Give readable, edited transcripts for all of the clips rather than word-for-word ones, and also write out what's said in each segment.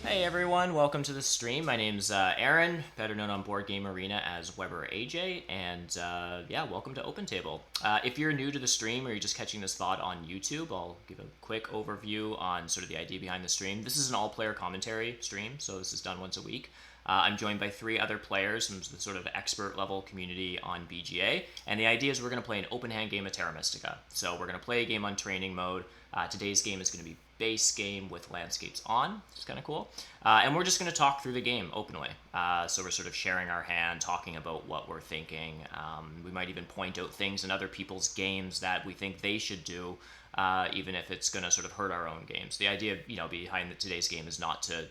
Hey everyone, welcome to the stream. My name's Aaron, better known on Board Game Arena as webberaj, and yeah, welcome to Open Table. If you're new to the stream or you're just catching this VOD on YouTube, I'll give a quick overview on sort of the idea behind the stream. This is an all-player commentary stream, so this is done once a week. I'm joined by three other players from the sort of expert level community on BGA, and the idea is we're going to play an open hand game of Terra Mystica. So we're going to play a game on training mode. Today's game is going to be base game with landscapes on, which is kind of cool. And we're just going to talk through the game openly. So we're sort of sharing our hand, talking about what we're thinking. We might even point out things in other people's games that we think they should do, even if it's going to sort of hurt our own games. The idea, behind today's game is not to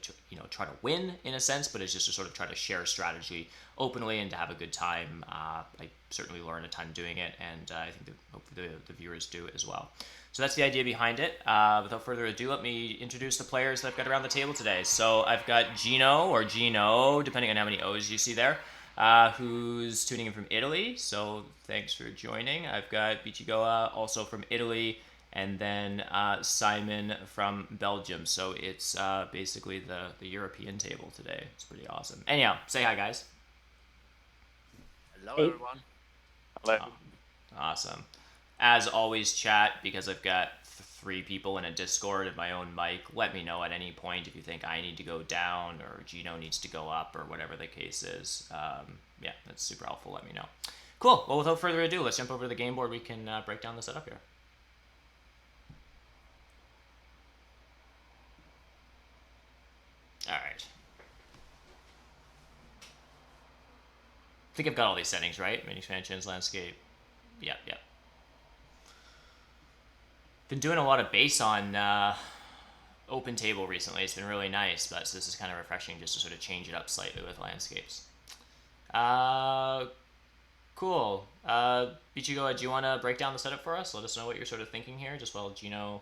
try to win in a sense, but it's just to sort of try to share strategy openly and to have a good time. I certainly learn a ton doing it, and I think hopefully the viewers do as well. So that's the idea behind it. Without further ado, let me introduce the players that I've got around the table today. So I've got Ginooo, or Gino, depending on how many O's you see there, who's tuning in from Italy. So thanks for joining. I've got bicegoa, also from Italy, and then Simon from Belgium. So it's basically the European table today. It's pretty awesome. Anyhow, say hi, guys. Hello, Hey, everyone. Hello. Oh, awesome. As always, chat, because I've got three people in a Discord and my own mic. Let me know at any point if you think I need to go down or Gino needs to go up or whatever the case is. Yeah, that's super helpful. Let me know. Cool. Well, without further ado, let's jump over to the game board. We can break down the setup here. All right. I think I've got all these settings right. Main expansions, landscape. Yep, yep. Been doing a lot of base on open table recently. It's been really nice, but so this is kind of refreshing just to sort of change it up slightly with landscapes. Uh, cool. Bichigo, do you want to break down the setup for us? Let us know what you're sort of thinking here, just while Gino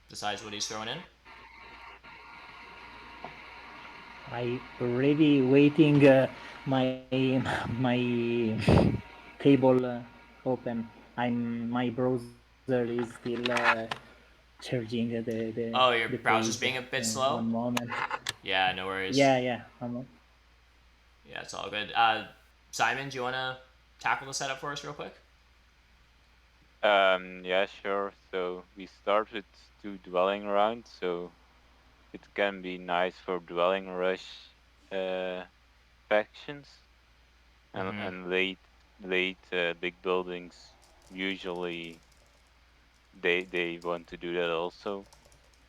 decides what he's throwing in. I already waiting my my table open. My browser is still charging Oh, your the browser's page. being a bit slow? One moment. Yeah, no worries. Yeah. Yeah, it's all good. Simon, do you want to tackle the setup for us real quick? Yeah, sure. So we start with 2 dwelling rounds, so it can be nice for dwelling rush factions and late big buildings. Usually they want to do that also.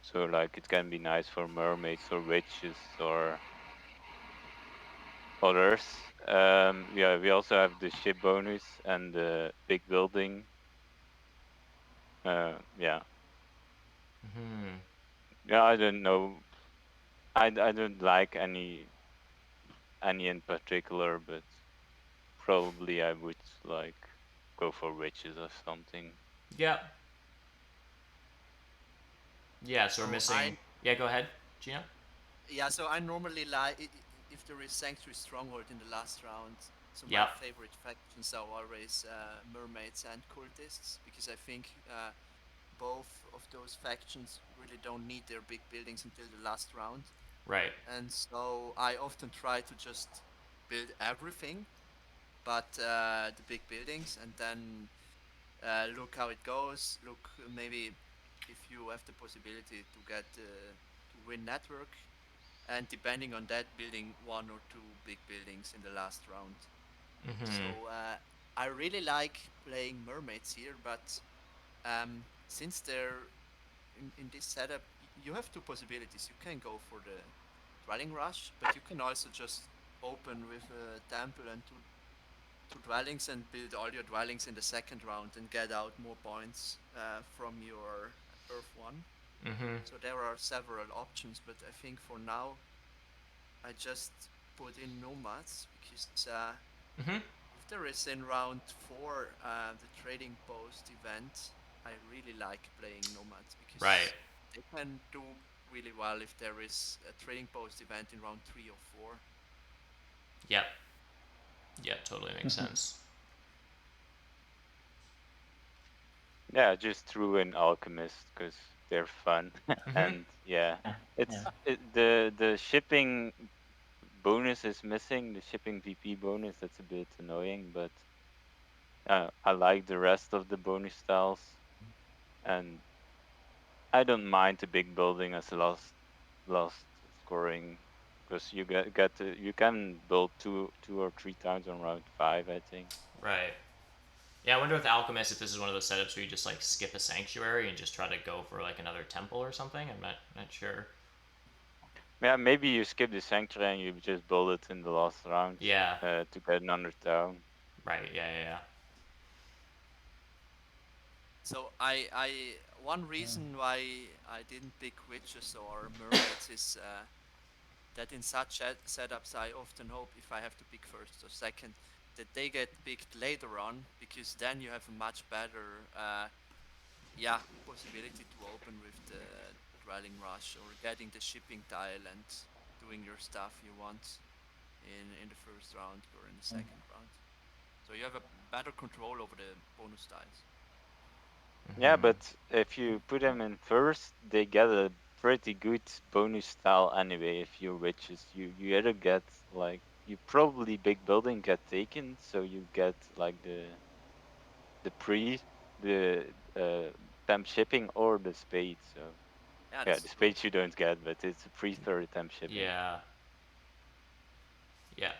So like it can be nice for mermaids or witches or others. Yeah, we also have the ship bonus and the big building. Yeah. Yeah, I don't know. I don't like any in particular, but probably I would like go for witches or something. Yeah. Yeah, so we're So missing. Yeah, go ahead, Gino. so I normally like if there is Sanctuary Stronghold in the last round. So my Yep. favorite factions are always mermaids and cultists because I think both of those factions really don't need their big buildings until the last round, Right. and so I often try to just build everything, but the big buildings, and then look how it goes. Look, maybe if you have the possibility to get to win network, and depending on that, building one or two big buildings in the last round. So I really like playing mermaids here, but since they're in this setup, you have two possibilities. You can go for the dwelling rush, but you can also just open with a temple and two dwellings and build all your dwellings in the second round and get out more points from your Earth 1. So there are several options, but I think for now I just put in nomads because if there is in round 4 the trading post event, I really like playing nomads Right. because they can do really well if there is a trading post event in round 3 or 4. Yep. Yep. Totally makes sense. Yeah, just threw in alchemist because they're fun. Mm-hmm. And yeah, Yeah. the shipping bonus is missing. The shipping VP bonus, that's a bit annoying, but I like the rest of the bonus styles, and I don't mind the big building as last scoring, because you can build two or three times on round 5, I think. Right. Yeah, I wonder with Alchemist if this is one of those setups where you just like skip a sanctuary and just try to go for like another temple or something. I'm not sure. Yeah, maybe you skip the sanctuary and you just build it in the last round Yeah. to get another town. Right. Yeah. Yeah. Yeah. So one reason why I didn't pick witches or mermaids is that in such setups I often hope if I have to pick first or second that they get picked later on, because then you have a much better yeah, possibility to open with the dwelling rush or getting the shipping tile and doing your stuff you want in the first round or in the second round. So you have a better control over the bonus tiles. Yeah, Mm-hmm. but if you put them in first, they get a pretty good bonus style anyway. If you're witches, you either get like you probably big building get taken, so you get like the pre the temp shipping or the spade. So Yeah, yeah, that's the true. spade you don't get, but it's a pre for the temp shipping. Yeah. Yeah.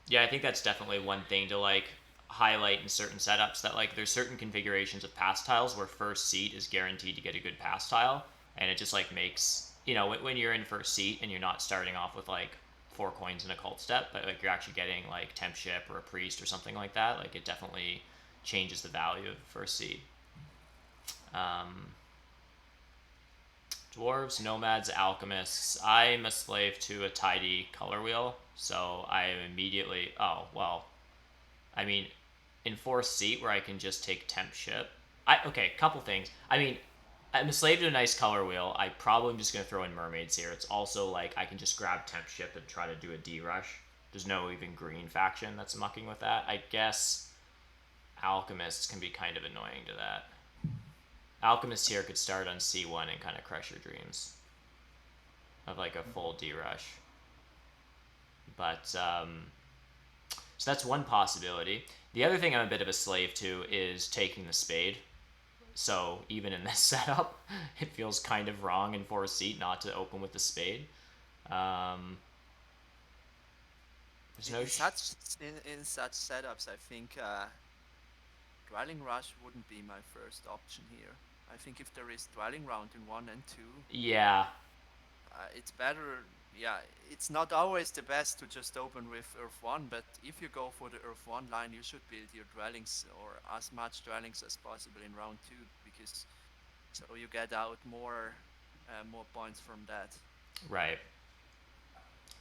Yeah, I think that's definitely one thing to like highlight in certain setups that like there's certain configurations of pass tiles where first seat is guaranteed to get a good pass tile, and it just like makes when you're in first seat and you're not starting off with like 4 coins in a cult step, but like you're actually getting like temp ship or a priest or something like that. Like it definitely changes the value of first seat. Um, Dwarves, nomads, alchemists. I'm a slave to a tidy color wheel, so I am immediately. Oh well, I mean, enforced seat where I can just take temp ship. Okay, couple things. I mean, I'm a slave to a nice color wheel. I probably am just gonna throw in mermaids here. It's also like I can just grab temp ship and try to do a D rush. There's no even green faction that's mucking with that. I guess alchemists can be kind of annoying to that. Alchemist here could start on C1 and kind of crush your dreams of like a full D rush. But so that's one possibility. The other thing I'm a bit of a slave to is taking the spade. So even in this setup, it feels kind of wrong in fourth seat not to open with the spade. Um, there's no. In such setups, I think dwelling rush wouldn't be my first option here. I think if there is dwelling round in 1 and 2, Yeah, it's better. Yeah, it's not always the best to just open with Earth 1, but if you go for the Earth 1 line, you should build your dwellings or as much dwellings as possible in round 2, because so you get out more points from that. right.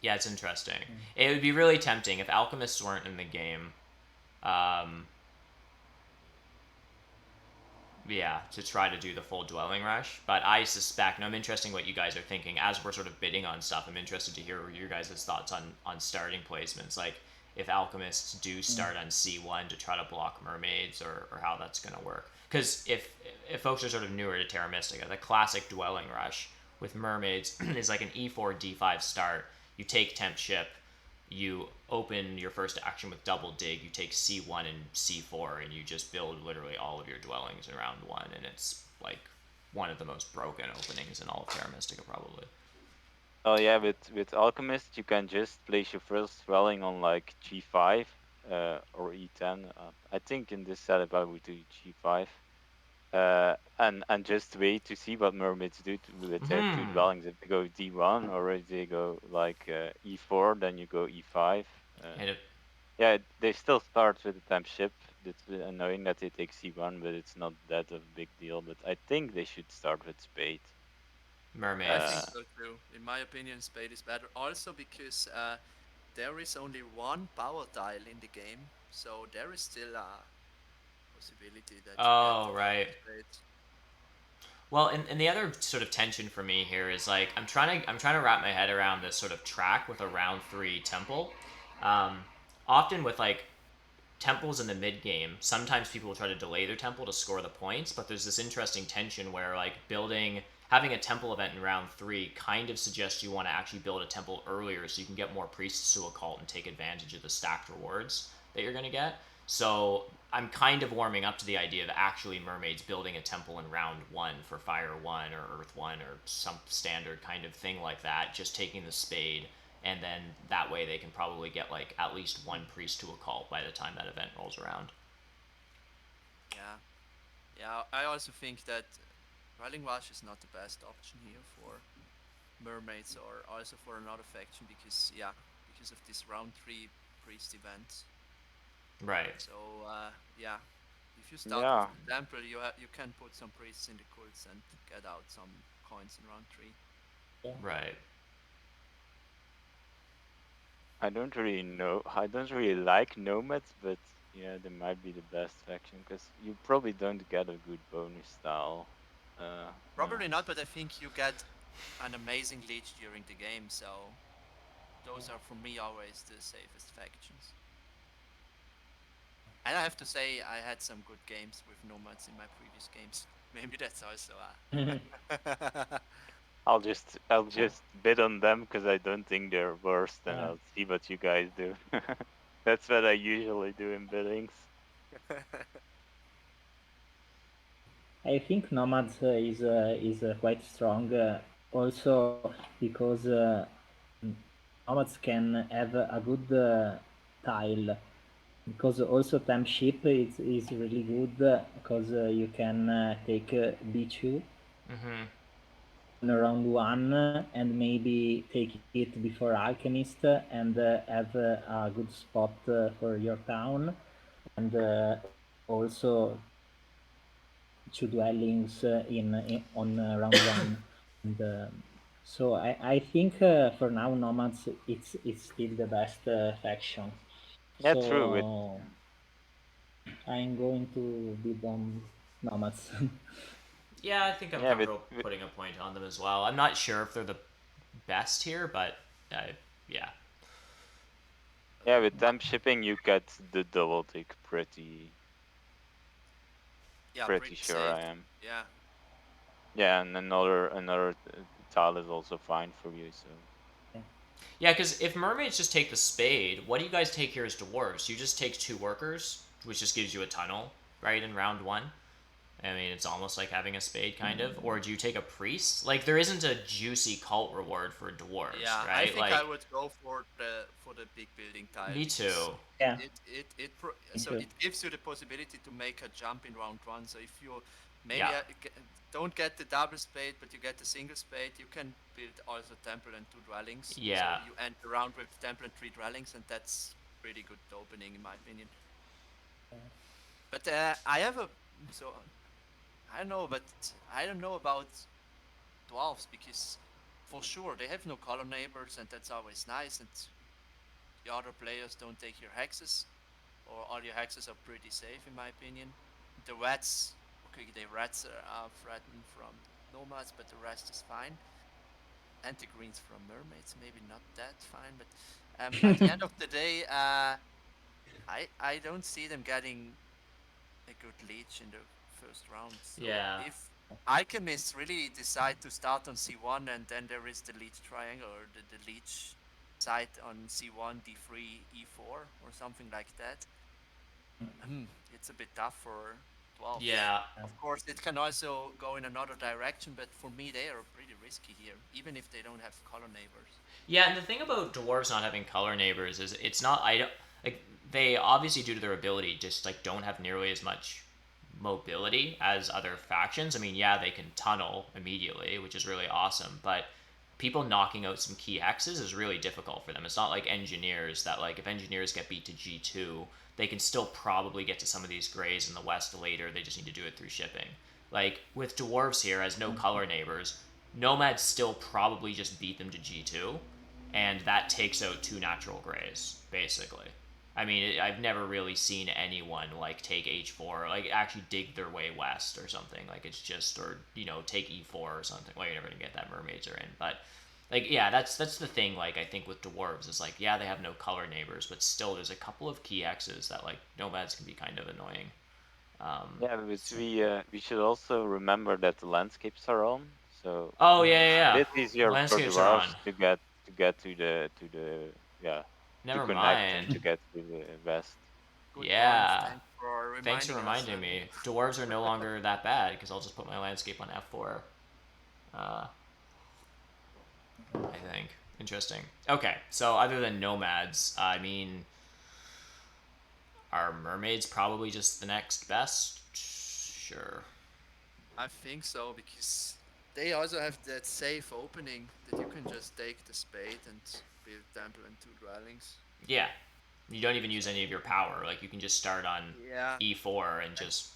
Yeah, it's interesting. It would be really tempting if alchemists weren't in the game. Um, yeah, to try to do the full dwelling rush. But I suspect, and I'm interested in what you guys are thinking as we're sort of bidding on stuff. I'm interested to hear your guys' thoughts on starting placements. Like if alchemists do start on C1 to try to block mermaids, or how that's going to work. Because if folks are sort of newer to Terra Mystica, the classic dwelling rush with mermaids is like an E4 D5 start. You take temp ship, you open your first action with double dig, you take C1 and C4, and you just build literally all of your dwellings in round one, and it's like one of the most broken openings in all of Terra Mystica, probably. Oh yeah, with alchemist you can just place your first dwelling on like G5 or E10. I think in this setup I would do G5. And just wait to see what mermaids do with their two Hmm. dwellings. If they go D1 or if they go like E4, then you go E5. And if Yeah, they still start with the temp ship. It's annoying that they take C1, but it's not that of a big deal. But I think they should start with spade. I think Uh, mermaids. so too. In my opinion, spade is better. Also because there is only one power tile in the game, so there is still a possibility that you get Oh, the right. double spade. Well, and the other sort of tension for me here is like I'm trying to wrap my head around this sort of track with a round three temple. Um, Often with like temples in the mid game, sometimes people will try to delay their temple to score the points, but there's this interesting tension where like having a temple event in round 3 kind of suggests you want to actually build a temple earlier so you can get more priests to a cult and take advantage of the stacked rewards that you're going to get. So I'm kind of warming up to the idea of actually mermaids building a temple in round 1 for fire 1 or earth 1 or some standard kind of thing like that, just taking the spade, and then that way they can probably get like at least one priest to a cult by the time that event rolls around. Yeah, yeah. I also think that Dwelling Rush is not the best option here for mermaids or also for another faction because because of this round 3 priest event. Right. So yeah, if you start with Yeah, the temple, you can put some priests in the cults and get out some coins in round 3. Right. I don't really know. I don't really like nomads, but yeah, they might be the best faction because you probably don't get a good bonus style. Yeah. Probably not, but I think you get an amazing leech during the game. So those are for me always the safest factions. And I have to say, I had some good games with nomads in my previous games. Maybe that's also I'll just bid on them because I don't think they're worse, and Yeah, I'll see what you guys do. That's what I usually do in biddings. I think Nomads is quite strong. Also because Nomads can have a good tile. Because also Timeship is really good because you can take B2 Mm-hmm. in round 1 and maybe take it before Alchemist and have a good spot for your town, and also two dwellings on round 1. And so I think for now Nomads it's still the best faction. Yeah, true. So I'm going to bid on Nomads. Yeah, I think I'm Yeah, comfortable putting a point on them as well. I'm not sure if they're the best here, but yeah. with them shipping, you get the double tick yeah, pretty pretty sure safe. I am. Yeah, Yeah, and another tile is also fine for you. So Yeah, because if mermaids just take the spade, what do you guys take here as dwarves? You just take 2 workers, which just gives you a tunnel, right, in round 1? I mean, it's almost like having a spade, kind of. Or do you take a priest? Like, there isn't a juicy cult reward for dwarves, yeah. I right? think I Like, would go for the big building tile me because too. Yeah, me so too. it gives you the possibility to make a jump in round 1. So if you maybe Yeah. don't get the double spade, but you get the single spade, you can build also temple and 2 dwellings. So Yeah. you end the round with temple and 3 dwellings, and that's pretty good opening in my opinion. But I have a so I don't know, but I don't know about dwarves because for sure they have no color neighbors, and that's always nice. And the other players don't take your hexes, or all your hexes are pretty safe in my opinion. The rats, okay, the rats are threatened from nomads, but the rest is fine. And the greens from mermaids, maybe not that fine, but at the end of the day, I don't see them getting a good leech in the first round. So Yeah. if alchemists really decide to start on C1 and then there is the leech triangle or the leech site on C1, D3, E4 or something like that, it's a bit tough for 12s. Yeah. Of course, it can also go in another direction, but for me, they are pretty risky here, even if they don't have color neighbors. Yeah, and the thing about dwarves not having color neighbors is it's not I don't like they obviously due to their ability just like don't have nearly as much mobility as other factions. I mean, yeah, they can tunnel immediately, which is really awesome, but people knocking out some key hexes is really difficult for them. It's not like engineers that like if engineers get beat to G2, they can still probably get to some of these grays in the west later. They just need to do it through shipping. Like with dwarves here as no color neighbors, nomads still probably just beat them to G2, and that takes out 2 natural grays basically. I mean, I've never really seen anyone like take H4, like actually dig their way west or something. Like it's just, or take E4 or something. Well, you're never gonna get that. Mermaids are in, but Like, yeah, that's the thing. Like, I think with dwarves is like, yeah, they have no color neighbors, but still, there's a couple of key X's that like nomads can be kind of annoying. Yeah, but So, we should also remember that the landscapes are on, so oh yeah, it's yeah, a yeah. bit easier for Landscapes are on. dwarves to get to the yeah to Never connect and mind. to get to the west. Good point. Yeah. Thanks for Thanks for reminding us, reminding Sammy. me. Dwarves are no longer that bad because I'll just put my landscape on F4. Uh, I think. Interesting. Okay, so other than nomads, I mean, are mermaids probably just the next best? Sure. I think so because they also have that safe opening that you can just take the spade and build temple and two dwellings. Yeah. You don't even use So any of your power. Like, you can just start on yeah, E4 and and just.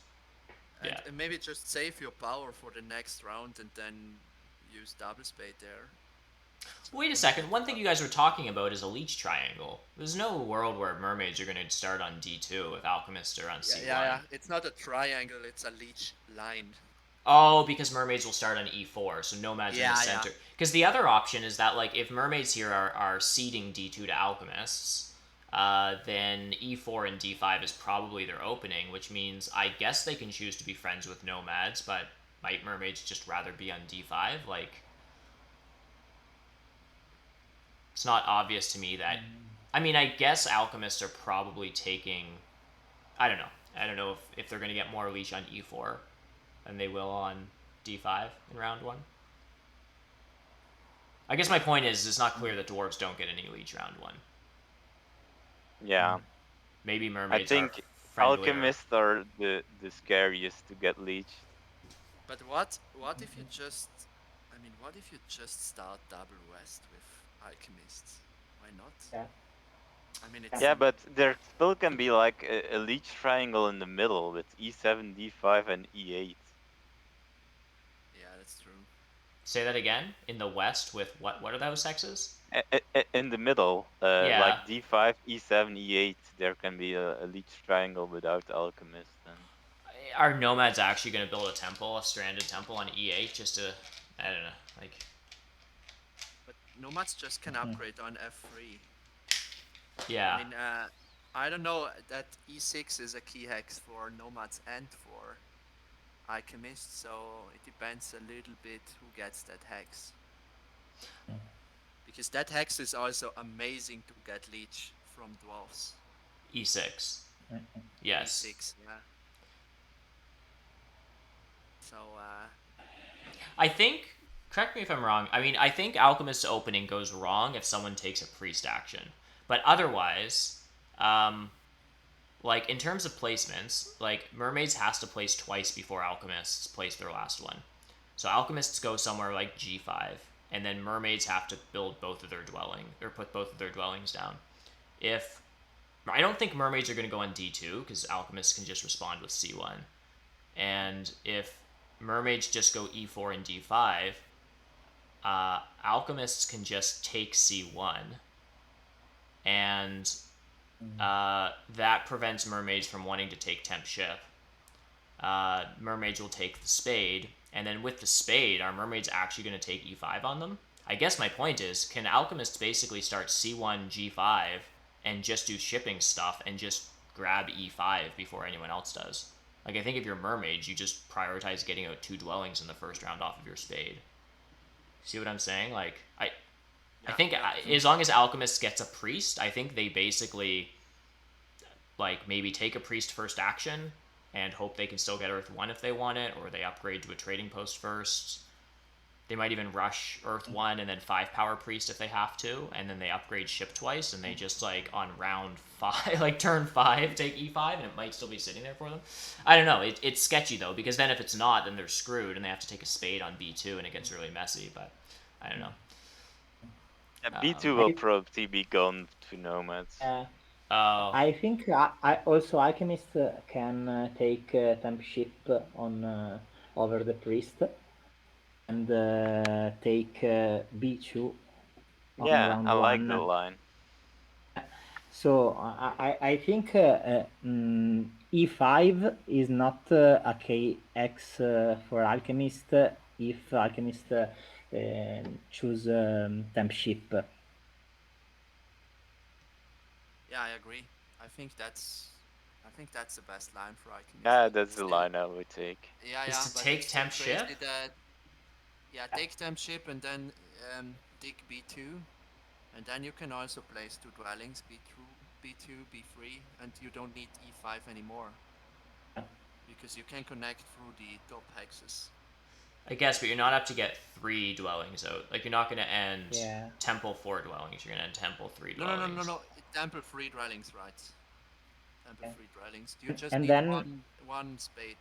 Yeah. and maybe just save your power for the next round and then use double spade there. So Wait a you second. get One thing you guys were talking about is a leech triangle. There's no world where mermaids are going to start on D2 if alchemists are on C1. yeah. It's not a triangle; it's a leech line. Oh, because mermaids will start on E4, so nomads in the Yeah. center. Because the other option is that, like, if mermaids here are seeding D2 to alchemists, then E4 and D5 is probably their opening, which means I guess they can choose to be friends with nomads, but might mermaids just rather be on D5? Like, it's not obvious to me that. I mean, I guess alchemists are probably taking. I don't know. I don't know if they're going to get more leash on E4 than they will on D5 in round one. I guess my point is, it's not clear that dwarves don't get any leech round one. Yeah, Maybe I mermaids are think friendlier. alchemists are the scariest to get leeched. But what if you just I mean what if you just start double west with alchemists? Why not? Yeah. I mean Yeah. it's Yeah, but there still can be like a leech triangle in the middle with E7, D5, and E8. yeah, that's true. Say that again. In the west with what? What are those sexes? In the middle, Yeah. like D5, E7, E8, there can be a leech triangle without alchemist. And Are nomads actually going to build a temple, a stranded temple on E8 just to, I don't know, like, But nomads just can upgrade on F3. I yeah. mean I don't know that E6 is a key hex for nomads and for alchemists, so it depends a little bit who gets that hex. Because that hex is also amazing to get leech from dwarves. E6. Yes. E6, yeah. So I think, correct me if I'm wrong, I mean, I think Alchemist's opening goes wrong if someone takes a priest action. But otherwise, um, like, in terms of placements, like, mermaids has to place twice before alchemists place their last one. So alchemists go somewhere like G5, and then mermaids have to build both of their dwelling, or put both of their dwellings down. If I don't think mermaids are going to go on D2 because alchemists can just respond with C1. And if mermaids just go E4 and D5, alchemists can just take C1, and that prevents mermaids from wanting to take temp ship. Mermaids will take the spade, and then with the spade, are mermaids actually going to take E5 on them? I guess my point is, can alchemists basically start C1, G5, and just do shipping stuff and just grab E5 before anyone else does? Like, I think if you're mermaids, you just prioritize getting out two dwellings in the first round off of your spade. See what I'm saying? Like, I yeah, think yeah. as long as alchemists gets a priest, I think they basically like maybe take a priest first action and hope they can still get Earth 1 if they want it, or they upgrade to a trading post first. They might even rush Earth 1 and then 5 power priest if they have to, and then they upgrade ship twice, and they just like on round 5, like turn 5, take E5, and it might still be sitting there for them. I don't know. It's sketchy though, because then if it's not, then they're screwed and they have to take a spade on B2 and it gets really messy, but I don't know. B2 will I probably be gone to nomads. uh, Oh, I think I also alchemist can take temp ship on over the priest and take B2 on Yeah, round I like the one. line. So I think E5 is not a KX for alchemist if alchemist choose temp ship. Yeah, I agree. I think that's I think that's the best line for Alchemist, Yeah, but that's it's the still line I would take. yeah, Is yeah, to but it's take still temp ship? crazy that yeah, Yeah, take temp ship and then dig B2, and then you can also place two dwellings B2, B3, and you don't need E5 anymore yeah, because you can connect through the top hexes. I guess, but you're not up to get 3 dwellings out. Like, you're not going to end yeah. temple 4 dwellings. You're going to end temple three No, no, no, no, dwellings. no. Temple free dwellings, right? Temple Yeah. free dwellings. You just And need then one spade.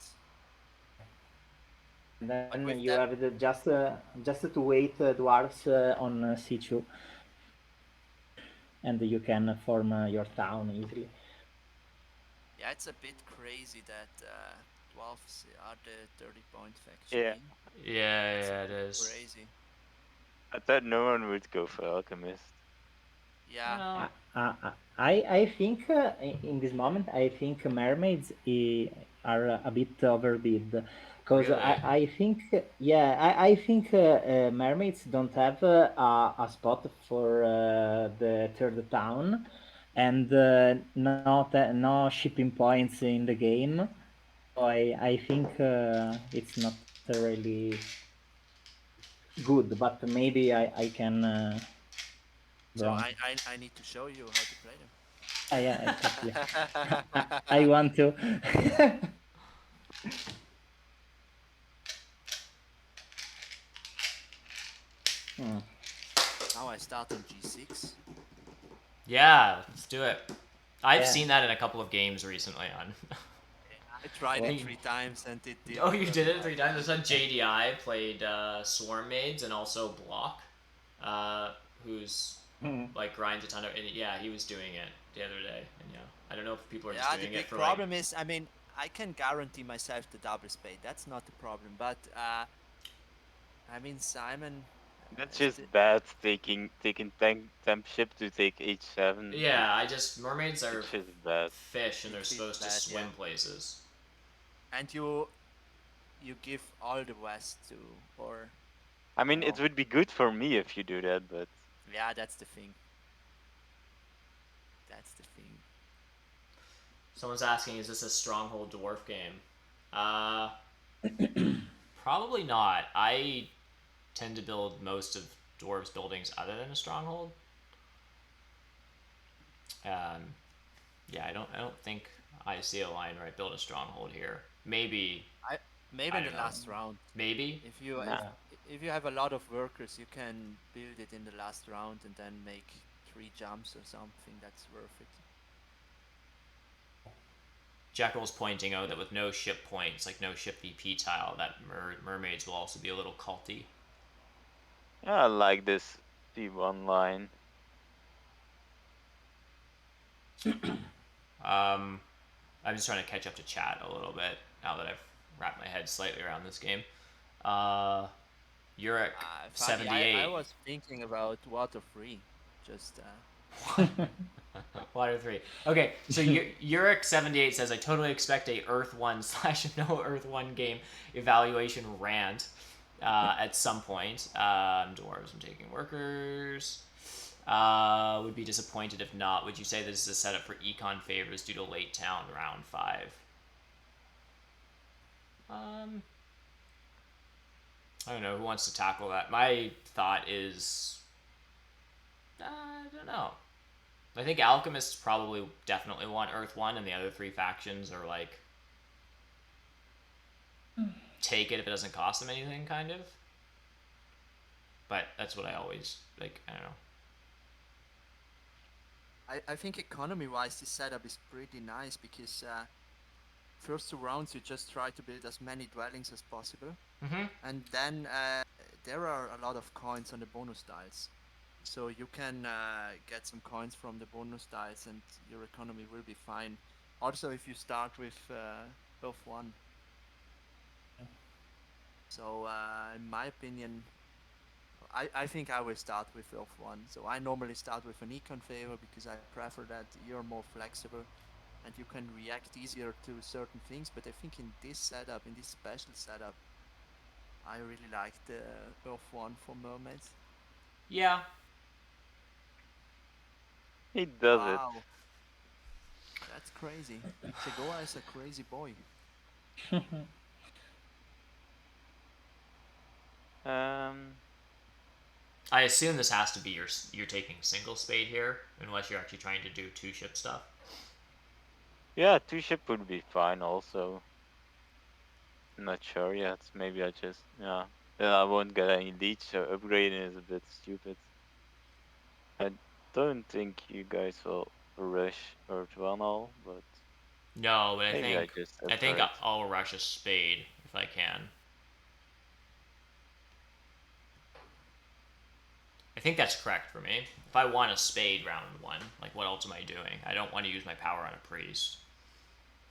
and But then with you that, have just to wait dwarves on C2, and you can form your town easily. yeah, it's a bit crazy that dwarfs are the 30-point faction. Yeah, Eh? Yeah, That's a yeah, it bit is. crazy. I thought no one would go for alchemist. Yeah, Uh, Well, I think in this moment I think mermaids are a bit overbid because really. I think yeah I think mermaids don't have a spot for the third town and not no shipping points in the game. So I think it's not really good, but maybe I can so wrong. I need to show you how to play them. Yeah, yeah, exactly. I want to. Hmm. Now I start on G6. Yeah, let's do it. I've Yeah. seen that in a couple of games recently on. I tried I it Well, three think. times and it Oh, didn't you work did it out. 3 times. I saw JDI played Swarm Maids and also Block, who's hmm. like grinds a ton of. And yeah, he was doing it the other day, and yeah, I don't know if people are just Yeah, the doing it big for like. problem is, I mean, I can guarantee myself the double spade. That's not the problem. But I mean, Simon, That's is the, just bad taking temp ship to take H7. Yeah, I just mermaids are It's just bad. fish, and they're it feels supposed to bad, yeah. swim places. And you give all the west to, or I mean, it no? would be good for me if you do that, but Yeah, that's the thing. That's the thing. Someone's asking, is this a stronghold dwarf game? Uh, Probably not. I tend to build most of dwarves' buildings other than a stronghold. Um, yeah, I don't think I see a line where I build a stronghold here. Maybe I maybe I in the don't know. last round. Maybe. If you nah. Yeah. if you have a lot of workers, you can build it in the last round and then make three jumps or something. That's worth it. Jekyll's pointing out that with no ship points, like no ship VP tile, that mermaids will also be a little culty. Yeah, I like this C1 line. Um, I'm just trying to catch up to chat a little bit now that I've wrapped my head slightly around this game. Uh, Urek Funny. I 78. was thinking about water free. Just Water 3. Okay, so Urek 78 says, I totally expect a Earth 1 slash no Earth 1 game evaluation rant at some point. Dwarves, I'm taking workers. Would be disappointed if not. Would you say this is a setup for econ favors due to late town round 5? Um, I don't know. Who wants to tackle that? My thought is, I don't know. I think alchemists probably definitely want Earth One, and the other 3 factions are like take it if it doesn't cost them anything, kind of. But that's what I always like. I don't know. I think economy wise, this setup is pretty nice because first two rounds you just try to build as many dwellings as possible, Mm-hmm. and then there are a lot of coins on the bonus tiles. So you can get some coins from the bonus tiles, and your economy will be fine. Also, if you start with Earth 1. So, in my opinion, I think I will start with Earth 1. So, I normally start with an econ favor because I prefer that you're more flexible and you can react easier to certain things. But I think in this setup, in this special setup, I really like the Earth one for mermaids. Yeah. He does it. Wow, that's crazy. Bicegoa is a crazy boy. Um, I assume this has to be you're taking single spade here, unless you're actually trying to do two ship stuff. yeah, two ship would be fine also. I'm not sure yet. Maybe I just I won't get any leech, so upgrading is a bit stupid. I don't think you guys will rush Earth One all, but No, but maybe I just I think upgrade. I'll rush a spade if I can. I think that's correct for me. If I want a spade round one, like what else am I doing? I don't want to use my power on a priest.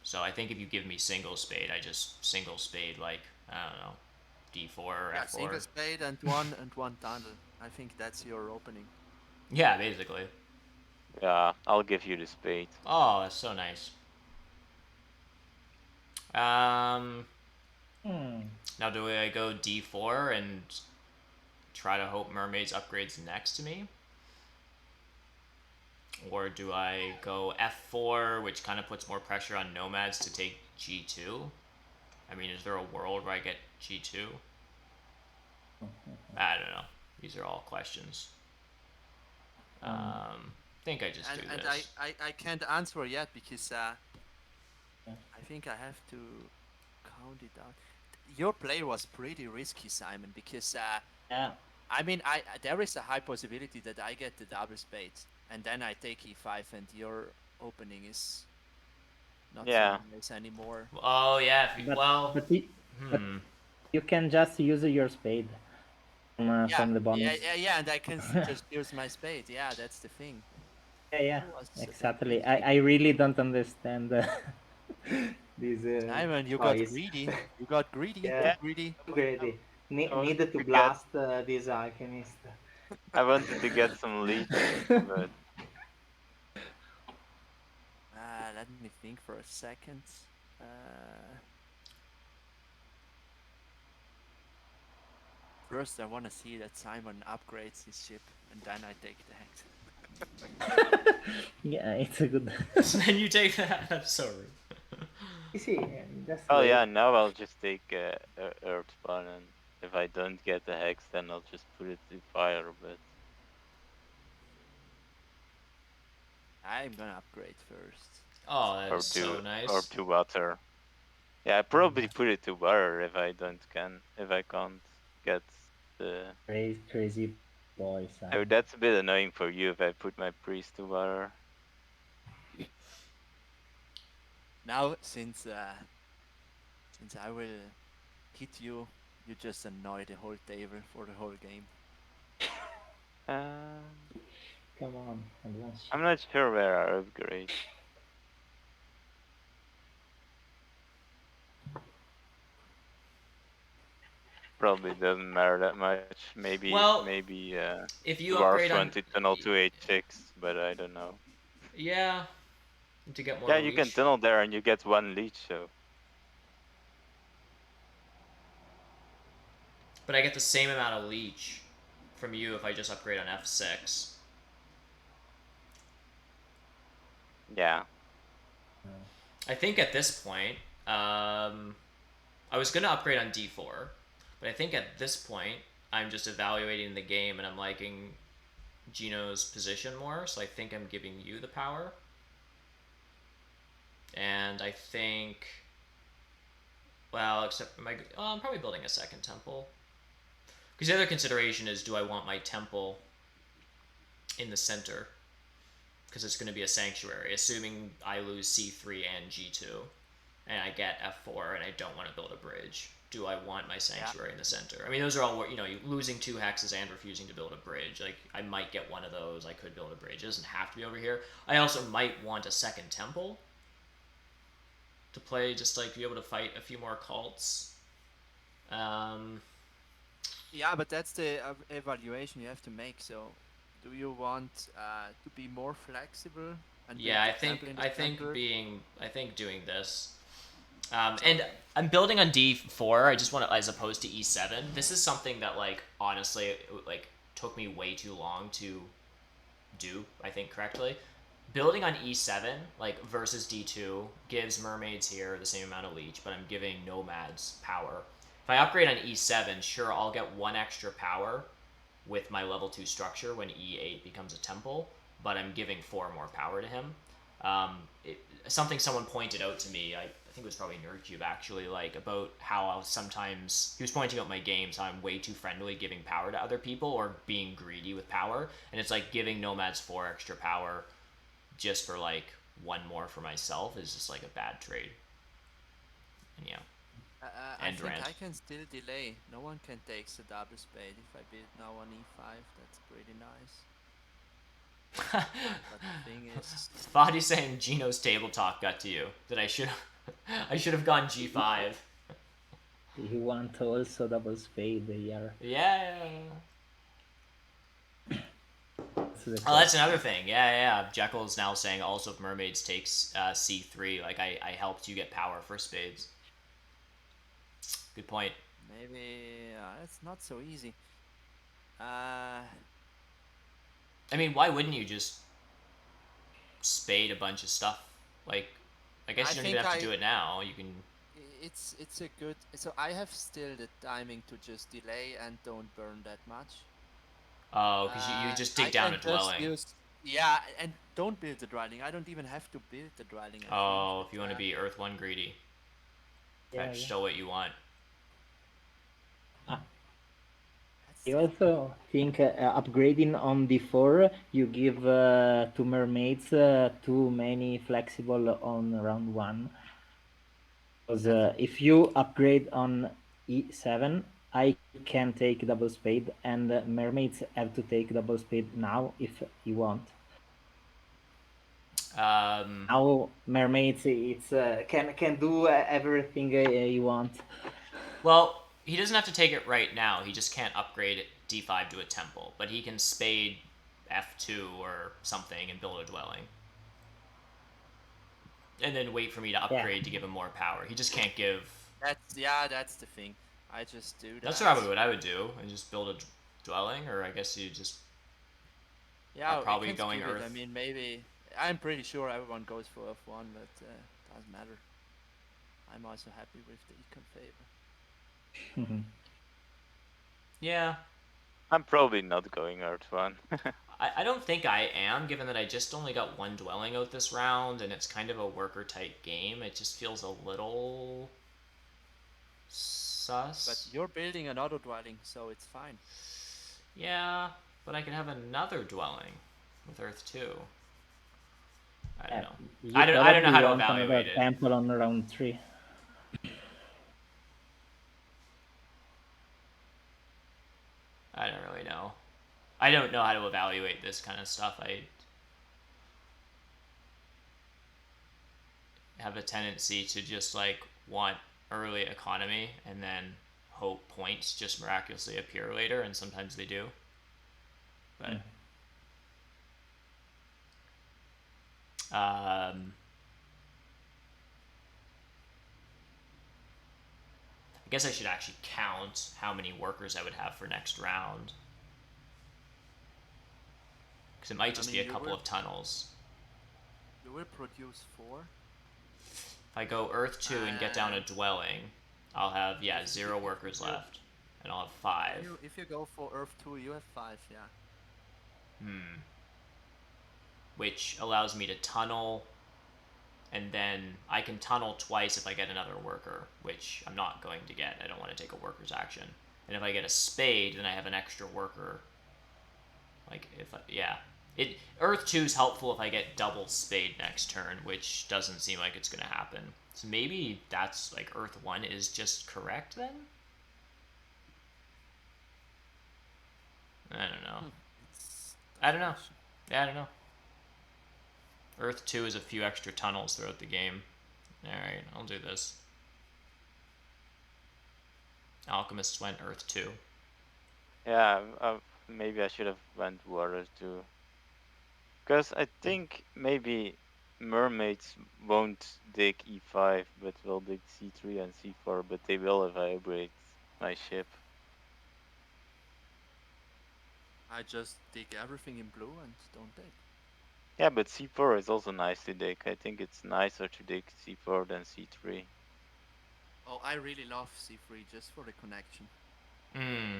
So I think if you give me single spade, I just single spade like I don't know, D4 or Yeah, single F4. spade and one tunnel. I think that's your opening. Yeah, basically. Yeah, I'll give you the spade. Oh, that's so nice. Um, Hmm. Now do I go D4 and try to hope mermaids upgrades next to me? Or do I go F4, which kind of puts more pressure on nomads to take G2? I mean, is there a world where I get G2? I don't know. These are all questions. I think I just do And this. I can't answer yet because Yeah. I think I have to count it out. Your play was pretty risky, Simon, because Yeah. I mean, I there is a high possibility that I get the double spade, and then I take e5, and your opening is not so Yeah, nice anymore. Oh yeah. But Well, but you, but you can just use your spade Yeah, from the yeah, bonus. yeah, yeah, and I can just use my spade. Yeah, that's the thing. Yeah, yeah, That was a bit exactly. risky. I really don't understand this Simon, you got choice. greedy. You got greedy, Yeah, too yeah. greedy. too I, greedy. I wanted Needed to to get blast this alchemist. some leech, but Let me think for a second. Uh, First, I want to see that Simon upgrades his ship, and then I take the hex. Yeah, it's a good. then you take that. That's so rude. You see, just oh wait. yeah, now I'll just take Earth One, and if I don't get the hex, then I'll just put it to fire. But I'm gonna upgrade first. Oh, that or is to so nice. water. Yeah, I probably put it to water if I don't can if I can't get the. Crazy, crazy boy, Oh, Simon. that's a bit annoying for you if I put my priest to water. Now, since I will hit you, you just annoy the whole table for the whole game. Um, Come on, advance. I'm not sure where I upgrade. Probably doesn't matter that much. Well, Maybe if you dwarves upgrade on, want to tunnel to H6, but I don't know. yeah, to get more Yeah, you can leech. tunnel there and you get one leech. So But I get the same amount of leech from you if I just upgrade on F6. yeah, I think at this point, I was gonna upgrade on D4, but I think at this point I'm just evaluating the game and I'm liking Gino's position more, so I think I'm giving you the power. And I think, well, except I'm probably building a second temple. Because the other consideration is, do I want my temple in the center? Because it's going to be a sanctuary, assuming I lose C3 and G2, and I get F4, and I don't want to build a bridge. Do I want my Yeah, sanctuary in the center? I mean, those are all, losing two hexes and refusing to build a bridge. Like, I might get one of those. I could build a bridge. It doesn't have to be over here. I also might want a second temple to play, just like be able to fight a few more cults. Um, yeah, but that's the evaluation you have to make. So, do you want to be more flexible and build yeah, the temple in the I think center? doing this. And I'm building on D4. I just want to, as opposed to E7. This is something that, like, honestly, like, took me way too long to do, I think, correctly. Building on E7, like, versus D2, gives mermaids here the same amount of leech, but I'm giving nomads power. If I upgrade on E7, sure, I'll get one extra power with my level 2 structure when E8 becomes a temple, but I'm giving 4 more power to him. Something someone pointed out to me, I think it was probably Nerdcube actually, like, about how I'll sometimes, he was pointing out my games, how I'm way too friendly giving power to other people or being greedy with power, and it's like giving nomads 4 extra power just for like 1 more for myself is just like a bad trade. And yeah, I end think rant. I can still delay. No one can take the double spade if I build now on e5. That's pretty nice. But the thing is, Fadi saying Gino's table talk got to you. That I should I should have gone G5. You want also double spade here. Yeah. That's Oh, that's another thing. Yeah. Jekyll's now saying also if mermaids takes C3, like I helped you get power for spades. Good point. maybe it's not so easy. I mean, why wouldn't you just spade a bunch of stuff? Like, I guess I you don't even think have to do it now. You can. it's a good. So I have still the timing to just delay and don't burn that much. Oh, because you just dig I down can a just dwelling. use, yeah, and don't build the dwelling. I don't even have to build the dwelling. I think. Oh, if you want to be Earth 1 greedy. That's yeah. still what you want. I also think upgrading on D4, you give to mermaids too many flexible on round 1. Because if you upgrade on E7, I can take double spade, and mermaids have to take double spade now if you want. Now mermaids, it's can do everything you want. Well, he doesn't have to take it right now. He just can't upgrade D5 to a temple, but he can spade F2 or something and build a dwelling. And then wait for me to upgrade to give him more power. He just can't give. That's the thing. I just do that. That's probably what I would do. I just build a dwelling, or I guess you just Yeah, are we probably can going skip it. Earth. I mean, maybe I'm pretty sure everyone goes for F1, but doesn't matter. I'm also happy with the econ favor. Yeah. I'm probably not going Earth 1. I don't think I am, given that I just only got 1 dwelling out this round, and it's kind of a worker type game. It just feels a little sus. But you're building another dwelling, so it's fine. Yeah, but I could have another dwelling with Earth 2. I don't know. I don't know how to evaluate it. Temple on round 3. I don't really know. I don't know how to evaluate this kind of stuff. I have a tendency to just like want early economy and then hope points just miraculously appear later, and sometimes they do. But I guess I should actually count how many workers I would have for next round, because it might just be a couple of tunnels. You will produce 4. If I go Earth 2 and get down a dwelling, I'll have 0 workers left, and I'll have 5. If you go for Earth 2, you have 5. Yeah. Which allows me to tunnel, and then I can tunnel twice if I get another worker, which I'm not going to get. I don't want to take a worker's action. And if I get a spade, then I have an extra worker. Like, Earth 2 is helpful if I get double spade next turn, which doesn't seem like it's going to happen. So maybe that's, like, Earth 1 is just correct then? I don't know. I don't know. Yeah, I don't know. Earth 2 is a few extra tunnels throughout the game. Alright, I'll do this. Alchemists went Earth 2. Yeah, maybe I should have went Water 2. Because I think maybe mermaids won't dig e5, but will dig c3 and c4, but they will evaporate my ship. I just dig everything in blue and don't dig. Yeah, but c4 is also nice to dig. I think it's nicer to dig c4 than c3. Oh, I really love C3 just for the connection. Hmm.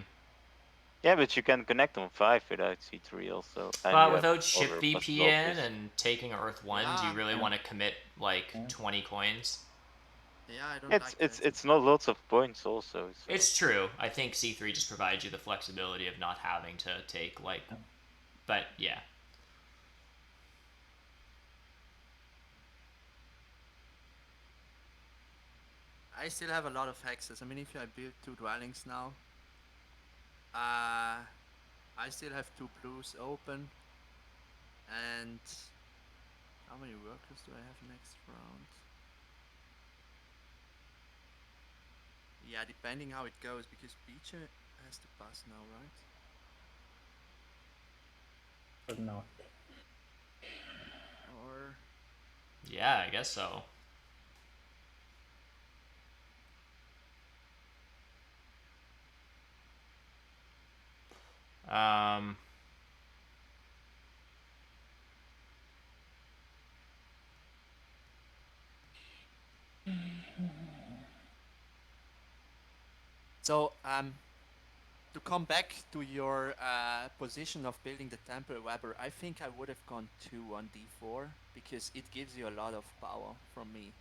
Yeah, but you can connect on 5 without c3 also, and you But have without ship other VP in possibilities. and taking Earth 1, do you Yeah, really Yeah. want to commit like Yeah. 20 coins? yeah, I don't It's like it's that. it's not lots of points also, so It's true. I think C3 just provides you the flexibility of not having to take like. But yeah. I still have a lot of hexes. I mean, if I build two dwellings now, uh, I still have two blues open. And how many workers do I have next round? Yeah, depending how it goes, because Beecher has to pass now, right? Or not. Or Yeah, I guess so. Um, so to come back to your position of building the temple, Weber, I think I would have gone 2 on d4 because it gives you a lot of power from me.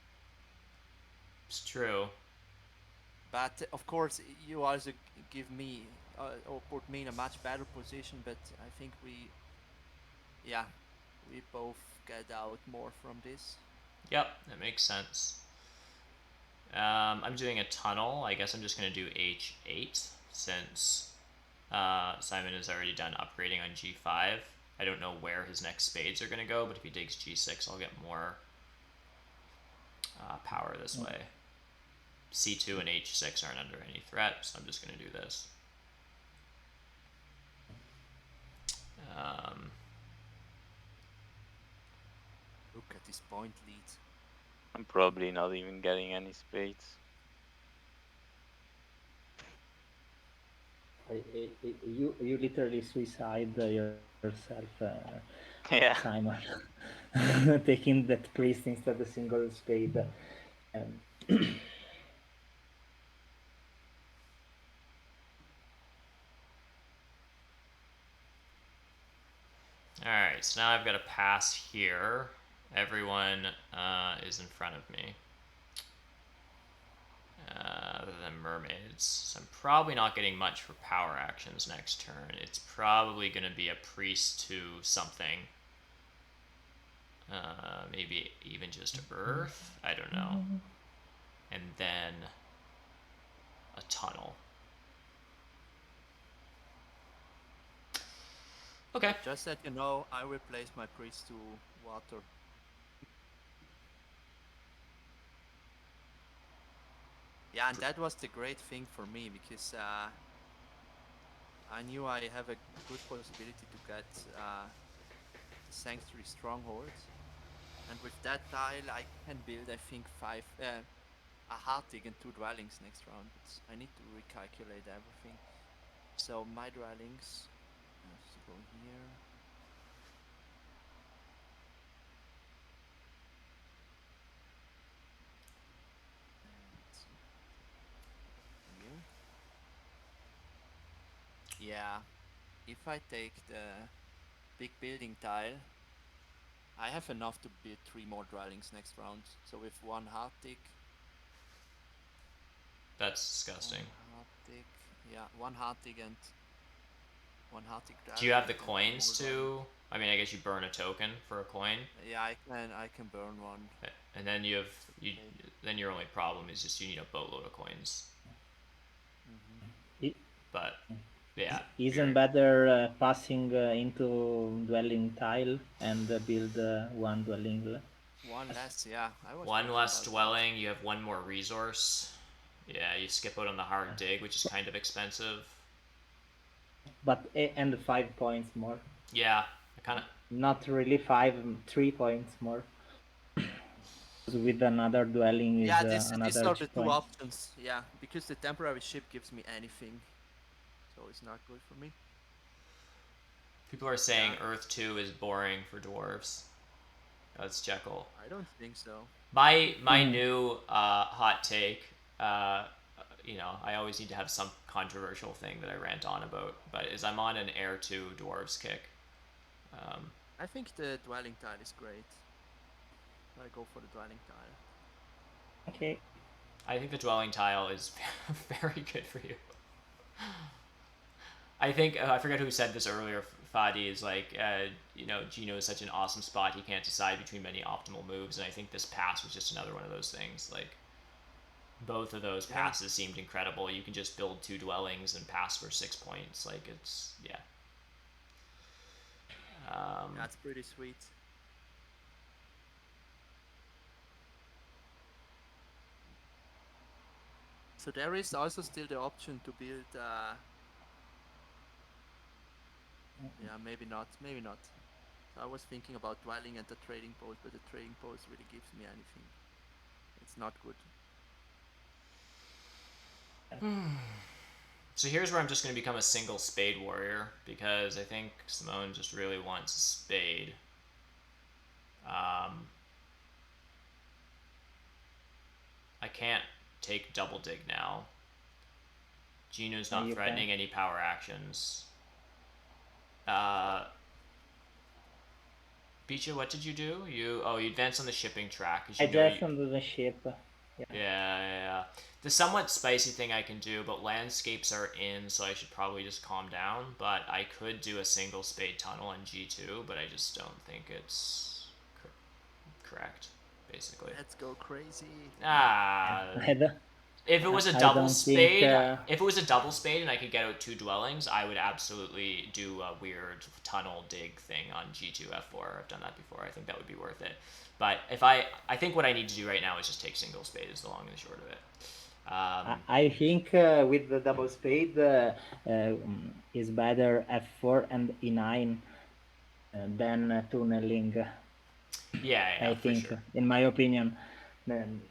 it's true. But of course, you also give me or put me in a much better position. But I think yeah, we both get out more from this. Yep, that makes sense. I'm doing a tunnel. I guess I'm just going to do H8 since Simon has already done upgrading on G5. I don't know where his next spades are going to go, but if he digs G6, I'll get more power this way. C2 and H6 aren't under any threat, so I'm just going to do this. Um, Look at this point lead. I'm probably not even getting any spades. You literally suicide yourself, Yeah. Simon, taking that priest instead of a single spade. Um, Alright, so now I've got a pass here. Everyone is in front of me. Other than mermaids. So I'm probably not getting much for power actions next turn. It's probably going to be a priest to something. Maybe even just earth? I don't know. And then a tunnel. Okay. Just that you know, I will place my priest to water. Yeah, and that was the great thing for me because I knew I have a good possibility to get the Sanctuary Stronghold. And with that tile, I can build, I think, a Hartig and two dwellings next round. But I need to recalculate everything. So my dwellings have to go here. And here. Yeah, if I take the big building tile, I have enough to build 3 more dwellings next round. So with one Hartig, That's disgusting. one Hartig and one Hartig Do you have dwelling the and one more coins dwelling. to? I mean, I guess you burn a token for a coin, Yeah, I can burn one. and then you have you. Okay. Then your only problem is just you need a boatload of coins. I- But yeah, Isn't you're better passing into dwelling tile and build one dwelling One less? less, yeah. I was one thinking less about that. dwelling. You have one more resource. Yeah, you skip out on the hard dig, which is kind of expensive. But and 5 points more. Yeah, I kind of. Not really five, 3 points more. with another dwelling is Yeah, these another are the two point. options. Yeah, because the temporary ship gives me anything, so it's not good for me. People are saying Yeah, Earth 2 is boring for dwarves. That's Jekyll. I don't think so. My new hot take. I always need to have some controversial thing that I rant on about, but is I'm on an Air 2 dwarves kick. Um, I think the dwelling tile is great. I go for the dwelling tile. Okay. I think the dwelling tile is very good for you. I think I forget who said this earlier. Fadi is like, Ginooo is such an awesome spot. He can't decide between many optimal moves, and I think this pass was just another one of those things. Like both of those Yeah, passes seemed incredible. You can just build 2 dwellings and pass for 6 points. Like it's yeah. Um, that's pretty sweet. So there is also still the option to build. Yeah, maybe not. Maybe not. So I was thinking about dwelling and the trading post, but the trading post really gives me anything. It's not good. so here's where I'm just going to become a single spade warrior because I think Simone just really wants a spade. Um, I can't take double dig now. Gino's not You can. threatening any power actions. Uh, Bicha, what did you do? You advanced on the shipping track because I you know just under the ship. Yeah. yeah. The somewhat spicy thing I can do, but landscapes are in, so I should probably just calm down. But I could do a single spade tunnel on G2, but I just don't think it's correct, basically. Let's go crazy. Yeah. Ah, if it was a I double don't think. spade, if it was a double spade and I could get out 2 dwellings, I would absolutely do a weird tunnel dig thing on G2 F4. I've done that before. I think that would be worth it. But I think what I need to do right now is just take single spade is the long and the short of it. I think with the double spade is better F4 and E9 than tunneling. Yeah, I for think, sure. in my opinion. Um,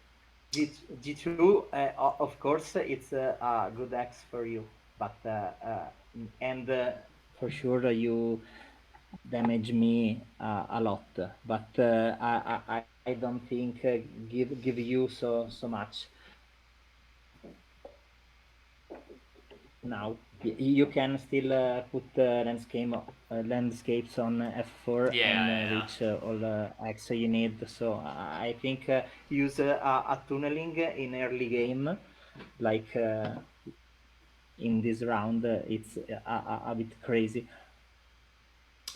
G2, of course, it's a good X for you, but and for sure you damage me a lot. But I don't think give you so much now. You can still put landscapes on F4 and Yeah. reach all the X you need. So I think use a tunneling in early game, like in this round. It's a bit crazy.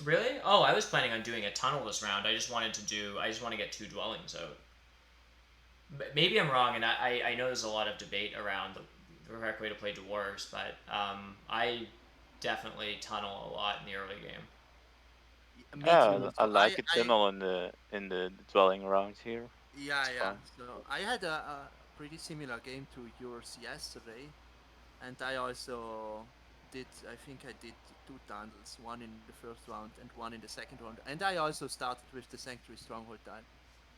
Really? Oh, I was planning on doing a tunnel this round. I just want to get 2 dwellings out. Maybe I'm wrong, and I know there's a lot of debate around the correct way to play dwarves, but I definitely tunnel a lot in the early game. Me too. Yeah, I So like a tunnel in the dwelling around here. yeah, It's yeah. fun. So I had a pretty similar game to yours yesterday, and I also did. I think I did two tunnels, one in the first round and one in the second round, and I also started with the Sanctuary Stronghold tile,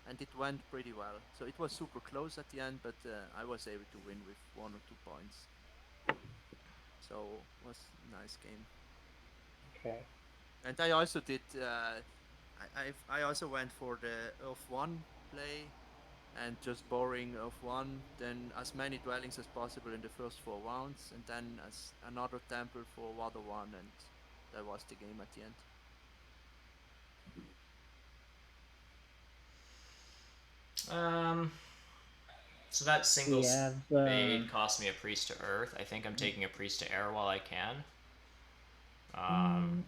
and it went pretty well. So it was super close at the end, but I was able to win with 1 or 2 points. So it was a nice game. Okay. And I also did. I also went for the F1 play and just boring F1, then as many dwellings as possible in the first 4 rounds, and then as another temple for Water 1, and that was the game at the end. Um, so that single We have. spade cost me a priest to earth. I think I'm taking a priest to air while I can. Um,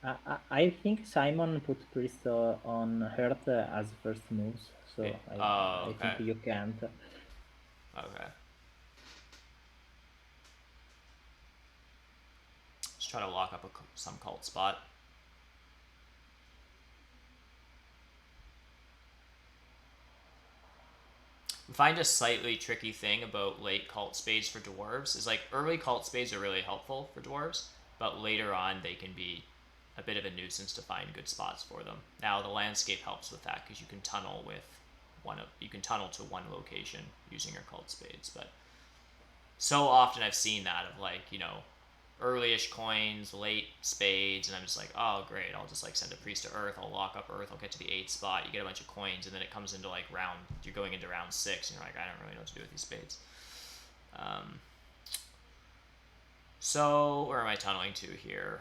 Mm, I think Simon put priest on Earth as first moves, so I okay, think you can't. okay. Let's try to lock up some cult spot. Find a slightly tricky thing about late cult spades for dwarves is like early cult spades are really helpful for dwarves, but later on they can be a bit of a nuisance to find good spots for them. Now the landscape helps with that because you can tunnel with you can tunnel to one location using your cult spades. But so often I've seen that of like, early-ish coins, late spades, and I'm just like, oh great, I'll just like send a priest to Earth, I'll lock up Earth, I'll get to the 8th spot, you get a bunch of coins, and then it comes into like you're going into round 6, and you're like, I don't really know what to do with these spades. So where am I tunneling to here?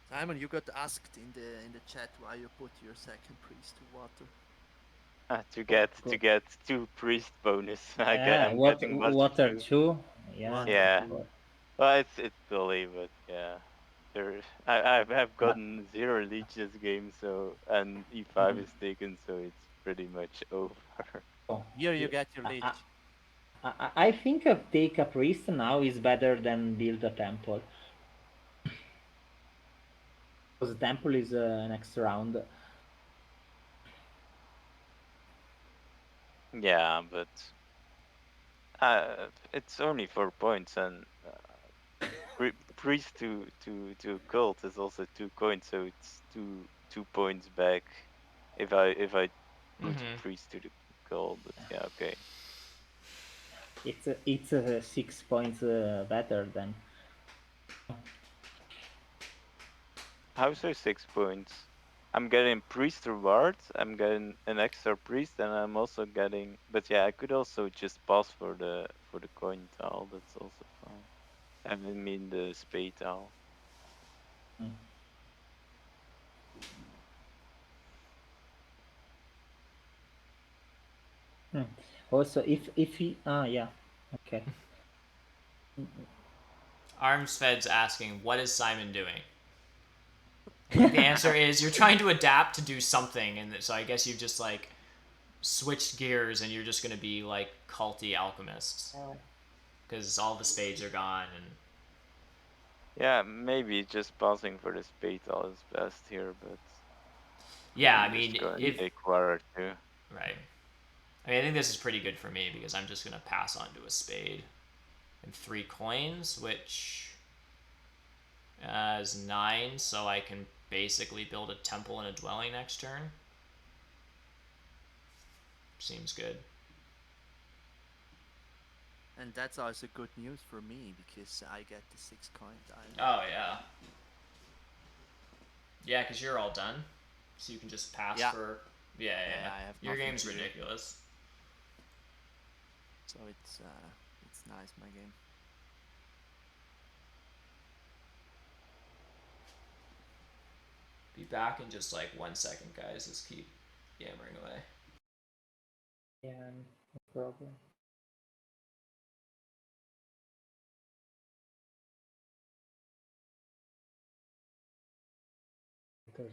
Simon, you got asked in the chat why you put your second priest to water. To get 2 priest bonus. Yeah, I'm getting water too. too. Yeah. Water Yeah. too. Well, it's silly, but yeah. I've But gotten 0 leech this game, so and E5 is taken, so it's pretty much over. oh, Here you yeah, get your leech. I think take a priest now is better than build a temple. Because the temple is next round. Yeah, but it's only 4 points, and priest to cult is also 2 coins, so it's 2 points back if I put a priest to the cult. But yeah, okay. It's 6 points better than. How so 6 points? I'm getting priest rewards, I'm getting an extra priest, and I'm also getting. But yeah, I could also just pass for the coin tile. That's also fine. I mean the spade tile. Mm. Hmm. Also, if he yeah, okay. Armsfed's asking, what is Simon doing? I think the answer is you're trying to adapt to do something, and so I guess you've just like switched gears, and you're just gonna be like culty alchemists because all the spades are gone, and Yeah, maybe just passing for the spade tile is best here, but yeah, I I'm just mean, going to if take quarter two. right, I mean, I think this is pretty good for me because I'm just gonna pass on to a spade and 3 coins, which is 9, so I can basically build a temple and a dwelling next turn. Seems good. And that's also good news for me because I get the 6 coin tile. Oh yeah, yeah, because you're all done, so you can just pass Yeah. for. Yeah, yeah. I have Your nothing game's to do. ridiculous. So it's nice, my game. Be back in just like 1 second, guys. Just keep yammering away. Yeah, no problem.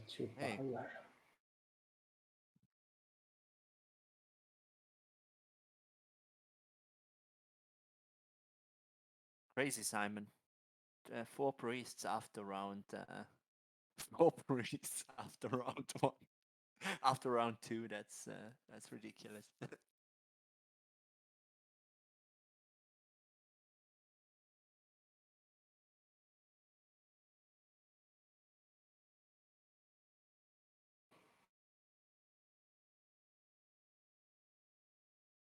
Two Hey. power. Crazy, Simon. 4 priests after round. 4 priests after round 1. After round 2, that's ridiculous.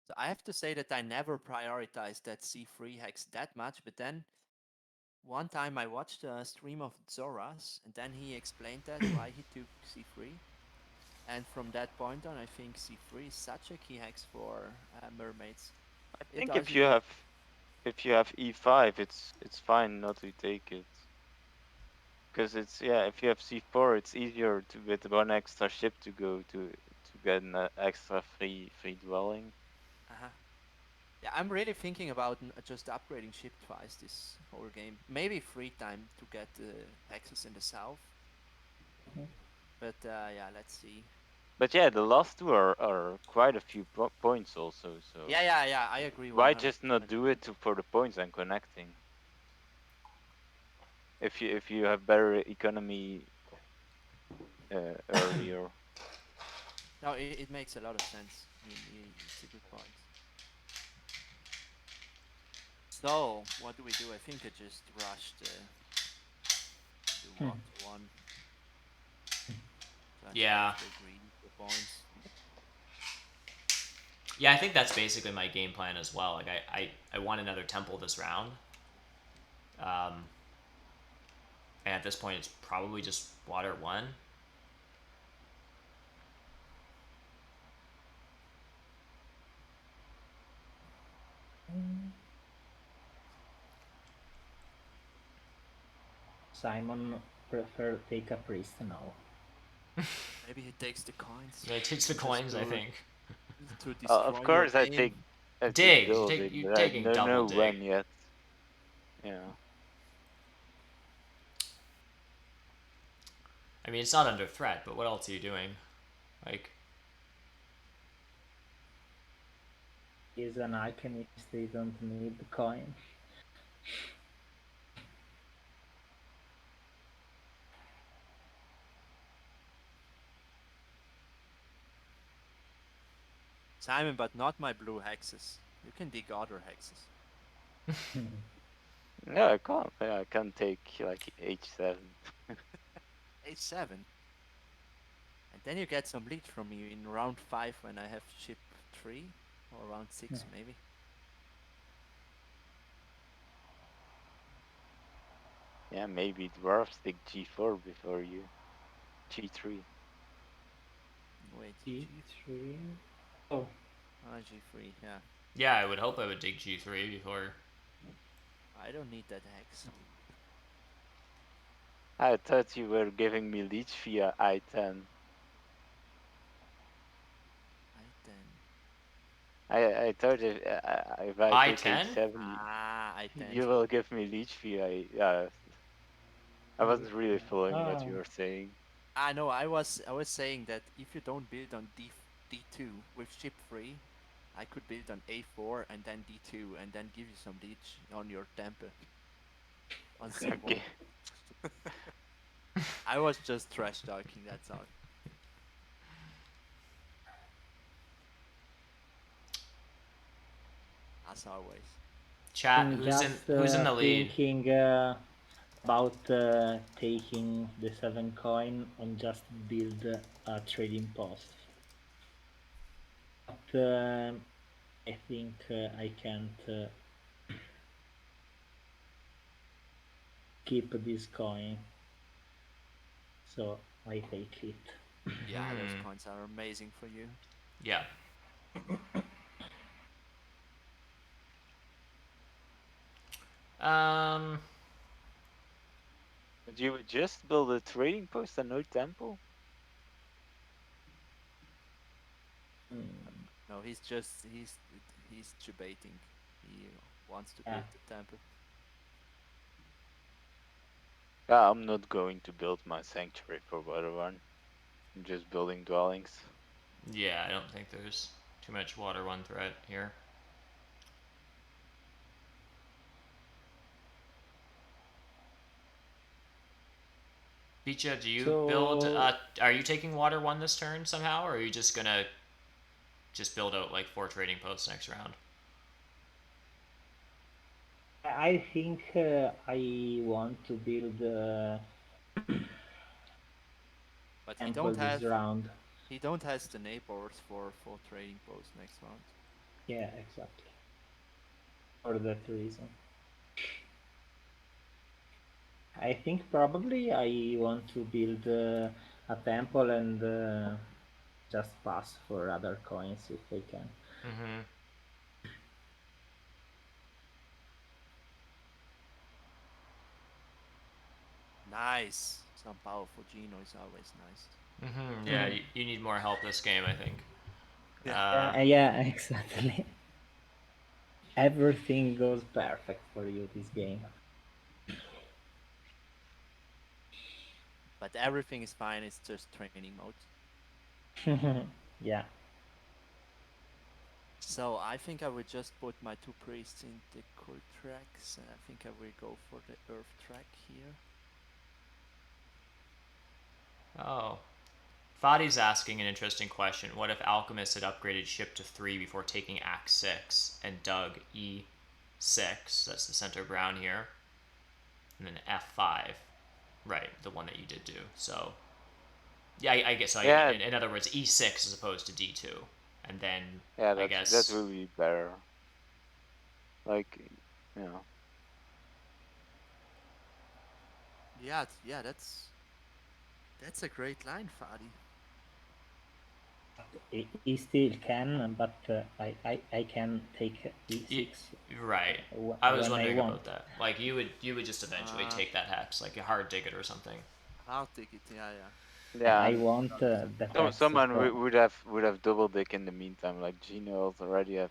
So I have to say that I never prioritized that C3 hex that much, but then one time I watched a stream of Zoras, and then he explained that why he took C3. And from that point on, I think C3 is such a key hex for mermaids. I It think also if you have E5, it's fine not to take it. Because it's if you have C4, it's easier to with 1 extra ship to go to get an extra free dwelling. uh-huh. Yeah, I'm really thinking about just upgrading ship twice this whole game. Maybe free time to get the hexes in the south. But yeah, let's see. But yeah, the last two are quite a few points also. So Yeah, I agree why 100%. just not do it for the points and connecting? If you have better economy earlier. No, it makes a lot of sense. I mean, it's a good point. So, what do we do? I think I just rushed the water one. That's why Yeah. if they greedy for points. Yeah, I think that's basically my game plan as well. Like I want another temple this round. Um, and at this point, it's probably just water one. Simon prefer take a priest now. Maybe he takes the coins Yeah, it takes the just coins, I think. to Of destroy your course, I game. take a big Dig. building, You're but I taking don't double know dig. when yet. Yeah. I mean, it's not under threat, but what else are you doing? Like, He's an alchemist, they don't need the coin. Simon, but not my blue hexes. You can dig other hexes. No, I can't. Yeah, I can take like H7. H7. And then you get some lead from me in round 5 when I have ship 3. Or round 6 maybe. Yeah, maybe dwarves take G4 before you. G3. Wait, G3. Oh, G3, yeah. yeah, I would hope I would dig G3 before. I don't need that hex. I thought you were giving me leech via I10. I thought if I take I10? H7, I10. you will give me leech via. Yeah, I wasn't really following what ah, you were saying. No, I was saying that if you don't build on D2 with ship 3, I could build on A4 and then D2 and then give you some leech on your temple on C1. Okay. I was just trash talking, that's all. As always. Chat, I'm just who's in the lead? thinking about taking the 7 coin and just build a trading post. But I think I can't keep this coin, so I take it. Yeah, those coins are amazing for you. Yeah. Um, But you would just build a trading post and no temple? No, he's debating. He wants to build the temple. Yeah, I'm not going to build my sanctuary for water one. I'm just building dwellings. yeah, I don't think there's too much water one threat here. Bicha, do you build? So Are you taking water one this turn somehow, or are you just gonna just build out like 4 trading posts next round? I think I want to build But temple this round. he don't has the neighbors for trading post next round. Yeah, exactly. For that reason. I think probably I want to build a temple and just pass for other coins if I can. Mm-hmm. Nice. Some powerful Ginooo is always nice. Mm-hmm. Yeah, you need more help this game, I think. Yeah. Yeah, exactly. Everything goes perfect for you this game. But everything is fine, it's just training mode. Yeah. So I think I will just put my 2 priests in the cool tracks, and I think I will go for the earth track here. Oh. Fadi's asking an interesting question. What if Alchemist had upgraded ship to 3 before taking Act 6 and dug E6, that's the center brown here, and then F5? Right, the one that you did do. So Yeah, I guess so. Yeah, In other words, e6 as opposed to d2, and then yeah, I that guess will be better. Like, you know, Yeah, yeah, that's a great line, Fadi. He still can, but I can take y- e6 right. I was when I wondering want. about that. Like you would just eventually Uh, take that hex, like a hard dig it or something. I'll take it. Yeah, yeah. yeah, I and want the hex someone for. would have double dick in the meantime. Like Ginooo already has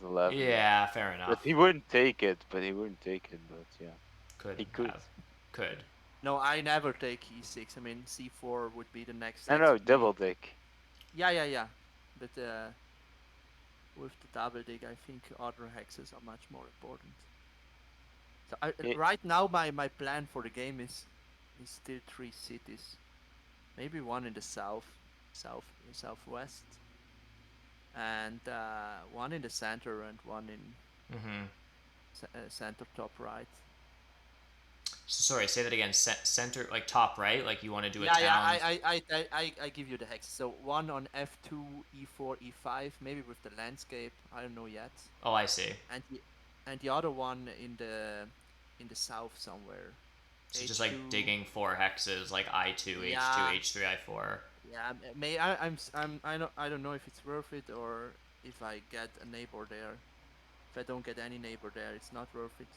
11, Yeah, fair but enough. he wouldn't take it. But yeah, Could he could. have, could. No, I never take e6. I mean, c4 would be the next No, hex no, for me. double dick. Yeah, yeah, yeah. But with the double dig, I think other hexes are much more important. So He, right now, my plan for the game is still 3 cities. Maybe one in the southwest, and one in the center, and one in Mm-hmm. center top right. So, sorry, say that again. Center, like top right, like you want to do a Yeah, yeah. town. I give you the hex. So one on f2, e4, e5, maybe with the landscape. I don't know yet. Oh, I see. And the other one in the south somewhere. So just like h2. digging four hexes, like I2, H2, Yeah, H3, I4. yeah. I don't know if it's worth it or if I get a neighbor there. If I don't get any neighbor there, it's not worth it.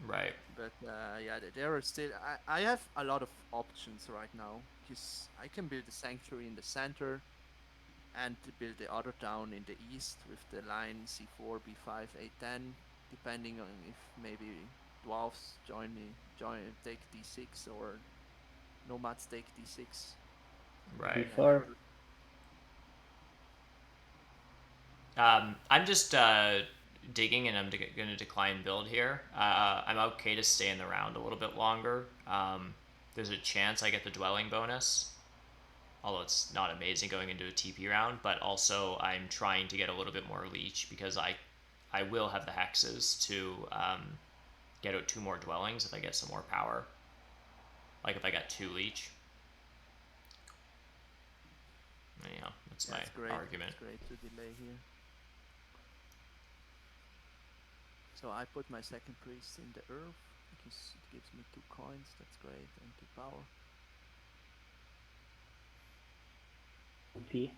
Right. But yeah, there are still. I have a lot of options right now because I can build a sanctuary in the center and to build the other town in the east with the line c4, b5, a10, depending on if maybe dwarfs take d6 or nomads take d6. Right. And Before I'm just digging, and I'm going to decline build here. I'm okay to stay in the round a little bit longer. There's a chance I get the dwelling bonus, although it's not amazing going into a TP round. But also, I'm trying to get a little bit more leech because I will have the hexes to get out two more dwellings if I get some more power. Like if I got two leech. Anyhow, that's my that's great. argument. That's great to delay here. So I put my second priest in the earth because it gives me 2 coins. That's great, and 2 power. P,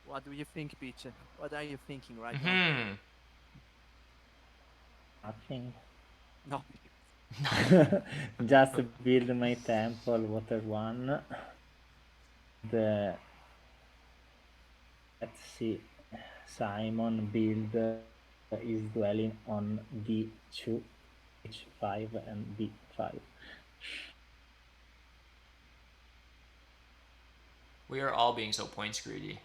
What do you think, Peach? What are you thinking right now? Hmm. nothing. No. Just build my temple, water one. The let's see, Simon build is dwelling on D2, H5, and B5. We are all being so points greedy.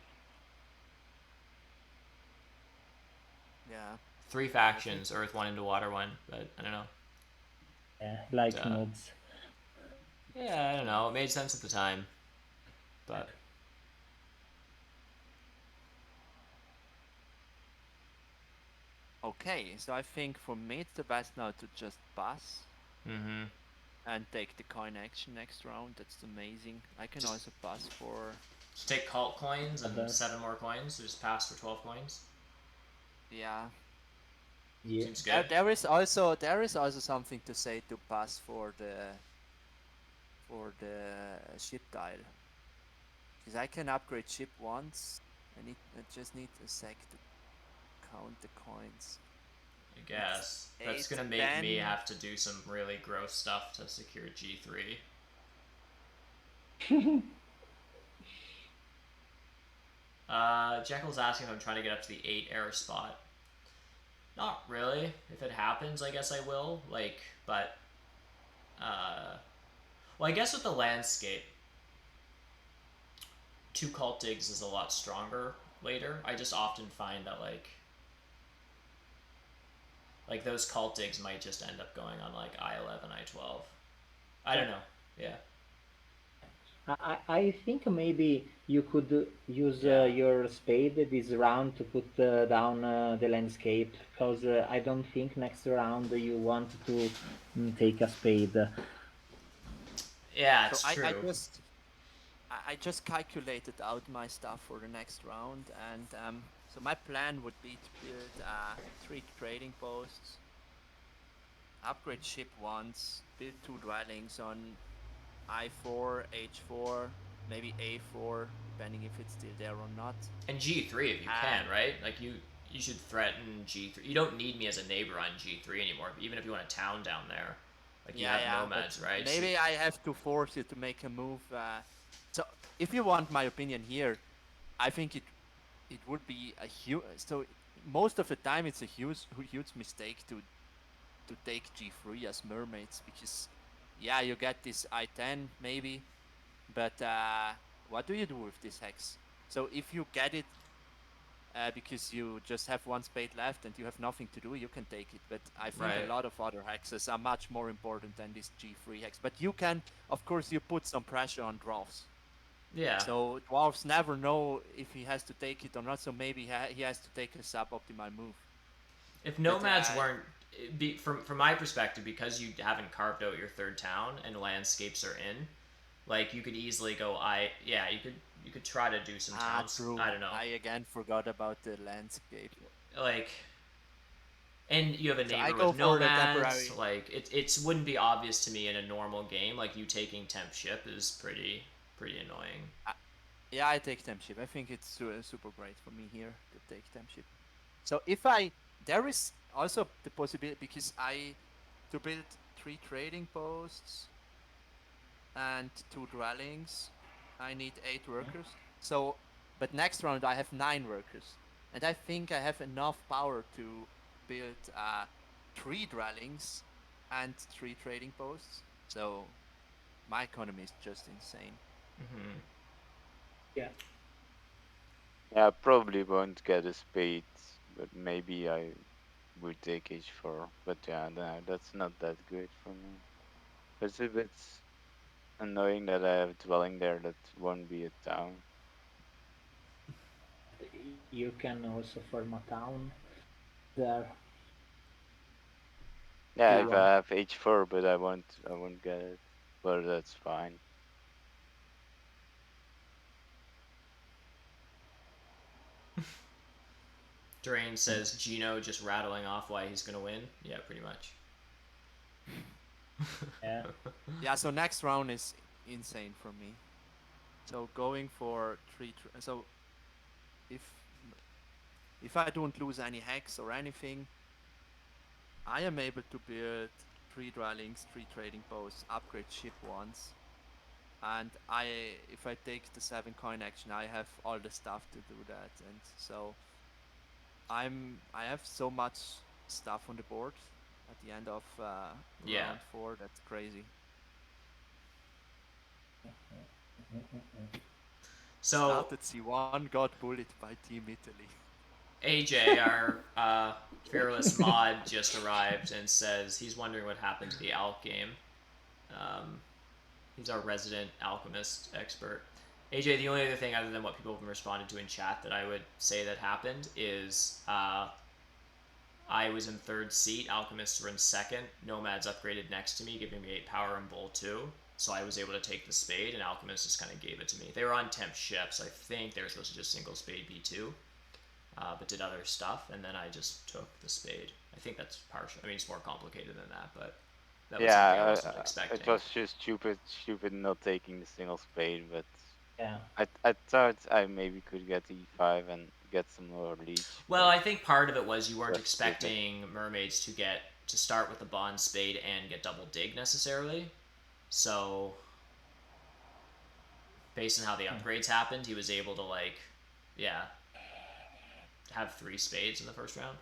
Yeah. 3 factions, Earth 1 into Water 1, but I don't know. Like mobs. Yeah, I don't know. It made sense at the time, but Okay, so I think for me it's the best now to just pass and take the coin action next round. That's amazing. I can Just- also pass for just take cult coins and Other. 7 more coins. So just pass for 12 coins. yeah. Yeah. Seems good. There is also something to say to pass for the ship tile. Because I can upgrade ship once. I just need a sec to count the coins. I guess. That's Eight, gonna make me 10. have to do some really gross stuff to secure G3. Jekyll's asking if I'm trying to get up to the 8 air spot. Not really. If it happens, I guess I will. Like, but well, I guess with the landscape, 2 cult digs is a lot stronger later. I just often find that like Like those cultigs might just end up going on like I11, I12. I Yeah. don't know. Yeah. I think maybe you could use Yeah. your spade this round to put down the landscape, because I don't think next round you want to take a spade. Yeah, So it's I true. just I just calculated out my stuff for the next round, and so my plan would be to build 3 trading posts, upgrade ship once, build 2 dwellings on I4, H4, maybe A4, depending if it's still there or not. And G3 if you can, And right? Like you should threaten G3. You don't need me as a neighbor on G3 anymore. Even if you want a town down there, like you yeah, have yeah, but nomads, right? So maybe I have to force you to make a move. So if you want my opinion here, I think it would be a huge. So most of the time, it's a huge mistake to take G3 as mermaids, because yeah, you get this I10 maybe, but what do you do with this hex? So if you get it because you just have 1 spade left and you have nothing to do, you can take it. But I think a right. lot of other hexes are much more important than this G3 hex. But you can, of course, you put some pressure on dwarfs. Yeah. So dwarfs never know if he has to take it or not. So maybe he has to take a suboptimal move. If But nomads weren't from my perspective, because you haven't carved out your third town and landscapes are in, like you could easily go you could try to do some towns. true. I don't know. I again forgot about the landscape. Like and you have a So I neighbor go with for the nomads. temporary. Like it wouldn't be obvious to me in a normal game. Like you taking temp ship is pretty annoying. Uh, yeah, I take temp ship. I think it's super great for me here to take temp ship. So if I there is also the possibility, because I to build 3 trading posts and 2 dwellings, I need 8 workers. So, but next round I have 9 workers, and I think I have enough power to build 3 dwellings and 3 trading posts. So my economy is just insane. Yeah. Yeah, probably won't get a spade, but maybe I would take H4. But yeah, no, that's not that good for me. It's a bit annoying that I have a dwelling there that won't be a town. You can also form a town there if Yeah, you if want. I have H4, but I won't get it. But that's fine. Drain says Ginooo just rattling off why he's gonna win. Yeah, pretty much. Yeah. Yeah, so next round is insane for me. So going for so if if I don't lose any hacks or anything, I am able to build 3 dwellings, 3 trading posts, upgrade ship once, and if I take the 7 coin action, I have all the stuff to do that, and so I have so much stuff on the board at the end of Yeah. round 4. That's crazy. So Started C1, got bullied by Team Italy. AJ, our fearless mod, just arrived and says he's wondering what happened to the Alch game. Um, he's our resident alchemist expert. AJ, the only other thing other than what people have responded to in chat that I would say that happened is I was in third seat, alchemists were in second, nomads upgraded next to me, giving me 8 power and bowl 2. So I was able to take the spade, and alchemists just kind of gave it to me. They were on temp ships. So I think they were supposed to just single spade B2. But did other stuff, and then I just took the spade. I think that's partial. I mean, it's more complicated than that, but that was something I Yeah, wasn't it expecting. was just stupid not taking the single spade. But Yeah. I thought I maybe could get E5 and get some more leech, Well, but I think part of it was you it weren't was stupid. expecting mermaids to start with the bond spade and get double dig necessarily. So based on how the upgrades happened, he was able to yeah, have 3 spades in the first round.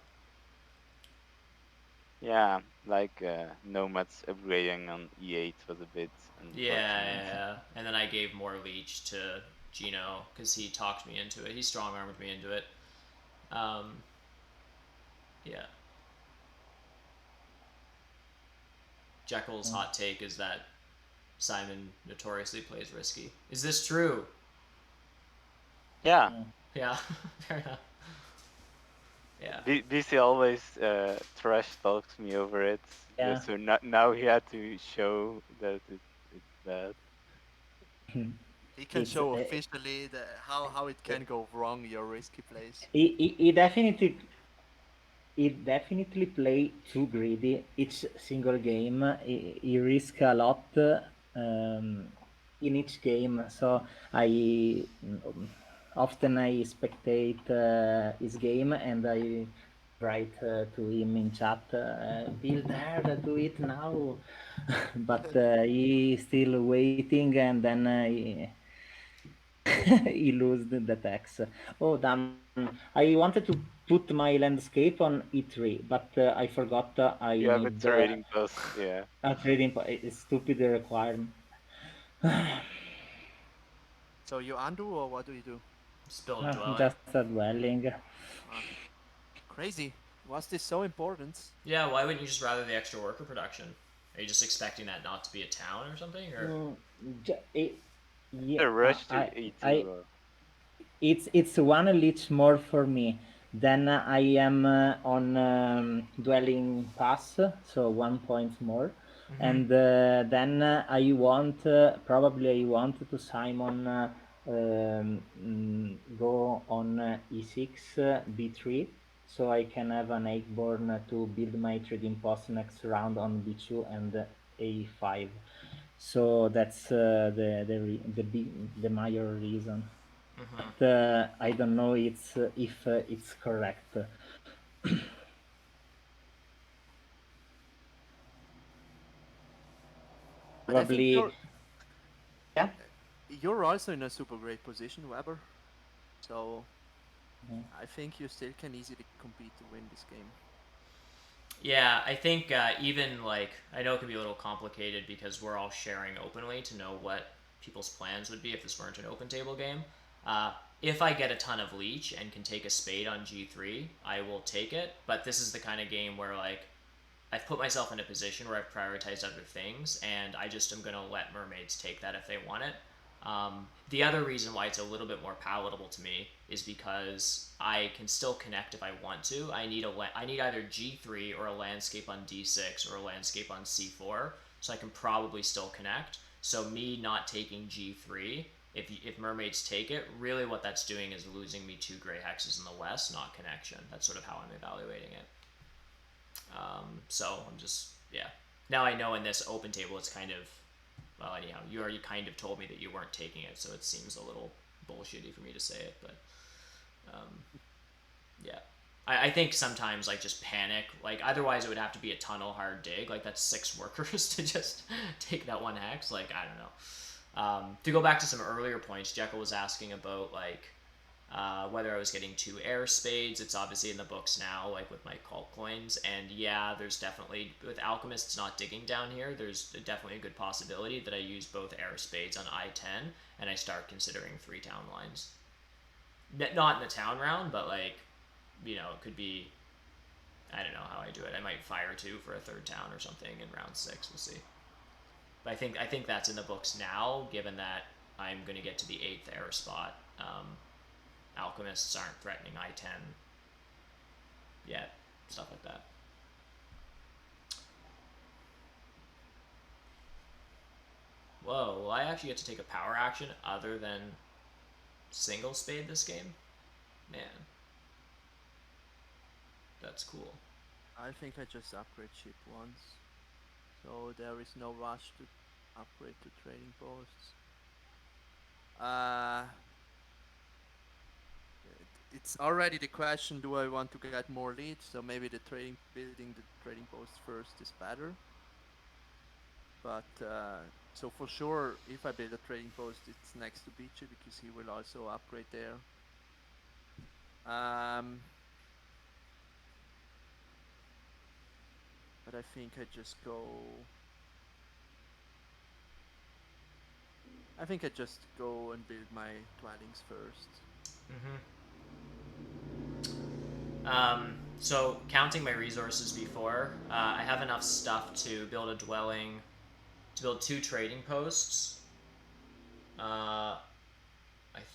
Yeah, like nomads upgrading on E8 was a bit Yeah, unfortunate. yeah. And then I gave more leech to Ginooo because he talked me into it. He strong armed me into it. Um, yeah. Jekyll's hot take is that Simon notoriously plays risky. Is this true? Yeah, Yeah, fair enough. Yeah. BC always trash talks me over it. Yeah. So now he had to show that it's bad. He can It's show officially how it can go wrong, your risky plays. he definitely play too greedy each single game. He risk a lot in each game. So I often I spectate his game and I write to him in chat, "Build there, do it now." But he still waiting, and then he lose the tax. Oh damn! I wanted to put my landscape on E3, but I forgot I You have a need trading post, yeah. a trading. It's stupid requirement. So you undo or what do you do? Spilled dwelling. Just a dwelling. Ah, crazy. Was this so important? Yeah, why wouldn't you just rather the extra worker production? Are you just expecting that not to be a town or something? Or Mm, yeah, A rush to I E2. it's one lich more for me. Then I am on dwelling pass, so 1 point more, and then I want probably I want to Simon go on E6 B3, so I can have an Eggborn to build my trading post next round on B2 and A5. So that's the major reason, but I don't know if it's correct. But I think Probably, yeah. you're also in a super great position, Weber. So I think you still can easily compete to win this game. yeah, I think even like I know it can be a little complicated because we're all sharing openly to know what people's plans would be if this weren't an open table game. If I get a ton of leech and can take a spade on G3, I will take it. But this is the kind of game where like I've put myself in a position where I've prioritized other things, and I just am gonna let mermaids take that if they want it. The other reason why it's a little bit more palatable to me is because I can still connect if I want to. I need either G3 or a landscape on D6 or a landscape on C4, so I can probably still connect. So me not taking G3, if mermaids take it, really what that's doing is losing me 2 gray hexes in the west, not connection. That's sort of how I'm evaluating it. So I'm just, yeah. Now I know in this open table it's kind of, well, anyhow, you already kind of told me that you weren't taking it, so it seems a little bullshitty for me to say it, but yeah. I think sometimes like just panic, like otherwise it would have to be a tunnel hard dig, like that's 6 workers to just take that 1 hex, like I don't know. To go back to some earlier points, Jekyll was asking about like whether I was getting 2 air spades. It's obviously in the books now, like with my cult coins. And yeah, there's definitely, with alchemists not digging down here, there's definitely a good possibility that I use both air spades on I-10 and I start considering 3 town lines. Not in the town round, but like, it could be, I don't know how I do it. I might fire 2 for a 3rd town or something in round 6. We'll see. But I think that's in the books now, given that I'm going to get to the 8th air spot. Alchemists aren't threatening I-10 yet, stuff like that. Whoa, will I actually get to take a power action other than single spade this game? Man, that's cool. I think I just upgrade ship once. So there is no rush to upgrade to trading posts. It's already the question: do I want to get more leads? So maybe building the trading post first is better. But so for sure, if I build a trading post, it's next to Beachy because he will also upgrade there. But I think I just go. I think I just go and build my dwellings first. So counting my resources before, I have enough stuff to build a dwelling, to build 2 trading posts. I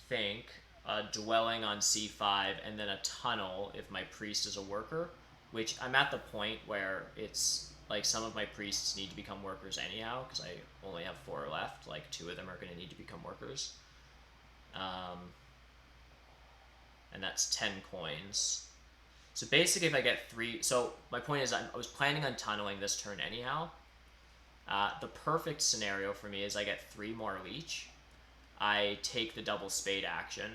think a dwelling on C5, and then a tunnel if my priest is a worker. Which I'm at the point where it's like some of my priests need to become workers anyhow because I only have 4 left. Like 2 of them are going to need to become workers. And that's 10 coins. So basically, if I get 3, so my point is I was planning on tunneling this turn anyhow. The perfect scenario for me is I get 3 more leech. I take the double spade action,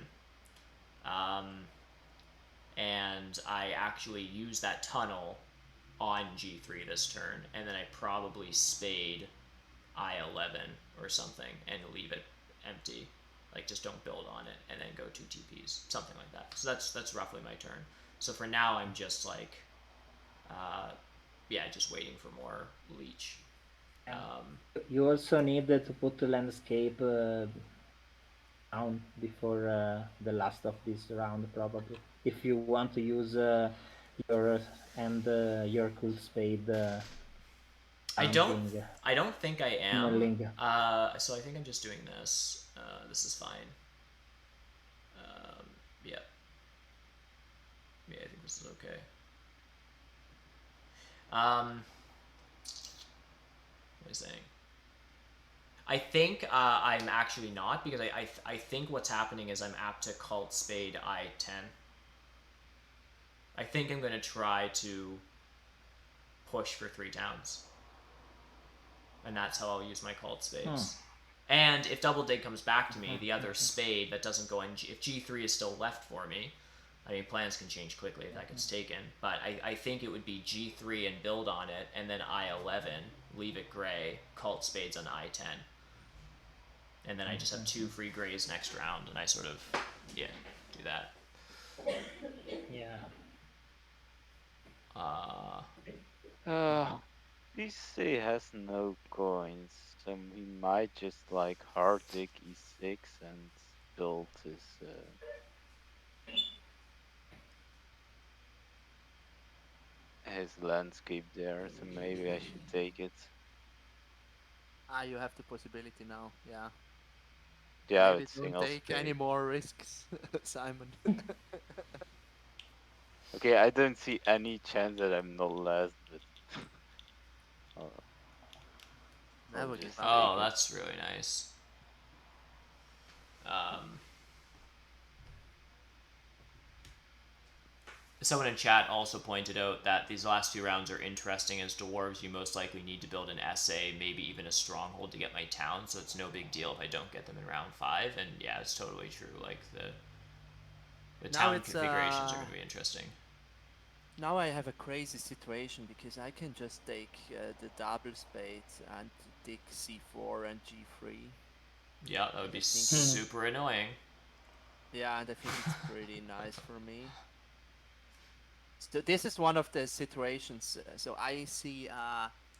and I actually use that tunnel on G3 this turn, and then I probably spade I11 or something and leave it empty. Like just don't build on it, and then go 2 TPs, something like that. So that's roughly my turn. So for now, I'm just like, just waiting for more leech. You also need to put the landscape down before the last of this round, probably. If you want to use your your cool spade I don't. counting I don't think I am. tunneling. So I think I'm just doing this. This is fine. Yeah. Yeah, I think this is okay. What is saying? I think I'm actually not, because I think what's happening is I'm apt to cult spade I10. I think I'm going to try to push for 3 towns. And that's how I'll use my cult spades. And if double dig comes back to me, the other spade that doesn't go in, if G3 is still left for me, I mean, plans can change quickly if that gets taken, but I think it would be G3 and build on it, and then I11, leave it gray, cult spades on I10. And then I just have 2 free grays next round, and I sort of, do that. Yeah. PC has no coins, so he might just like hard dig e6 and build his landscape there. So maybe I should take it. You have the possibility now. Yeah. Yeah, Maybe it's don't single take any spade. more risks, Simon. Okay, I don't see any chance that I'm not last, but That I'll would be just fun. take Oh, it. that's really nice. Someone in chat also pointed out that these last 2 rounds are interesting. As dwarves, you most likely need to build an essay, maybe even a stronghold to get my town, so it's no big deal if I don't get them in round 5. And yeah, it's totally true. Like the Now town it's configurations are going to be interesting. now I have a crazy situation because I can just take the double spade and dig c4 and g3. Yeah, that would And be I think super annoying. yeah, and I think it's pretty nice for me. So this is one of the situations. So I see.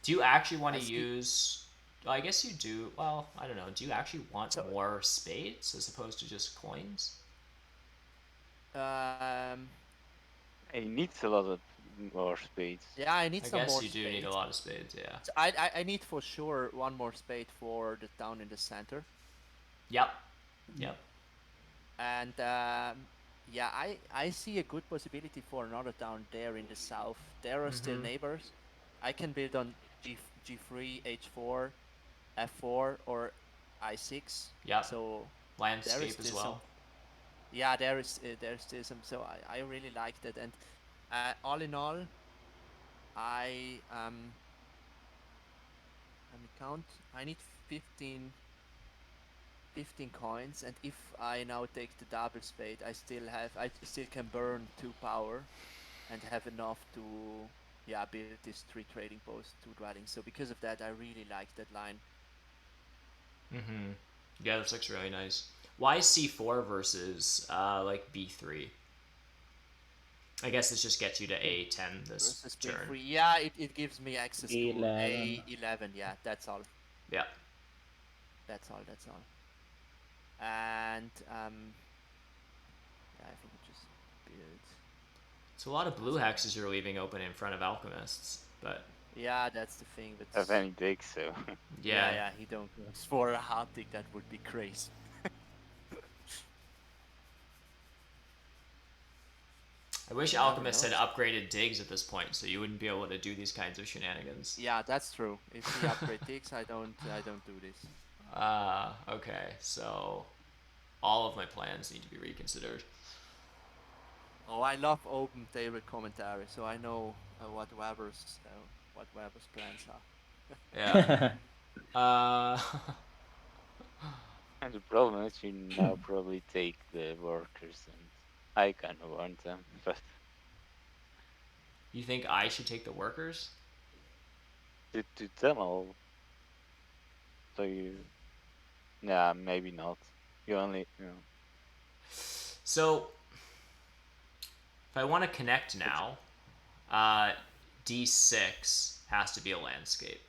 Do you actually want I to see. use? Well, I guess you do. Well, I don't know. Do you actually want So more spades as opposed to just coins? um, He needs a lot of more spades. yeah, I need I some guess more you do need a spades. lot of spades. Yeah. So I need for sure one more spade for the town in the center. Yep. Yep. And yeah, I see a good possibility for another town there in the south. There are still neighbors. I can build on G3, H4, F4, or I6. Yep. So there is Landscape as still some. well. Yeah, there's still some. So I really like that. And all in all, I let me count. I need 15 15 coins, and if I now take the double spade, I still can burn 2 power and have enough to build this 3 trading posts, 2 dwellings. So because of that, I really like that line. Yeah, this looks really nice. Why C4 versus like B3? I guess this just gets you to A10 this Versus turn. B3, yeah, it gives me access to 11. A11. Yeah, that's all. Yeah. That's all. And yeah, I think we just build. So a lot of blue So hexes you're leaving open in front of alchemists, but yeah, that's the thing. But Have any digs, so yeah, yeah. yeah, he don't go for a hunting. That would be crazy. I wish You never alchemists know. had upgraded digs at this point, so you wouldn't be able to do these kinds of shenanigans. Yeah, that's true. If he upgrade digs, I don't do this. Okay. So all of my plans need to be reconsidered. Oh, I love open table commentary, so I know what Weber's plans are. Yeah. Uh, and the problem is you now probably take the workers, and I kind of want them, but you think I should take the workers? to tunnel, so yeah, maybe not. You only, So if I want to connect it's now, D6 has to be a landscape,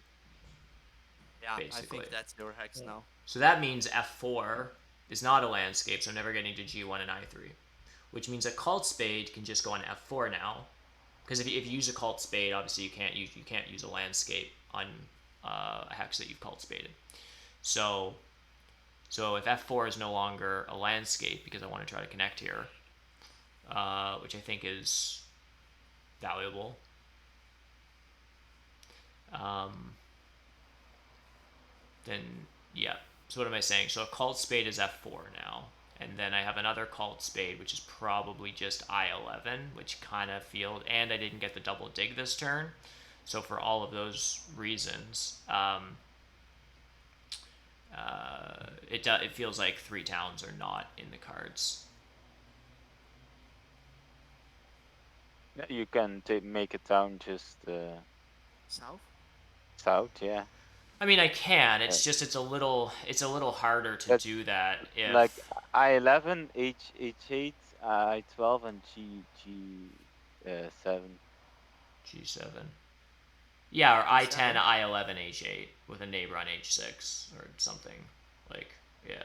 Yeah, I basically. think that's your hex now. So that means F4 is not a landscape, so I'm never getting to G1 and I3. Which means a cult spade can just go on F4 now. Because if you use a cult spade, obviously you can't use a landscape on a hex that you've cult spaded. So if F4 is no longer a landscape because I want to try to connect here, which I think is valuable. Um, then yeah. So what am I saying? So a cult spade is F4 now, and then I have another cult spade, which is probably just I11, which kind of feels. And I didn't get the double dig this turn, so for all of those reasons, it feels like three towns are not in the cards. you can make a town just South? south, yeah. I mean, I can. Uh, It's a little harder to that do that like if I11, H8, I12, and G7. G7. Yeah, or I10, G7? I11, H8 with a neighbor on H6 or something. Like, yeah.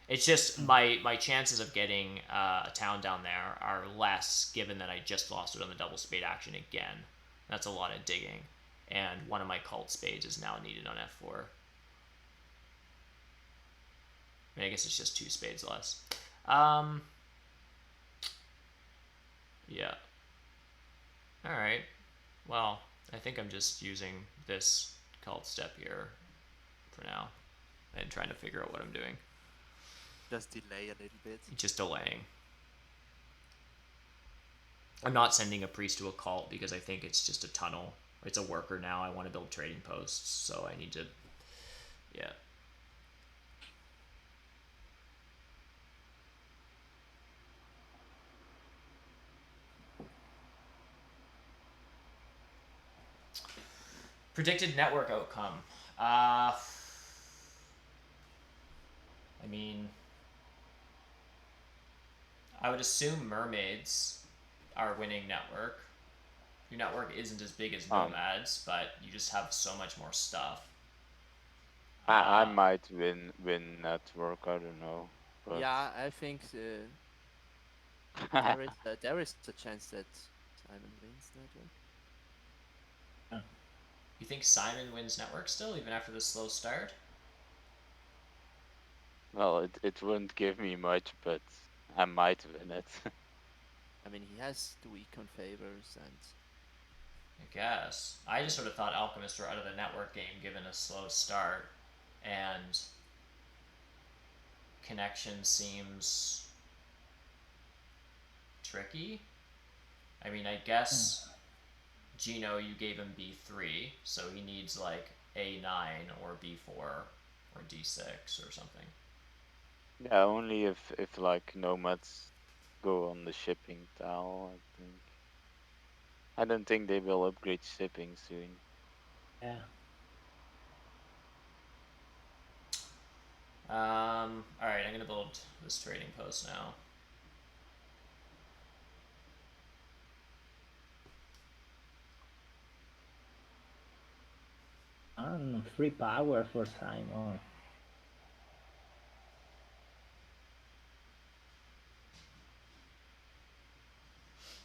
It's just my chances of getting a town down there are less given that I just lost it on the double spade action again. That's a lot of digging. And one of my cult spades is now needed on F4. I mean, I guess it's just two spades less. Um, yeah. All right. Well, I think I'm just using this cult step here for now and trying to figure out what I'm doing. Just delay a little bit. Just delaying. I'm not sending a priest to a cult because I think it's just a tunnel. It's a worker now. I want to build trading posts, so I need to. Yeah. Predicted network outcome. I mean, I would assume mermaids are winning network. Your network isn't as big as Um, nomads, but you just have so much more stuff. I might win network. I don't know, but Yeah, I think there is a chance that Simon wins network. You think Simon wins network still, even after the slow start? well, it won't give me much, but I might win it. I mean, he has two econ favors and I guess. I just sort of thought alchemists were out of the network game given a slow start, and connection seems tricky. I mean, I guess Ginooo, you gave him B3, so he needs like A9 or B4 or D6 or something. Yeah, only if like nomads go on the shipping tile, I think. I don't think they will upgrade shipping soon. Yeah. All right, I'm gonna build this trading post now. Free power for Simon.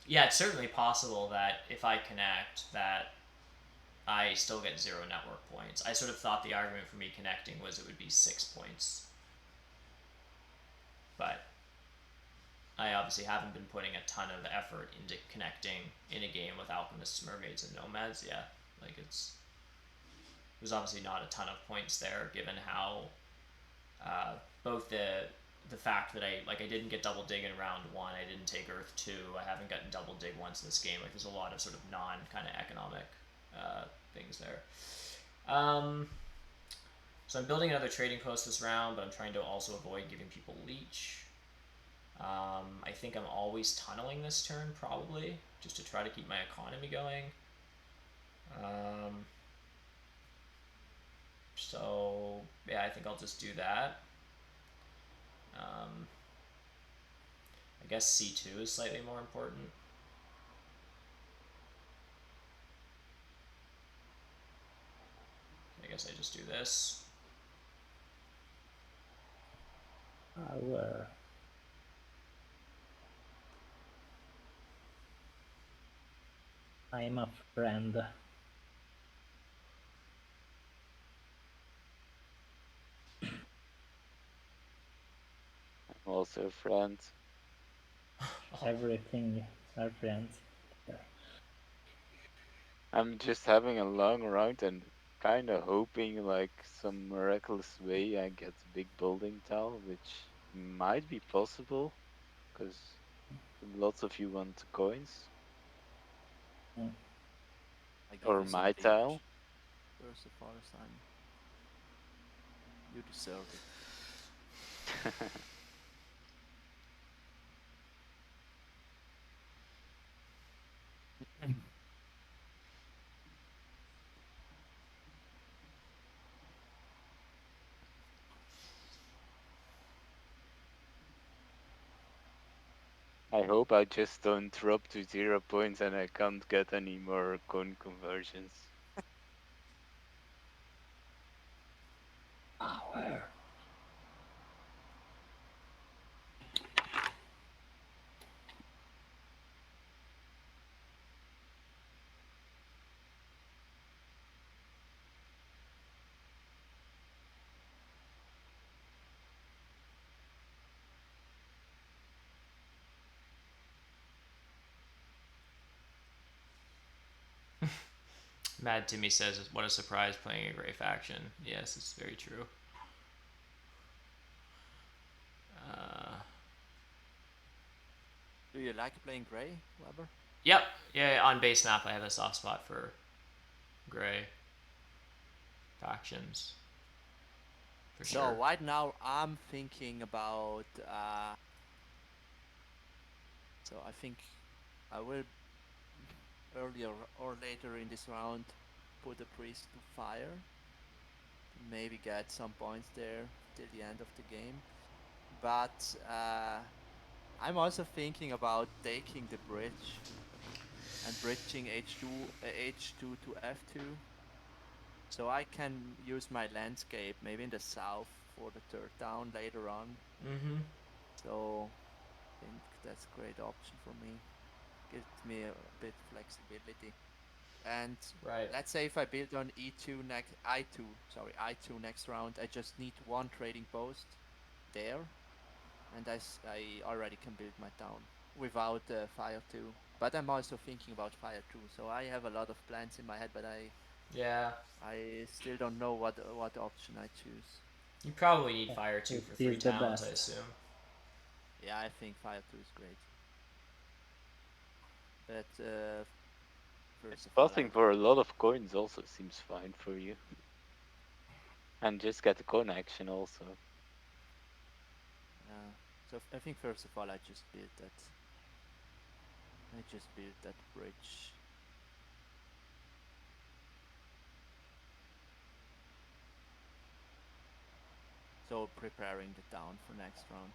yeah, it's certainly possible that if I connect, that I still get 0 network points. I sort of thought the argument for me connecting was it would be 6 points, but I obviously haven't been putting a ton of effort into connecting in a game with alchemists, mermaids, and nomads. Yeah, like there's obviously not a ton of points there, given how both the fact that I didn't get double dig in round 1, I didn't take Earth 2, I haven't gotten double dig once in this game. Like there's a lot of sort of non kind of economic things there. So I'm building another trading post this round, but I'm trying to also avoid giving people leech. I think I'm always tunneling this turn, probably, just to try to keep my economy going. So, yeah, I think I'll just do that. I guess C2 is slightly more important. I guess I just do this. Power. I'm a friend. I'm also a friend. Everything are friends. I'm just having a long round and kind of hoping, like, some miraculous way I get a big building tile, which might be possible, because lots of you want coins. I give Or you some my tile. leech. First of all, Simon, you deserve it. I hope I just don't drop to 0 points and I can't get any more coin conversions. Power. Mad Timmy says, what a surprise playing a gray faction. Yes, it's very true. Do you like playing gray, Weber? Yep. Yeah, on base map I have a soft spot for gray factions. For So sure. right now I'm thinking about. So I think I will earlier or later in this round put a priest to fire. Maybe get some points there till the end of the game. But I'm also thinking about taking the bridge and bridging H2 to F2. So I can use my landscape maybe in the south for the third down later on. Mm-hmm. So I think that's a great option for me. Gives me a bit flexibility. And Right. let's say if I build on I2 next round, I just need one trading post there, and I already can build my town without fire 2. But I'm also thinking about fire 2, so I have a lot of plans in my head, but Yeah. I still don't know what option I choose. You probably need fire 2 It for 3 is the towns, I best. assume. Yeah, I think fire 2 is great. But first of all, Passing for a lot of coins also seems fine for you. And just get the coin action also. so I think first of all I just built that. I just built that bridge. So preparing the town for next round.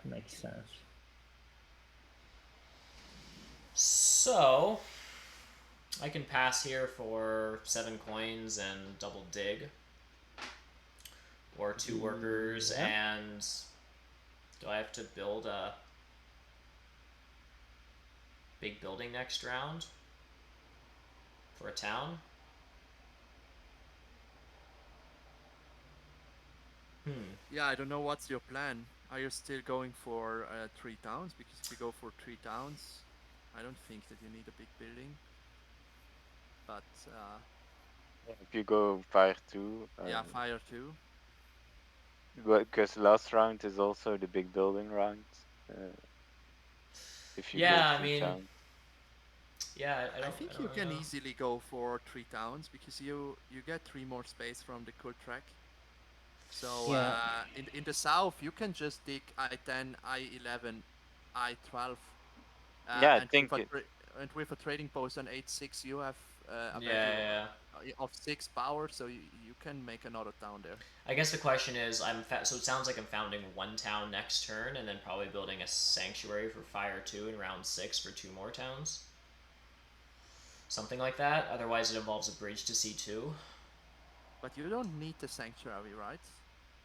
Makes sense. So, I can pass here for 7 coins and double dig. or 2 workers, Yeah. and do I have to build a big building next round for a town? Hmm. Yeah, I don't know what's your plan. Are you still going for 3 towns? Because if you go for 3 towns, I don't think that you need a big building. But If you go fire 2, yeah, fire too. because last round is also the big building round. Uh, if you go Yeah, I three mean, towns, yeah, I I don't, I think don't you really can know. easily go for 3 towns because you get 3 more space from the cult track. So Yeah. in the south you can just dig I-10, I-11, I-12, yeah, I and think it. and with a trading post on 8-6 you have a Yeah, value yeah, yeah. of 6 power, so you can make another town there. I guess the question is, so it sounds like I'm founding one town next turn, and then probably building a sanctuary for fire 2 in round 6 for 2 more towns, something like that. Otherwise, it involves a bridge to C2. But you don't need the sanctuary, right?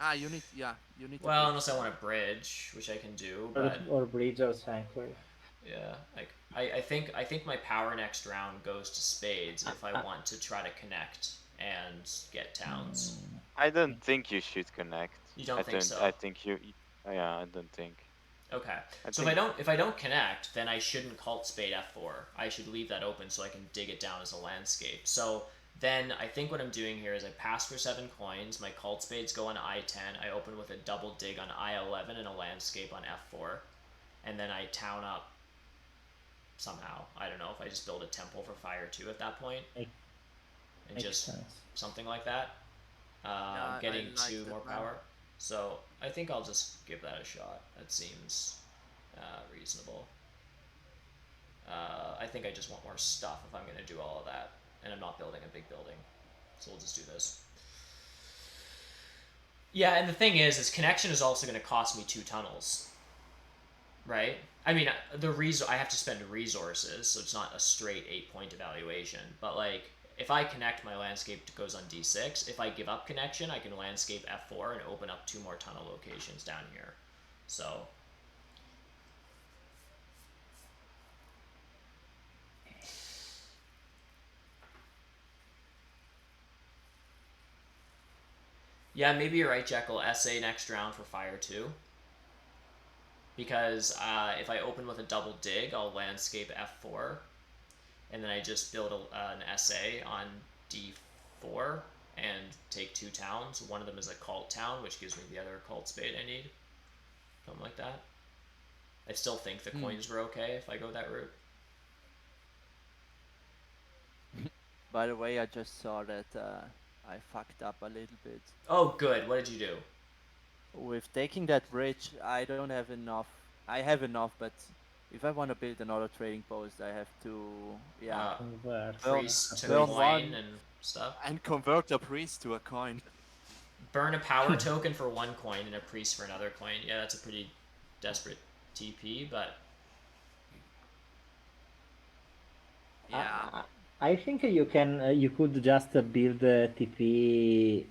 Ah, you need, yeah, you need the Well, bridge unless I then. want a bridge, which I can do, Or, but or bridge or sanctuary. yeah, like I think my power next round goes to spades if I Uh, want to try to connect and get towns. I don't think you should connect. You don't I think don't. so? I think you. Yeah, I don't think. Okay. I So think. if I don't connect, then I shouldn't cult spade f4. I should leave that open so I can dig it down as a landscape. So then I think what I'm doing here is I pass for 7 coins. My cult spades go on I10. I open with a double dig on I11 and a landscape on f4, and then I town up somehow. I don't know if I just build a temple for fire 2 at that point make, and makes just sense. something like that, Yeah, I getting like 2 more that plan. power. So I think I'll just give that a shot. That seems reasonable. I think I just want more stuff if I'm going to do all of that, and I'm not building a big building. So we'll just do this. Yeah, and the thing is connection is also going to cost me 2 tunnels, right? I mean, I have to spend resources, so it's not a straight 8 point evaluation. But like, if I connect, my landscape goes on D6. If I give up connection, I can landscape F4 and open up 2 more tunnel locations down here. So yeah, maybe you're right, Jekyll. SA next round for fire 2. Because if I open with a double dig, I'll landscape f4, and then I just build an SA on d4 and take 2 towns. One of them is a cult town, which gives me the other cult spade I need. Something like that. I still think the Hmm. coins were okay if I go that route. By the way, I just saw that I fucked up a little bit. Oh, good. What did you do? With taking that bridge, I don't have enough. I have enough, but if I want to build another trading post, I have to, yeah, Uh, Convert burn, priest to burn priest. coin one and stuff. and convert a priest to a coin. Burn a power token for 1 coin and a priest for another coin. Yeah, that's a pretty desperate TP, but Yeah, I think you can you could just build TP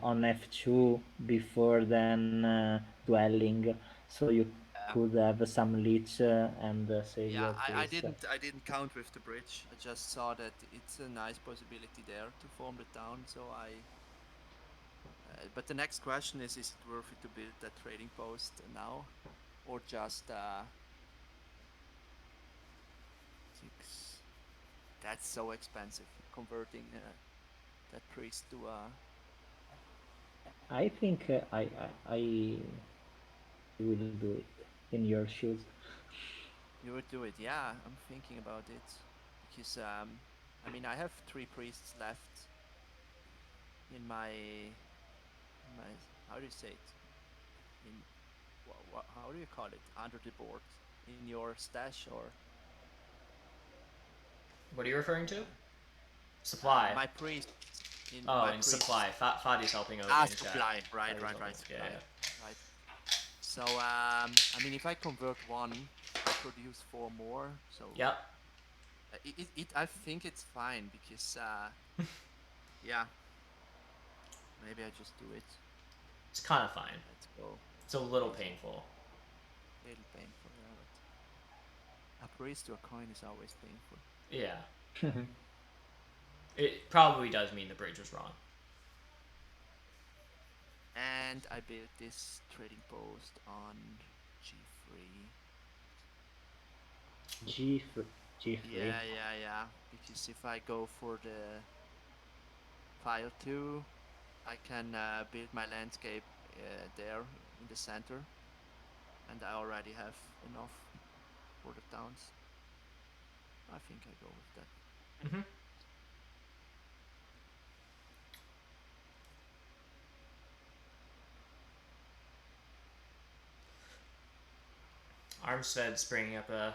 on F2 before then dueling, so you could have some leech and save yeah. your I priest. didn't count with the bridge. I just saw that it's a nice possibility there to form the town. So I. But the next question is it worth it to build that trading post now, or just six? That's so expensive. Converting that priest to a. I think I will do it in your shoes. You would do it, yeah. I'm thinking about it because I mean I have 3 priests left in my how do you say it in how do you call it under the board in your stash or what are you referring to? uh, Supply. my priest in Oh, my in priest. supply. Fadi's helping out Ah, in chat. supply. Right, Fadi's right, helping. right. Yeah, Supply. yeah. Right. So I mean if I convert one, I produce 4 more. So Yep. I think it's fine because yeah, maybe I just do it. It's kind of fine. Let's go. It's a little Easy. painful. Little painful, yeah, but a priest to a coin is always painful. Yeah. It probably does mean the bridge was wrong. And I built this trading post on G3. G3. G3. Yeah. Because if I go for the file 2, I can build my landscape there in the center. And I already have enough for the towns. I think I go with that. Mm-hmm. Armstead's bringing up a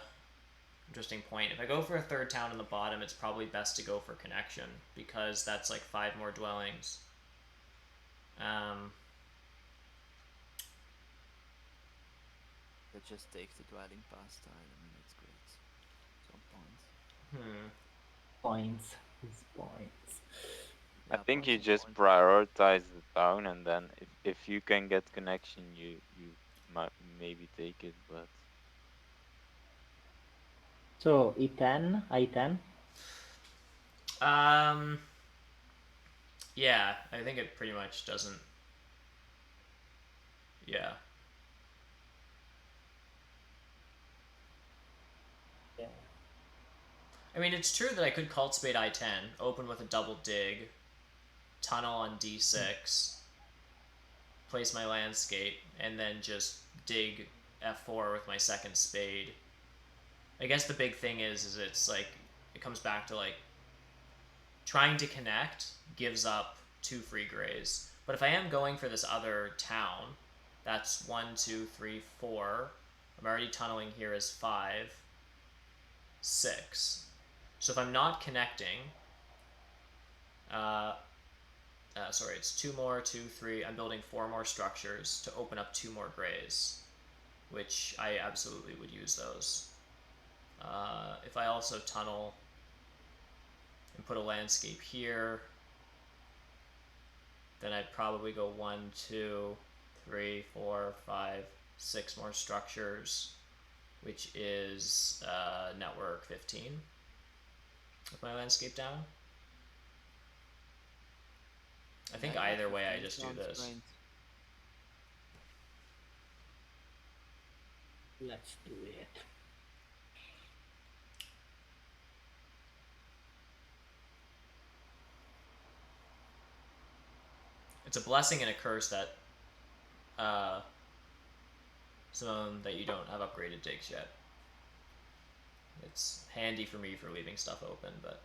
interesting point. If I go for a third town on the bottom, it's probably best to go for connection because that's like 5 more dwellings. It just takes the dwelling past tile. I mean, it's great. Some points. Points. These points. I Yeah, think you points and just points. prioritize the town, and then if you can get connection, you might maybe take it. But So E10, I10. Yeah, I think it pretty much doesn't. Yeah. Yeah. I mean, it's true that I could cultivate I10, open with a double dig, tunnel on D6, place my landscape, and then just dig F4 with my second spade. I guess the big thing is it's like it comes back to like trying to connect gives up 2 free grays. But if I am going for this other town, that's 1, 2, 3, 4. I'm already tunneling here as 5, 6. So if I'm not connecting, sorry, it's 2 more, 2, 3. I'm building 4 more structures to open up 2 more grays, which I absolutely would use those. If I also tunnel and put a landscape here, then I'd probably go 1, 2, 3, 4, 5, 6 more structures, which is network 15 with my landscape down. I think either way I just do this. Great. Let's do it. It's a blessing and a curse that some that you don't have upgraded digs yet. It's handy for me for leaving stuff open, but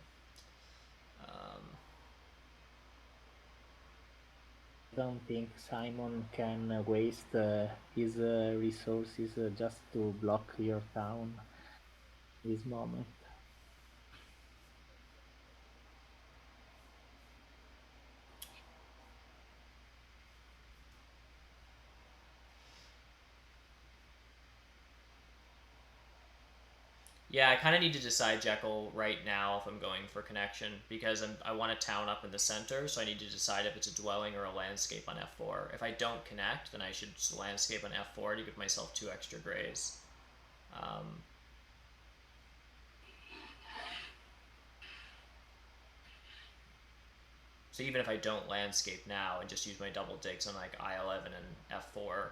I don't think Simon can waste his resources just to block your town this moment. yeah, I kind of need to decide, Jekyll, right now if I'm going for connection because I want a town up in the center, so I need to decide if it's a dwelling or a landscape on F4. If I don't connect, then I should just landscape on F4 to give myself 2 extra grays. So even if I don't landscape now and just use my double digs on like I11 and F4,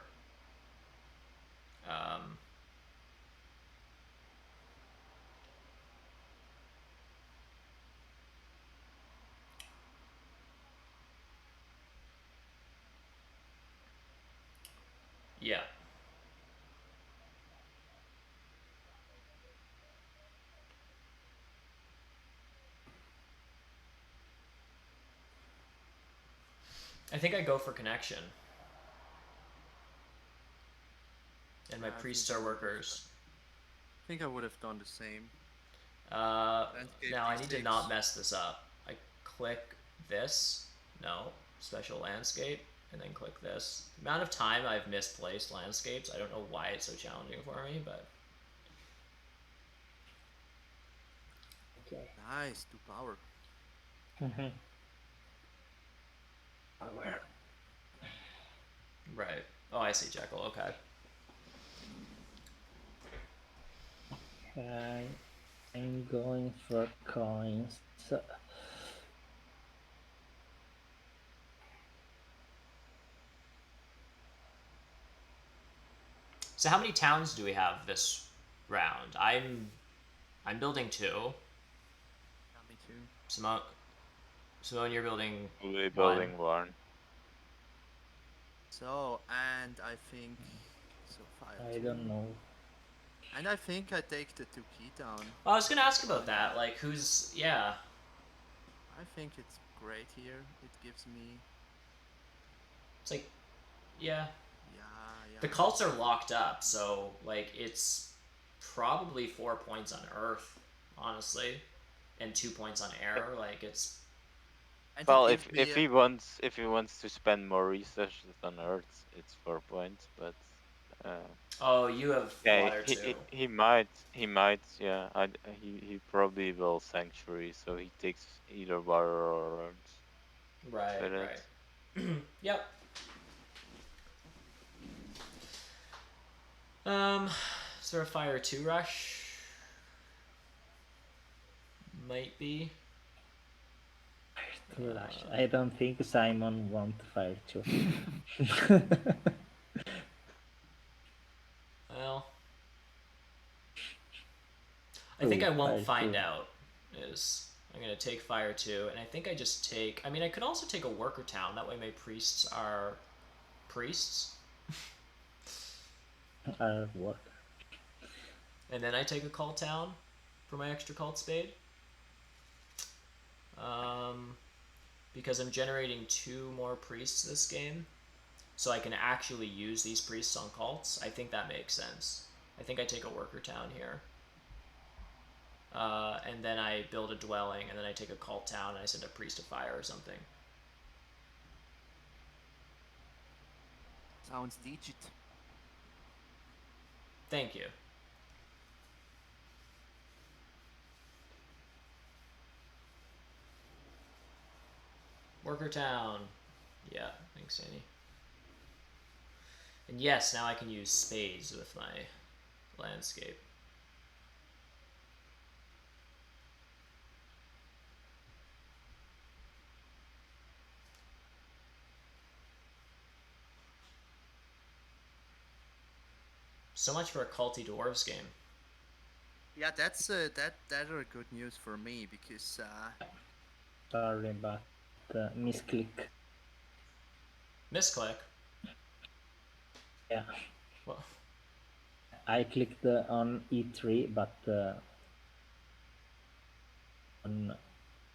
yeah. I think I go for connection. And my Yeah, I priests think I are would have workers. I think I would have done the same. Landscape Now I need to not D6. mess this up. I click this. No. Special landscape. And then click this. The amount of time I've misplaced landscapes, I don't know why it's so challenging for me, but Okay. Nice, 2 power. Power. Right. Oh, I see, Jekyll. Okay. Okay, I'm going for coins. So how many towns do we have this round? I'm building two. Yeah, me too. Simone, Simone, you're building We're one. building one. So, and I think so fire I don't two. know. And I think I take the two key down. Well, I was gonna ask Why about not? that. Like, who's yeah? I think it's great here. It gives me, It's like yeah. yeah, The yeah. cults are locked up, so like it's probably 4 points on Earth, honestly, and 2 points on air. Like it's And it Well, gives me, if he wants to spend more resources on Earth, it's 4 points. But uh, oh, you have yeah, water too. he might yeah. He probably will sanctuary, so he takes either water or Earth Right, with it. right. Yep. Um, is there a fire two rush? Might be. Rush. I don't think Simon want fire too. Well, I think Oh, I won't fire find two. out. Is I'm gonna take fire two, and I think I just take. I mean, I could also take a worker town. That way, my priests are priests, Work. and then I take a cult town for my extra cult spade. Um, because I'm generating two more priests this game, so I can actually use these priests on cults. I think that makes sense. I think I take a worker town here. And then I build a dwelling, and then I take a cult town, and I send a priest of fire or something. sounds digit. Thank you. Worker town. Yeah, thanks, Annie. And yes, now I can use spades with my landscape. So much for a culty dwarves game. Yeah, that's that are good news for me because Sorry, but misclick. Misclick. Yeah, Well, I clicked on E3, but on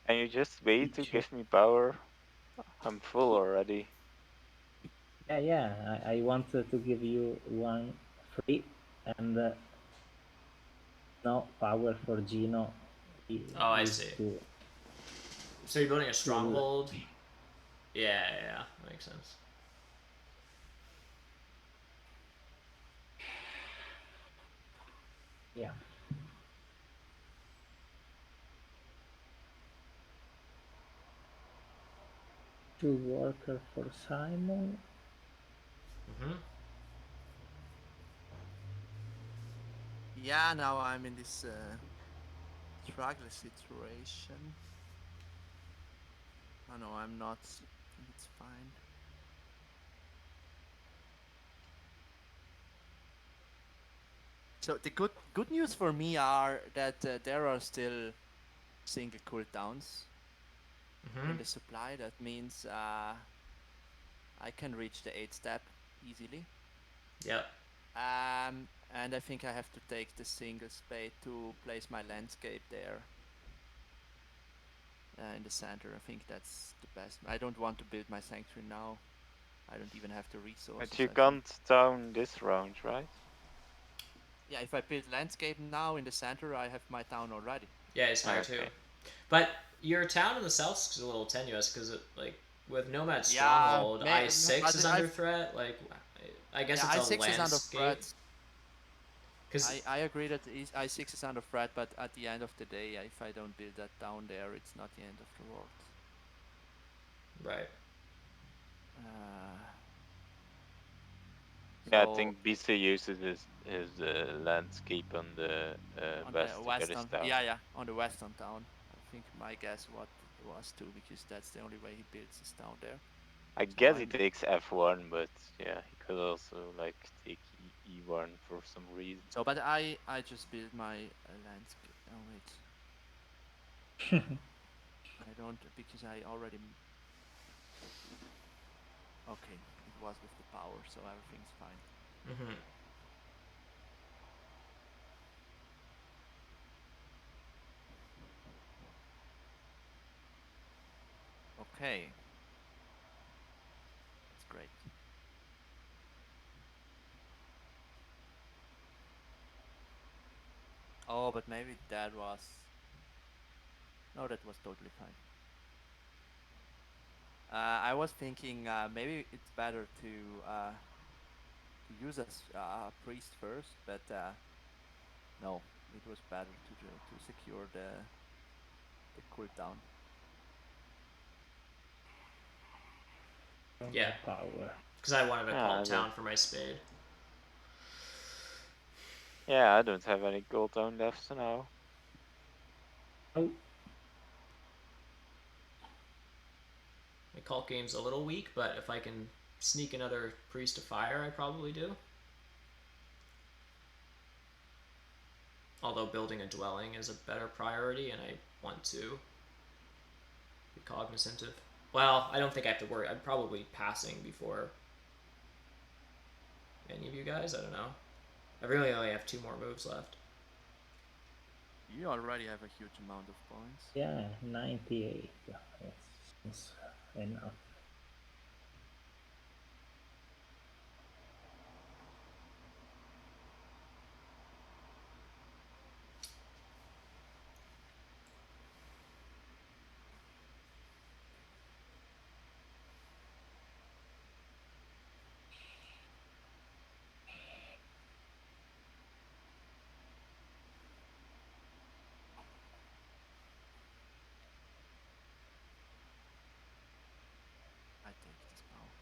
Can you just wait to E2. give me power? I'm full already. Yeah. I wanted to give you one free, and no power for Gino oh, I is see. to So you're building a full. stronghold? Yeah, that makes sense. Yeah. Two worker for Simon. Mm-hmm. yeah, now I'm in this struggle situation. Oh no, I'm not. I think it's fine. So the good news for me are that there are still single cooldowns Mm-hmm. in the supply. That means I can reach the 8 step easily. Yep. And I think I have to take the single spade to place my landscape there in the center. I think that's the best. I don't want to build my sanctuary now. I don't even have the But resources, you I think. can't down this round, right? Yeah, if I build landscape now in the center, I have my town already. Yeah, it's fire too. Okay. But your town in the south is a little tenuous because it like with Nomad Yeah, Stronghold, I6 but is under threat. Like, I guess yeah, it's a I6 is under landscape. threat. Because I agree that I6 is under threat, but at the end of the day, if I don't build that down there, it's not the end of the world. right. Uh, Yeah, I So think BC uses his landscape on the on the west western, Kyrgyzstan. yeah, on the western town. I think my guess what it was too, because that's the only way he builds his town there. I So guess he I'm takes F1, but yeah, he could also like take E1 for some reason. so, but I just build my landscape. Oh wait, I don't, because I already. Okay, it was with the power, so everything's fine. Mm-hmm. Okay, that's great. Oh, but maybe that was, no, that was totally fine. I was thinking maybe it's better to use a priest first, but no, it was better to secure the cooldown. Yeah, Power. because I wanted a Yeah, called town for my spade. I don't have any gold down left now. Oh, My cult game's a little weak, but if I can sneak another priest of fire, I probably do. Although building a dwelling is a better priority, and I want to be cognizant of. Well, I don't think I have to worry. I'm probably passing before any of you guys. I don't know. I really only have 2 more moves left. You already have a huge amount of points. yeah, 98. That's enough. I take this power.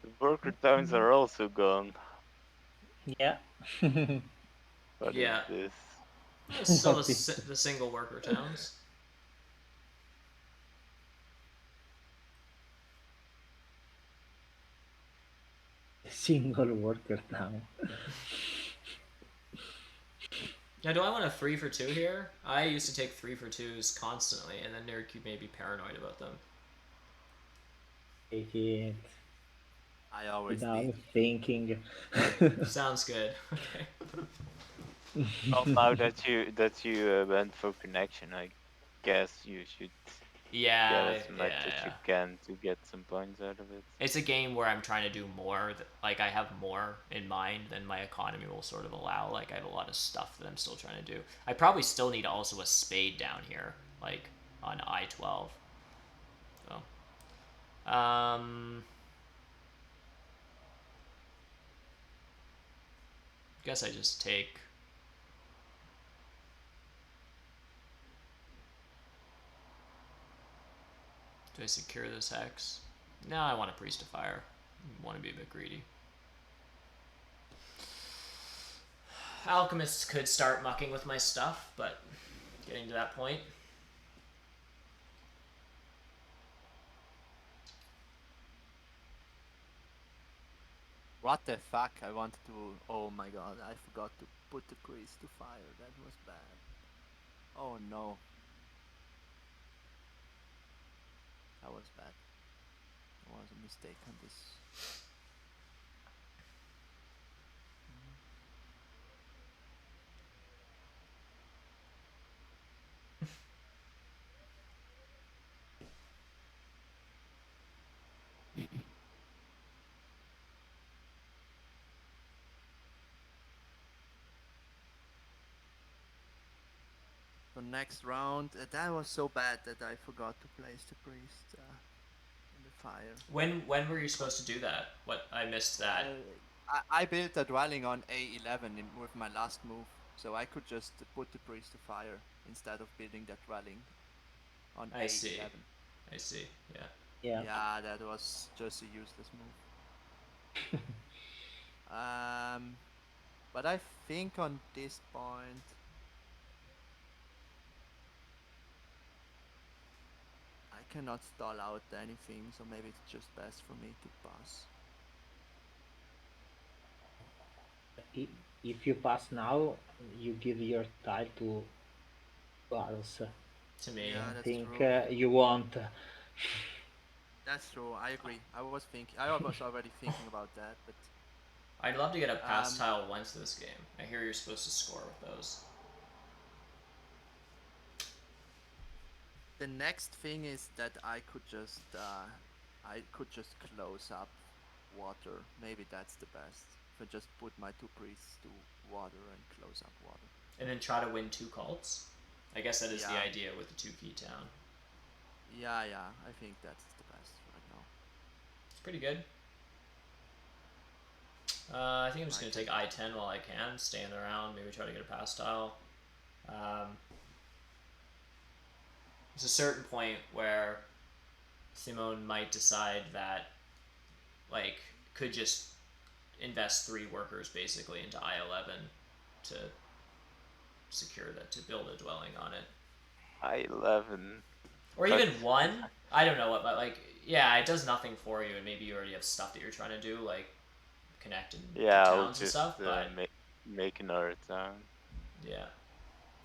The worker towns are also gone. Yeah. What is Yeah, this? it's still What is the single worker towns. single worker town? Now, do I want a 3 for 2 here? I used to take 3 for 2s constantly, and then Nerdcube made me paranoid about them. Take it I always without did. thinking. Sounds good. Okay. Well, now that you went for connection, I guess you should get Yeah, as much yeah, as you yeah. can to get some points out of it. It's a game where I'm trying to do more. Like, I have more in mind than my economy will sort of allow. Like, I have a lot of stuff that I'm still trying to do. I probably still need also a spade down here, like on I-12. So, guess I just take. Do I secure this hex? No, I want a priest of fire. I want to be a bit greedy. Alchemists could start mucking with my stuff, but getting to that point. What the fuck? I wanted to. Oh my god! I forgot to put the priest to fire. That was bad. Oh no, that was bad. There was a mistake on this. The next round, that was so bad that I forgot to place the priest in the fire. When were you supposed to do that? What, I missed that. I built a dwelling on A11 with my last move, so I could just put the priest to fire instead of building that dwelling. on I see. A11. I see. Yeah. Yeah. Yeah, that was just a useless move. But I think on this point, I cannot stall out anything, so maybe it's just best for me to pass. If you pass now, you give your tile to others. To me. Yeah, I that's think true. you won't. That's true. I agree. I was already thinking about that, but I'd love to get a pass um, tile once this game. I hear you're supposed to score with those. the next thing is that I could just close up water. Maybe that's the best. If I just put my two priests to water and close up water. And then try to win 2 cults. I guess that is the Yeah, idea with the 2 key town. yeah. I think that's the best right now. It's pretty good. I think I'm just I going to can. take I-10 while I can, stand around, maybe try to get a pass tile. There's a certain point where Simone might decide that, like, could just invest 3 workers basically into I-11 to secure that, to build a dwelling on it. I-11. Or But even 1. I don't know what, but, like, yeah, it does nothing for you, and maybe you already have stuff that you're trying to do, like connect and yeah, I'll towns and just stuff, but make another town. yeah.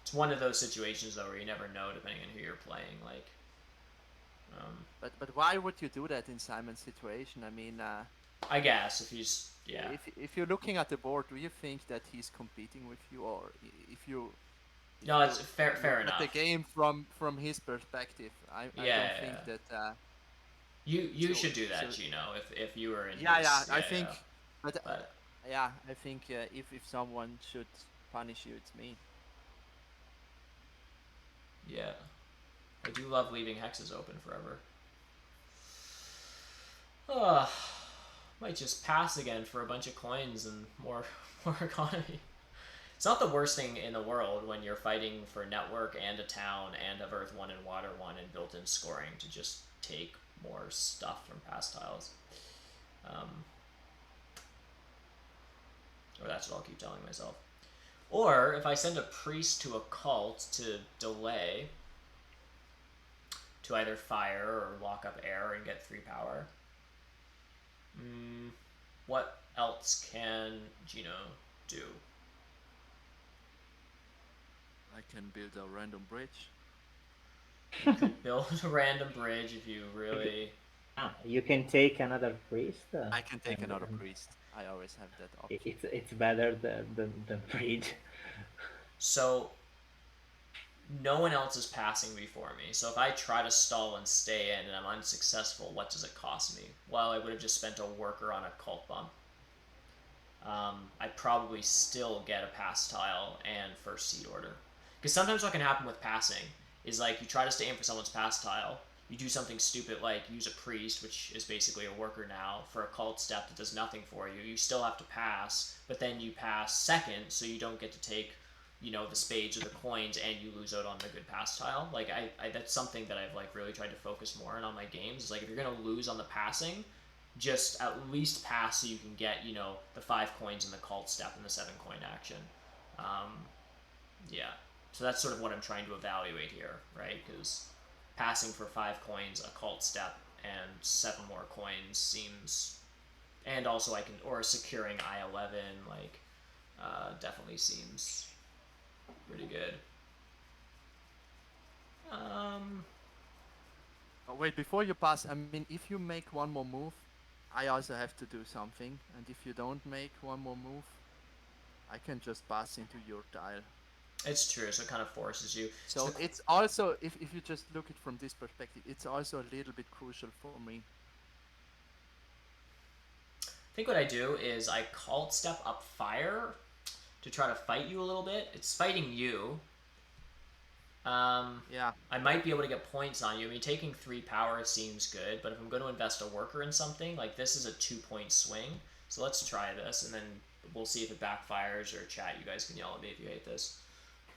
It's one of those situations, though, where you never know, depending on who you're playing, like, But why would you do that in Simon's situation? I mean, I guess, if he's, yeah. if you're looking at the board, do you think that he's competing with you, or if No, you it's fair look at the enough. game from his perspective, I don't Yeah, think yeah. that. You So should do so that, Ginooo, if you were in yeah, his, I yeah, yeah. think, but But, yeah, I think if someone should punish you, it's me. yeah. I do love leaving hexes open forever. Ugh. Might just pass again for a bunch of coins and more more economy. It's not the worst thing in the world when you're fighting for network and a town and of Earth 1 and Water 1 and built-in scoring to just take more stuff from past tiles. Or that's what I'll keep telling myself. Or if I send a priest to a cult to delay, to either fire or lock up air and get 3 power. What else can Ginooo do? I can build a random bridge. You could build a random bridge if you really. You can take another priest, I can take another and priest. I always have that option. it's better than bridge. So no one else is passing before me. So if I try to stall and stay in and I'm unsuccessful, what does it cost me? Well, I would have just spent a worker on a cult bump. I'd probably still get a pass tile and first seed order. Because sometimes what can happen with passing is like you try to stay in for someone's pass tile, you do something stupid like use a priest, which is basically a worker now, for a cult step that does nothing for you. You still have to pass, but then you pass second, so you don't get to take, the spades or the coins, and you lose out on the good pass tile. Like I that's something that I've like really tried to focus more on my games. Is like if you're gonna lose on the passing, just at least pass so you can get the 5 coins in the cult step and the 7 coin action. Yeah, so that's sort of what I'm trying to evaluate here, right? Because passing for 5 coins, a cult step, and 7 more coins seems, and also I can, or securing I-11, like definitely seems pretty good. Oh, wait, before you pass, I mean, if you make one more move, I also have to do something, and if you don't make one more move, I can just pass into your tile. It's true, so it kind of forces you. So it's also, if you just look at it from this perspective, it's also a little bit crucial for me. I think what I do is I cult step up fire to try to fight you a little bit. It's fighting you. Yeah. I might be able to get points on you. I mean, taking 3 power seems good, but if I'm going to invest a worker in something, like this is a 2-point swing. So let's try this, and then we'll see if it backfires, or chat, you guys can yell at me if you hate this.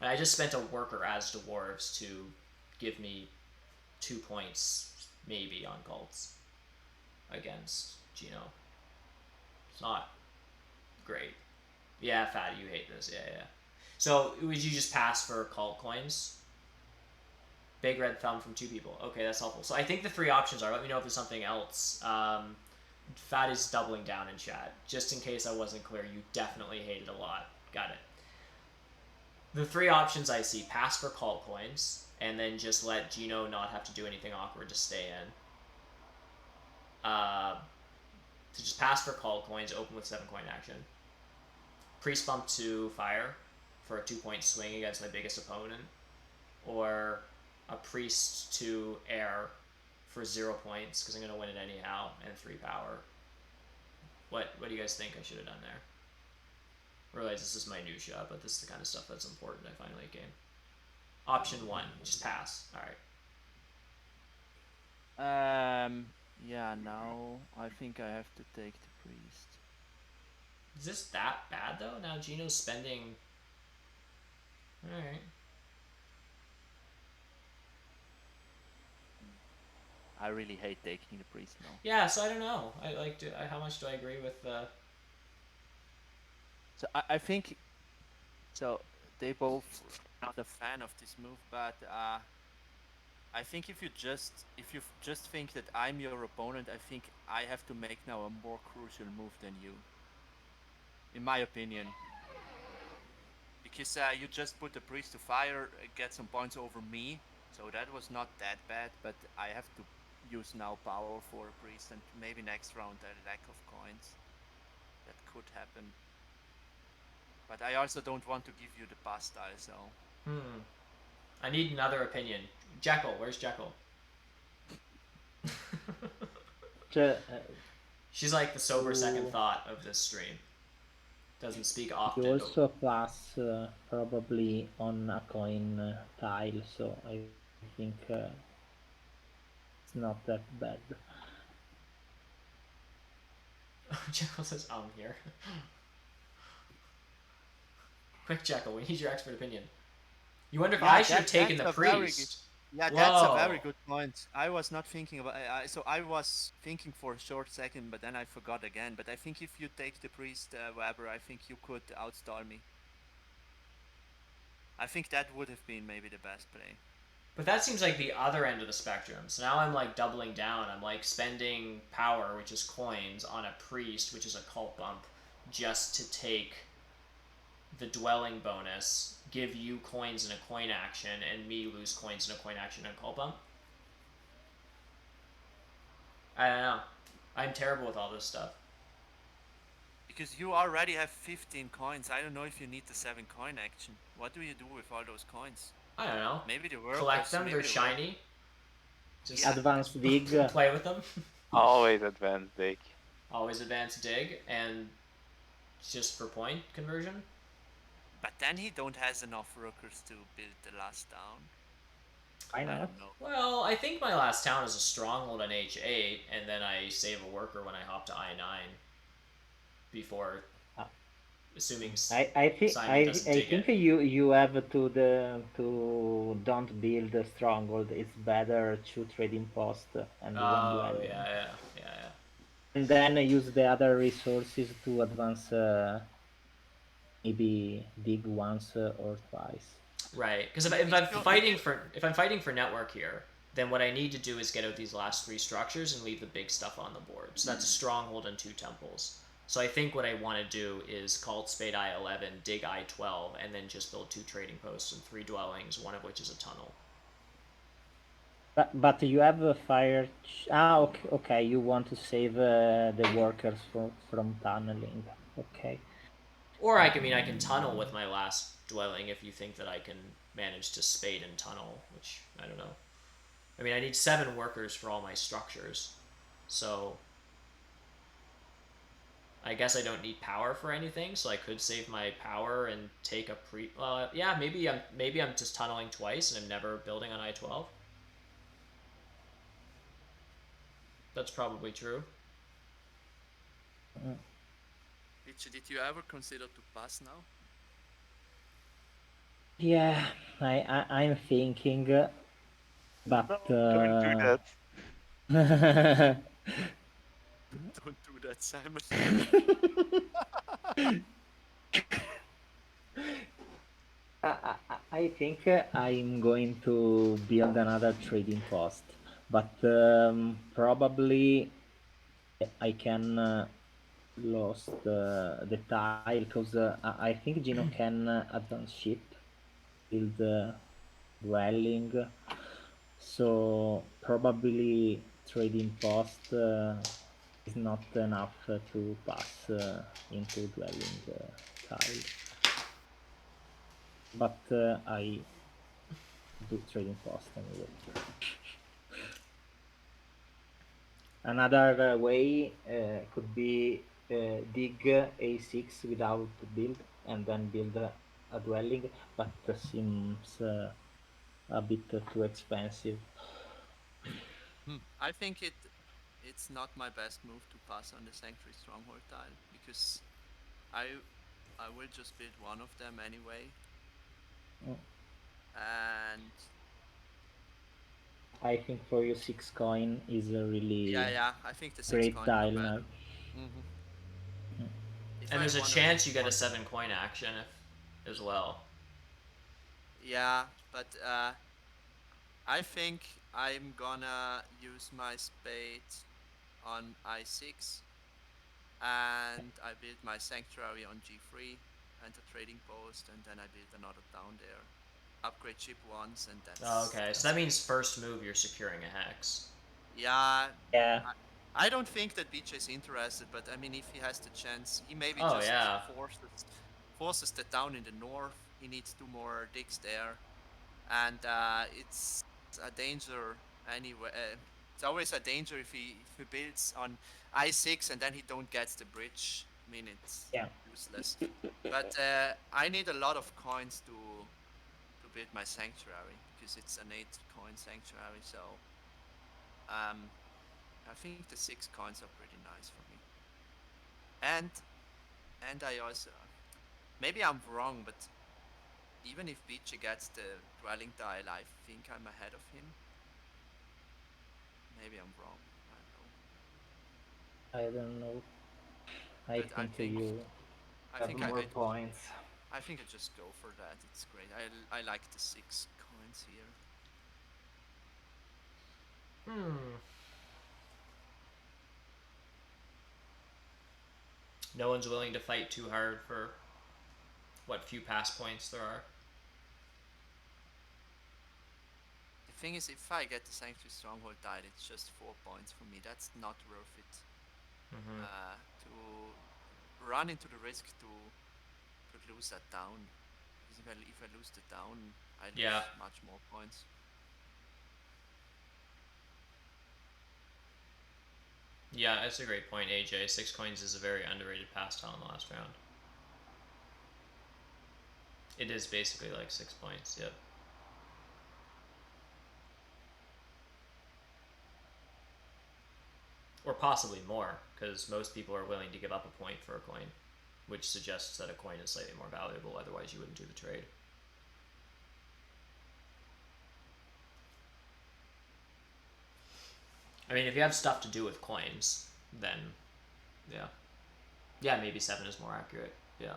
And I just spent a worker as dwarves to give me 2 points maybe on cults against Ginooo. It's not great. Yeah, Fatty, you hate this. Yeah. So would you just pass for cult coins? Big red thumb from 2 people. Okay, that's helpful. So I think the 3 options are. Let me know if there's something else. Fatty's doubling down in chat. Just in case I wasn't clear, you definitely hate it a lot. Got it. The 3 options I see: pass for cult coins, and then just let Ginooo not have to do anything awkward to stay in. To just pass for cult coins, open with 7 coin action. Priest bump to fire for a 2-point swing against my biggest opponent, or a priest to air for 0 points because I'm gonna win it anyhow, and 3 power. What do you guys think I should have done there? I realize this is minutia, but this is the kind of stuff that's important I find late game. Option 1, just pass. All right. Yeah, now I think I have to take the priest. Is this that bad though? Now Gino's spending. All right. I really hate taking the priest now. Yeah, so I don't know. How much do I agree with the? So I think, so they both not a fan of this move, but I think if you just think that I'm your opponent, I think I have to make now a more crucial move than you, in my opinion. Because you just put the priest to fire, get some points over me, so that was not that bad. But I have to use now power for a priest, and maybe next round a lack of coins. That could happen. But I also don't want to give you the pastile, so. I need another opinion. Jekyll, where's Jekyll? She's like the sober second thought of this stream. Doesn't speak often. You also pass probably on a coin tile, so I think it's not that bad. Jekyll says, I'm here. Quick, Jekyll, we need your expert opinion. You wonder if I should have taken the priest. Yeah, that's a very good point. I was not thinking about so I was thinking for a short second, but then I forgot again. But I think if you take the priest, Weber, I think you could outstall me. I think that would have been maybe the best play. But that seems like the other end of the spectrum. So now I'm like doubling down. I'm like spending power, which is coins, on a priest, which is a cult bump, just to take the dwelling bonus, give you coins in a coin action, and me lose coins in a coin action and cult bump. I don't know. I'm terrible with all this stuff. Because you already have 15 coins. I don't know if you need the 7 coin action. What do you do with all those coins? I don't know. Maybe they work. Collect them. They're shiny. Just advanced dig. Play with them. Always advanced dig. Always advanced dig, and just for point conversion. But then he don't has enough workers to build the last town. I don't know. Well, I think my last town is a stronghold on H8, and then I save a worker when I hop to I9. Before, assuming I think you have to don't build a stronghold. It's better to trading post and yeah. And then use the other resources to advance. Maybe dig once or twice. Right, because if I'm fighting for network here, then what I need to do is get out these last 3 structures and leave the big stuff on the board. So that's a stronghold and 2 temples. So I think what I want to do is cult spade I11, dig I12, and then just build 2 trading posts and 3 dwellings, one of which is a tunnel. But you have a fire. Okay. You want to save the workers from tunneling. Okay. Or I can tunnel with my last dwelling if you think that I can manage to spade and tunnel, which I don't know. I mean, I need 7 workers for all my structures, so I guess I don't need power for anything, so I could save my power and take a yeah, maybe I'm just tunneling twice and I'm never building on I12. That's probably true. Richie, did you ever consider to pass now? Yeah, I'm thinking. But No, don't do that. Don't do that, Simon. I think I'm going to build another trading post, but probably I can lost the tile because I think Gino can advance ship, build dwelling, so probably trading post is not enough to pass into dwelling tile. But I do trading post anyway. Another way could be dig a6 without build and then build a dwelling, but seems a bit too expensive. I think it's not my best move to pass on the Sanctuary Stronghold tile because I I will just build one of them anyway, Mm, and I think for you 6 coin is a yeah, really yeah, I think the six great coins are tile now. better. hmm If And I there's a want to chance risk you get a one, 7 coin action as well. yeah, but I think I'm gonna use my spade on I6 and I build my sanctuary on G3 and a trading post, and then I build another town there. Upgrade chip once, and Oh, that's okay, so that's that it. means first move you're securing a hex. Yeah, Yeah, I don't think that BJ is interested, but I mean, if he has the chance, he maybe Oh just yeah, forces the town in the north. He needs two more digs there, and it's a danger anyway. It's always a danger if he builds on I6 and then he don't get the bridge. I mean, it's yeah. useless. But I need a lot of coins to build my sanctuary because it's an 8 coin sanctuary. So um, I think the 6 coins are pretty nice for me. And I also maybe I'm wrong, but even if Beach gets the dwelling tile, I think I'm ahead of him. Maybe I'm wrong. I don't know. I don't know. I But think you I have think more points. I think I just go for that. It's great. I like the 6 coins here. no one's willing to fight too hard for what few pass points there are. The thing is, if I get the Sanctuary Stronghold tile, it's just 4 points for me. That's not worth it. To run into the risk to lose that down. Because if I lose the down, I Yeah, lose much more points. yeah, that's a great point, AJ. 6 coins is a very underrated pastime in the last round. It is basically like 6 points. Yep. Or possibly more, because most people are willing to give up a point for a coin, which suggests that a coin is slightly more valuable. Otherwise, you wouldn't do the trade. I mean, if you have stuff to do with coins, then yeah, yeah, maybe 7 is more accurate. Yeah.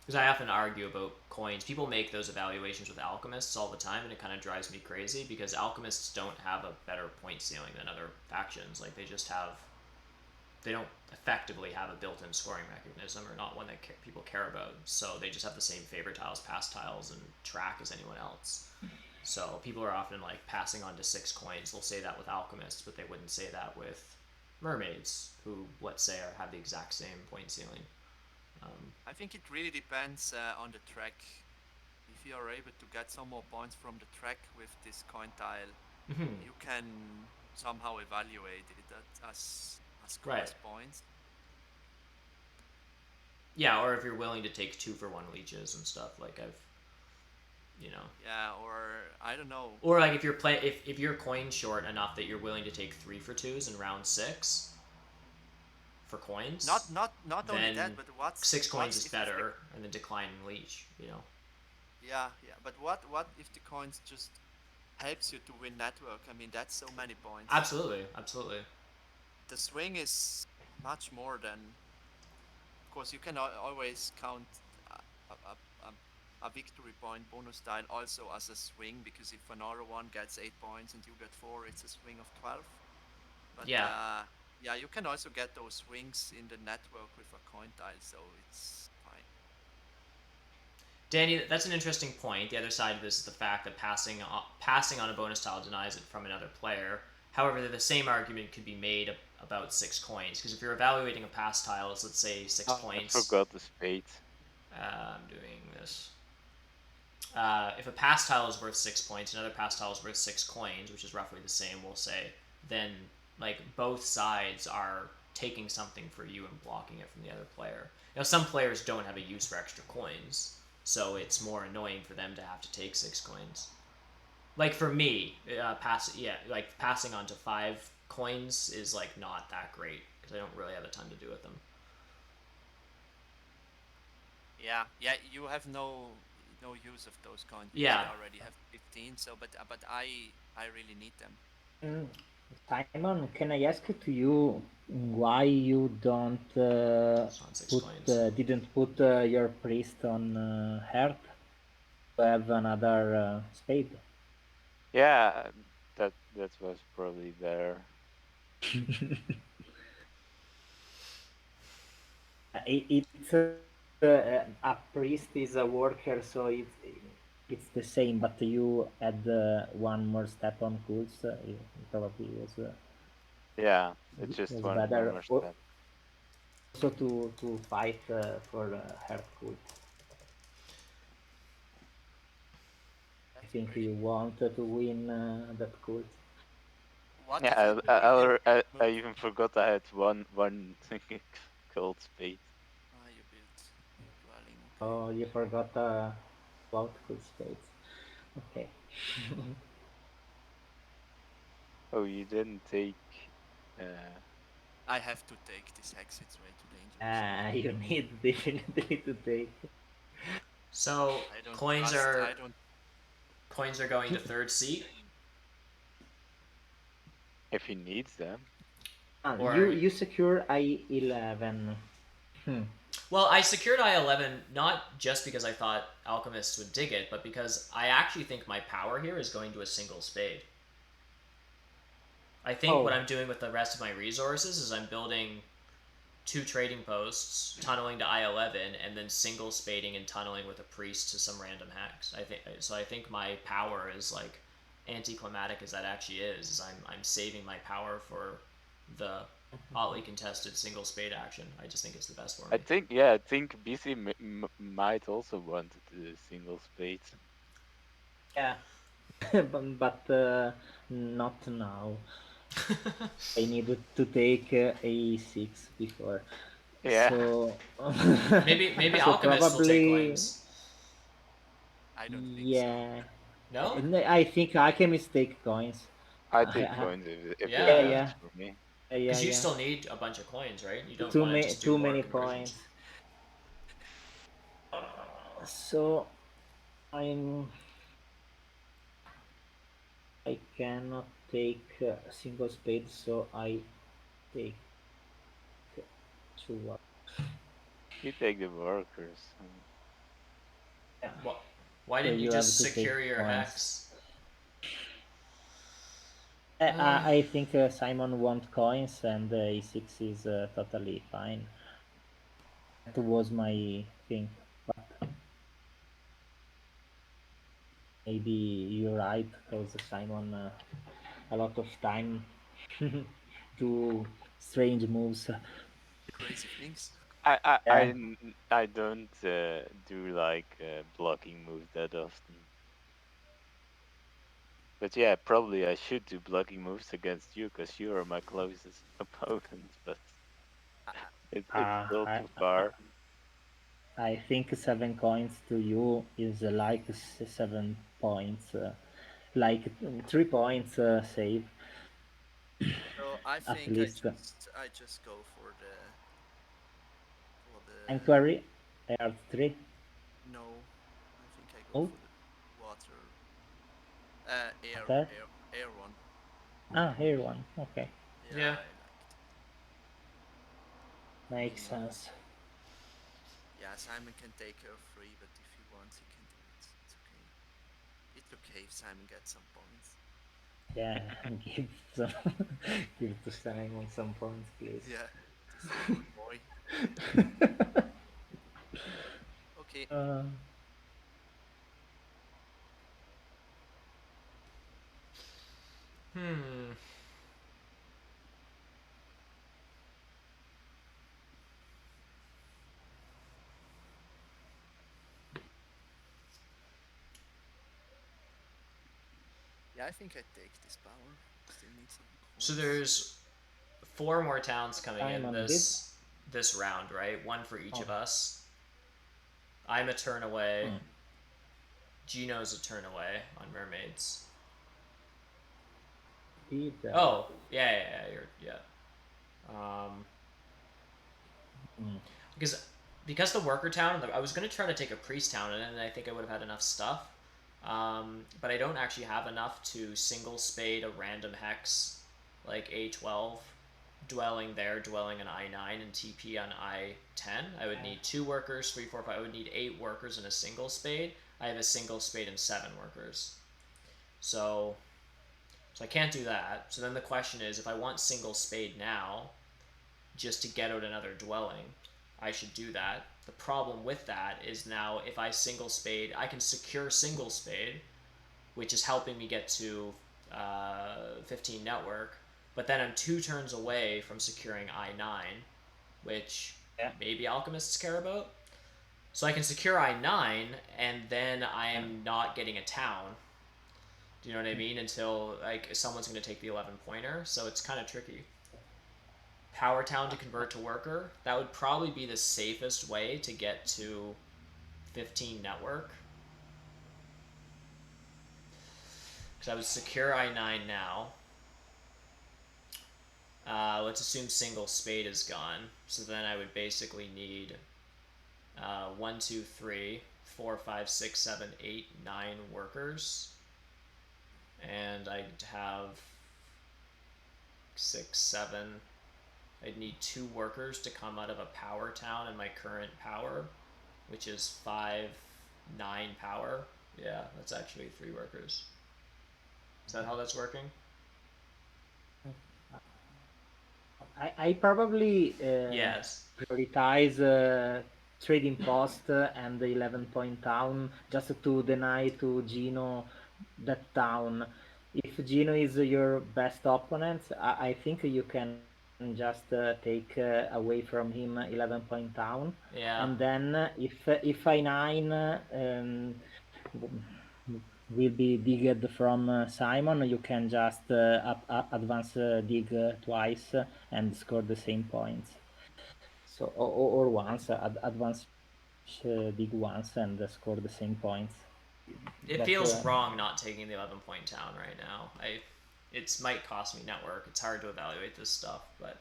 Because I often argue about coins. People make those evaluations with alchemists all the time, and it kind of drives me crazy because alchemists don't have a better point ceiling than other factions. Like they don't effectively have a built-in scoring mechanism, or not one that people care about. So they just have the same favor tiles, pass tiles, and track as anyone else. So people are often like passing on to 6 coins. They'll say that with alchemists, but they wouldn't say that with mermaids, who let's say have the exact same point ceiling. I think it really depends on the track. If you are able to get some more points from the track with this coin tile, you can somehow evaluate it Right. as points. Yeah, or if you're willing to take 2-for-1 leeches and stuff, like you know, Yeah, or I don't know. or like if you're if you're coin short enough that you're willing to take 3-for-2s in round 6 for coins, Not only that, then but six coins what's is if the better, and then decline leech. You know. yeah. But what if the coins just helps you to win network? I mean, that's so many points. Absolutely, absolutely. The swing is much more than. Of course, you can always count a, a, a, a victory point bonus style also as a swing, because if another one gets 8 points and you get four, it's a swing of 12. But Yeah. yeah, you can also get those swings in the network with a coin tile, so it's fine. Danny, that's an interesting point. The other side of this is the fact that passing on a bonus tile denies it from another player. However, the same argument could be made about 6 coins, because if you're evaluating a pass tile as, let's say, six Oh, I points, forgot the spades. I'm doing this. If a pass tile is worth 6 points, another pass tile is worth 6 coins, which is roughly the same, we'll say, then like both sides are taking something for you and blocking it from the other player. Some players don't have a use for extra coins, so it's more annoying for them to have to take 6 coins. Like for me, like passing on to 5 coins is like not that great because I don't really have a ton to do with them. Yeah. You have no use of those coins because Yeah. you already have 15. So, but I really need them. Mm, Simon, can I ask to you why you don't Just on 6 coins. didn't put your priest on heart to have another spade? Yeah, that was probably better. It's a priest is a worker, so it's the same. But you add one more step on cools. It probably Yeah, it's just was one better. more step. Also to fight for heart cult. I That's think great. you want to win that cult. What if you Yeah, believe in I move? even forgot I had one gold spade. Ah, you built dwelling. Okay. Oh, you forgot about cult spades. Okay. Oh, you didn't take. Uh, I have to take this hex. It's way too dangerous. You need definitely to take. So I don't coins trust. are I don't. coins are going to third seat, if he needs them. or You secure I-11. Hmm. well, I secured I-11 not just because I thought alchemists would dig it, but because I actually think my power here is going to a single spade. I think what Oh, I'm doing with the rest of my resources is I'm building 2 trading posts, tunneling to I-11, and then single spading and tunneling with a priest to some random hacks. I think so. I think my power is like anticlimactic as that actually is I'm saving my power for the hotly contested single spade action. I just think it's the best for me. I think BC might also want the single spades. yeah. But not now. I needed to take A6 before. Yeah, So, Maybe so alchemists will take probably, coins. I don't think so. yeah. No? I think I can mistake coins. I take Uh, coins if it yeah, Yeah, yeah, works for me. because you yeah. still need a bunch of coins, right? You don't want to just do Too more many conversions. points. So I'm I cannot take a single spade, so I take two. You take the workers. Yeah. Why So didn't you you have just to take secure your coins. hex? I think Simon wants coins, and E6 is totally fine. That was my thing, but maybe you're right because Simon a lot of time do strange moves. Crazy things. I I I, Yeah. n- I don't do like blocking moves that often. But yeah, probably I should do blocking moves against you because you are my closest opponent. But I, it's Uh, still I, too far. I think 7 coins to you is like 7 points, like 3 points save so I at think least. I just go for the Inquiry, Earth 3. no. I think I go Oh, for the water, water. air one. Ah, here one. Okay, Yeah, Yeah. I liked. I makes mean, sense. yeah, Simon can take her free, but if he wants, he can do it. It's okay. It's okay if Simon gets some points. Yeah, give some, give to Simon some points, please. Yeah, this is our boy. Okay. uh, Hmm. Yeah, I think I take this power. Still need some So coins. there's 4 more towns coming in Simon did. this round, right? One for each Oh, of us. I'm a turn away. hmm, Gino's a turn away on mermaids. did. Oh, yeah, yeah. Hmm, Because the worker town, I was gonna try to take a priest town, and then I think I would have had enough stuff. But I don't actually have enough to single spade a random hex, like A12, dwelling there, dwelling on I9, and TP on I10. I would need 2 workers, 3, 4, 5. I would need 8 workers and a single spade. I have a single spade and 7 workers. So I can't do that. So then the question is, if I want single spade now, just to get out another dwelling, I should do that. The problem with that is now if I single spade, I can secure single spade, which is helping me get to 15 network, but then I'm 2 turns away from securing I9, which yeah, maybe alchemists care about. So I can secure I9, and then yeah. I'm not getting a town. Do you know what I mean? Until like someone's going to take the 11 pointer, so it's kind of tricky. Power town to convert to worker, that would probably be the safest way to get to 15 network. Because I would secure I9 now. Let's assume single spade is gone. So then I would basically need 1, 2, 3, 4, 5, 6, 7, 8, 9 workers. And I'd have 6, 7. I'd need 2 workers to come out of a power town in my current power, which is 5, 9 power. Yeah, that's actually 3 workers. Is that how that's working? I probably Yes. prioritize trading post and the 11 point town just to deny to Gino that town. If Gino is your best opponent, I think you can just take away from him 11 point town, and Yeah. then if I9 will be digged from Simon, you can just advance dig twice and score the same points. So or once advance dig once and score the same points. It But feels wrong not taking the 11 point town right now. It might cost me network. It's hard to evaluate this stuff, but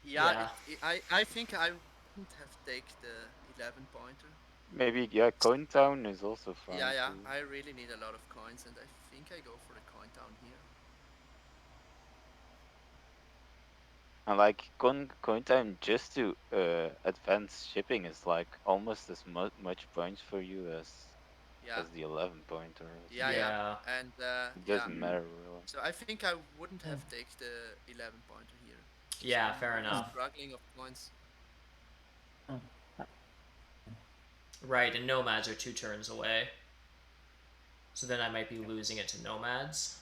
Yeah, yeah. I think I wouldn't have take the 11 pointer. Maybe yeah, Coin Town is also Yeah, fine yeah, too. I really need a lot of coins, and I think I go for the coin down here. And like Coin Town just to advance shipping is like almost as much points for you Yeah, as the 11 pointer. yeah, So yeah, Yeah. and it yeah. doesn't matter really. So I think I wouldn't have take the 11 pointer here. So Yeah, I'm fair really enough. struggling of points. Right, and nomads are 2 turns away. So then I might be losing it to nomads.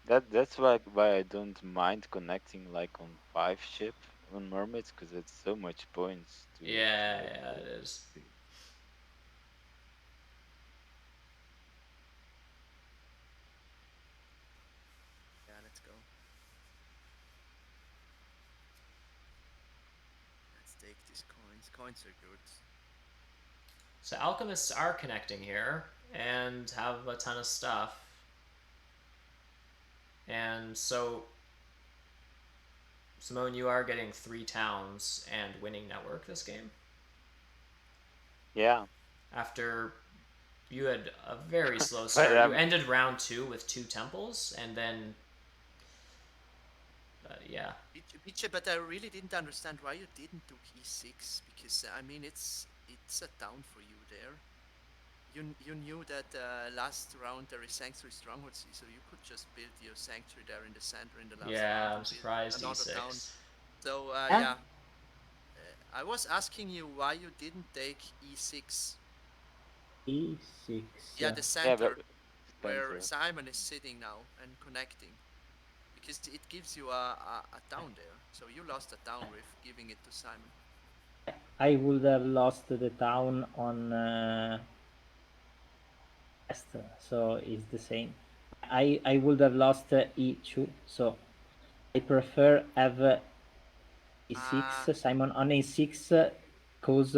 That's why I don't mind connecting like on 5 ship on mermaids because it's so much points to Yeah, like. yeah, it is. Yeah, let's go. Let's take these coins. Coins are good. So alchemists are connecting here and have a ton of stuff. And so Simone, you are getting 3 towns and winning network this game. Yeah, After you had a very slow but start. You ended round 2 with 2 temples, and then yeah. Biche, but I really didn't understand why you didn't do e6 because I mean it's a down for you there. You knew that last round there is sanctuary strongholds, so you could just build your sanctuary there in the center in the last round Yeah, I'm and build surprised another town. e6. So Yeah, yeah, I was asking you why you didn't take e6. E6. Yeah, the yeah, but center where center. Simon is sitting now and connecting because it gives you a town there. So you lost a town with giving it to Simon. I would have lost the town on west, so it's the same. I would have lost e2, so I prefer have Ah, e6, Simon on a6, cause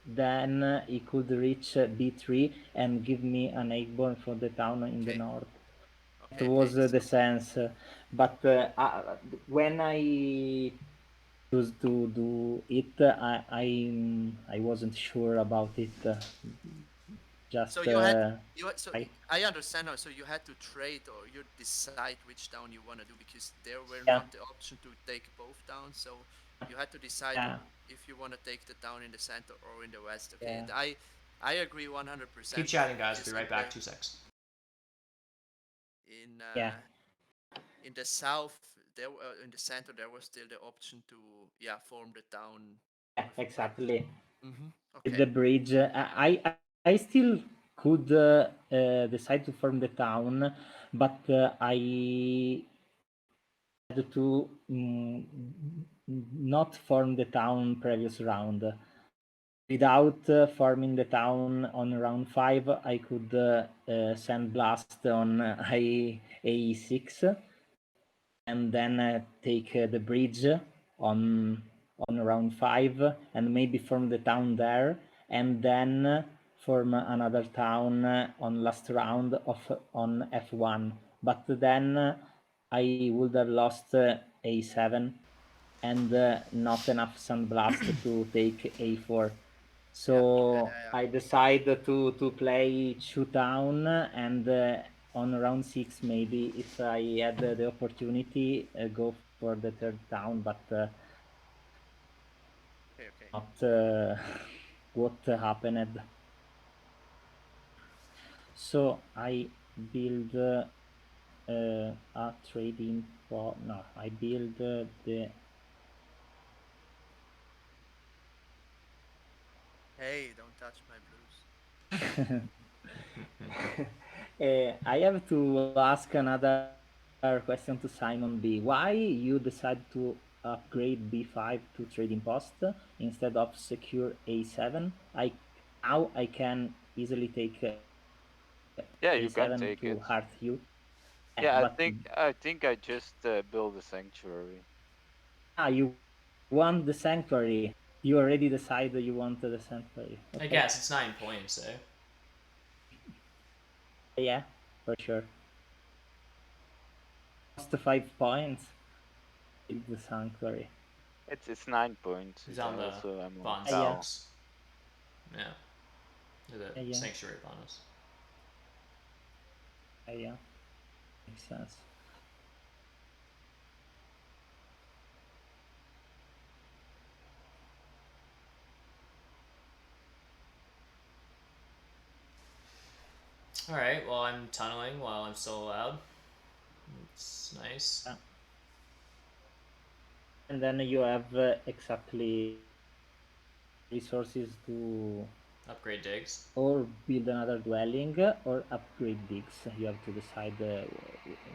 then he could reach b3 and give me an airborne for the town in the okay, north. It okay, okay. was the sense, but when I choose to do it, I wasn't sure about it. So Just you had you had, so I I understand now. So you had to trade or you decide which down you want to do because there were yeah, not the option to take both downs. So you had to decide yeah, if you want to take the down in the center or in the west. Okay, yeah, and I agree Keep 100% chatting, guys. Be because right back. 2 secs. in yeah, uh, in the south there in the center there was still the option to form the town yeah, with a bridge. exactly. With Okay, the bridge, I still could decide to form the town, but I had to not form the town previous round. Without forming the town on round 5, I could send blast on a6 and then take the bridge on round 5 and maybe form the town there and then form another town on last round of on f1, but then I would have lost a7 and not enough sandblast to take a4. yeah, So I decided to play down and on round 6 maybe if I had the opportunity go for the third town, but okay, okay. not what happened. So I build a trading no, I build the Hey, don't touch my blues. I have to ask another question to Simon B. Why you decide to upgrade B5 to trading post instead of secure A7? Now I can easily take Yeah, you A7 can to take hurt it. you. Yeah, But I think I just build a sanctuary. you want the sanctuary. You already decided you want the sanctuary. Okay. I guess it's 9 points, eh? Yeah, for sure. Lost 5 points. Build the sanctuary. It's 9 points. He's on the Also, I'm on Von Yeah. Val. Stocks. Yeah. The Yeah. Sanctuary bonus. Yeah. Makes sense. Alright, well, I'm tunneling while I'm still allowed. It's nice. Yeah. And then you have exactly resources to Upgrade digs. or build another dwelling or upgrade digs. You have to decide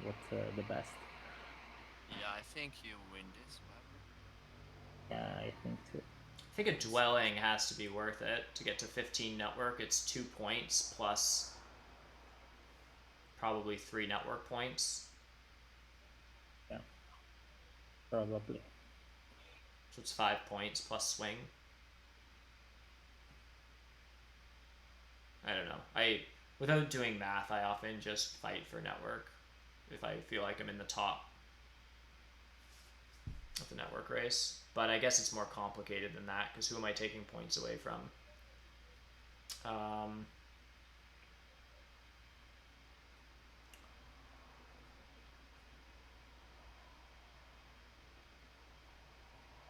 what's the best. Yeah, I think you win this, Weber. Yeah, I think too. I think a dwelling has to be worth it to get to 15 network. It's 2 points plus probably 3 network points. Yeah, probably. So it's 5 points plus swing. I don't know. Without doing math, I often just fight for network if I feel like I'm in the top of the network race. But I guess it's more complicated than that because who am I taking points away from? Um,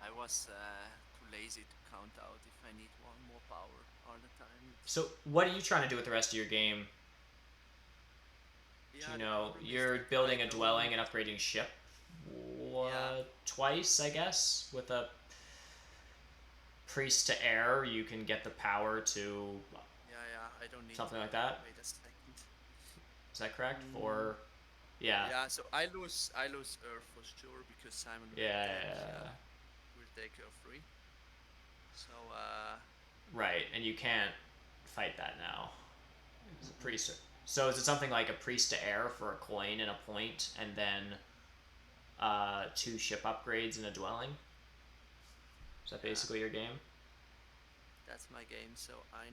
I was too lazy to count out if I need one more power all the time. so what are you trying to do with the rest of your game? Yeah, the Ginooo, problem is you're that I building a don't. dwelling and upgrading ship. Yeah, What, twice, I guess, with a priest to heir, you can get the power to yeah. I don't need to. something like that. Wait a second. Is that correct? Mm, For yeah, yeah, so I lose Earth for sure because Simon will take yeah, Earth free. So right. And you can't fight that now. It's a mm-mm. priest. So is it something like a priest to heir for a coin and a point, and then two ship upgrades and a dwelling? Is that Yeah, basically your game? that's my game. So I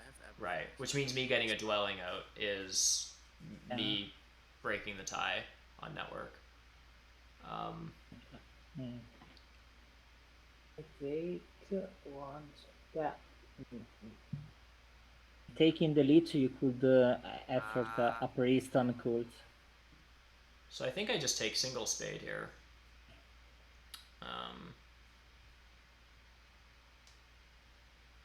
have everything. Right. So Which I means don't me need getting a to. dwelling out is Yeah. me breaking the tie on network. Um, Mm. Wait one. Yeah. Taking the leech, you could effort Ah, a priest on cult. so I think I just take single spade here. Um,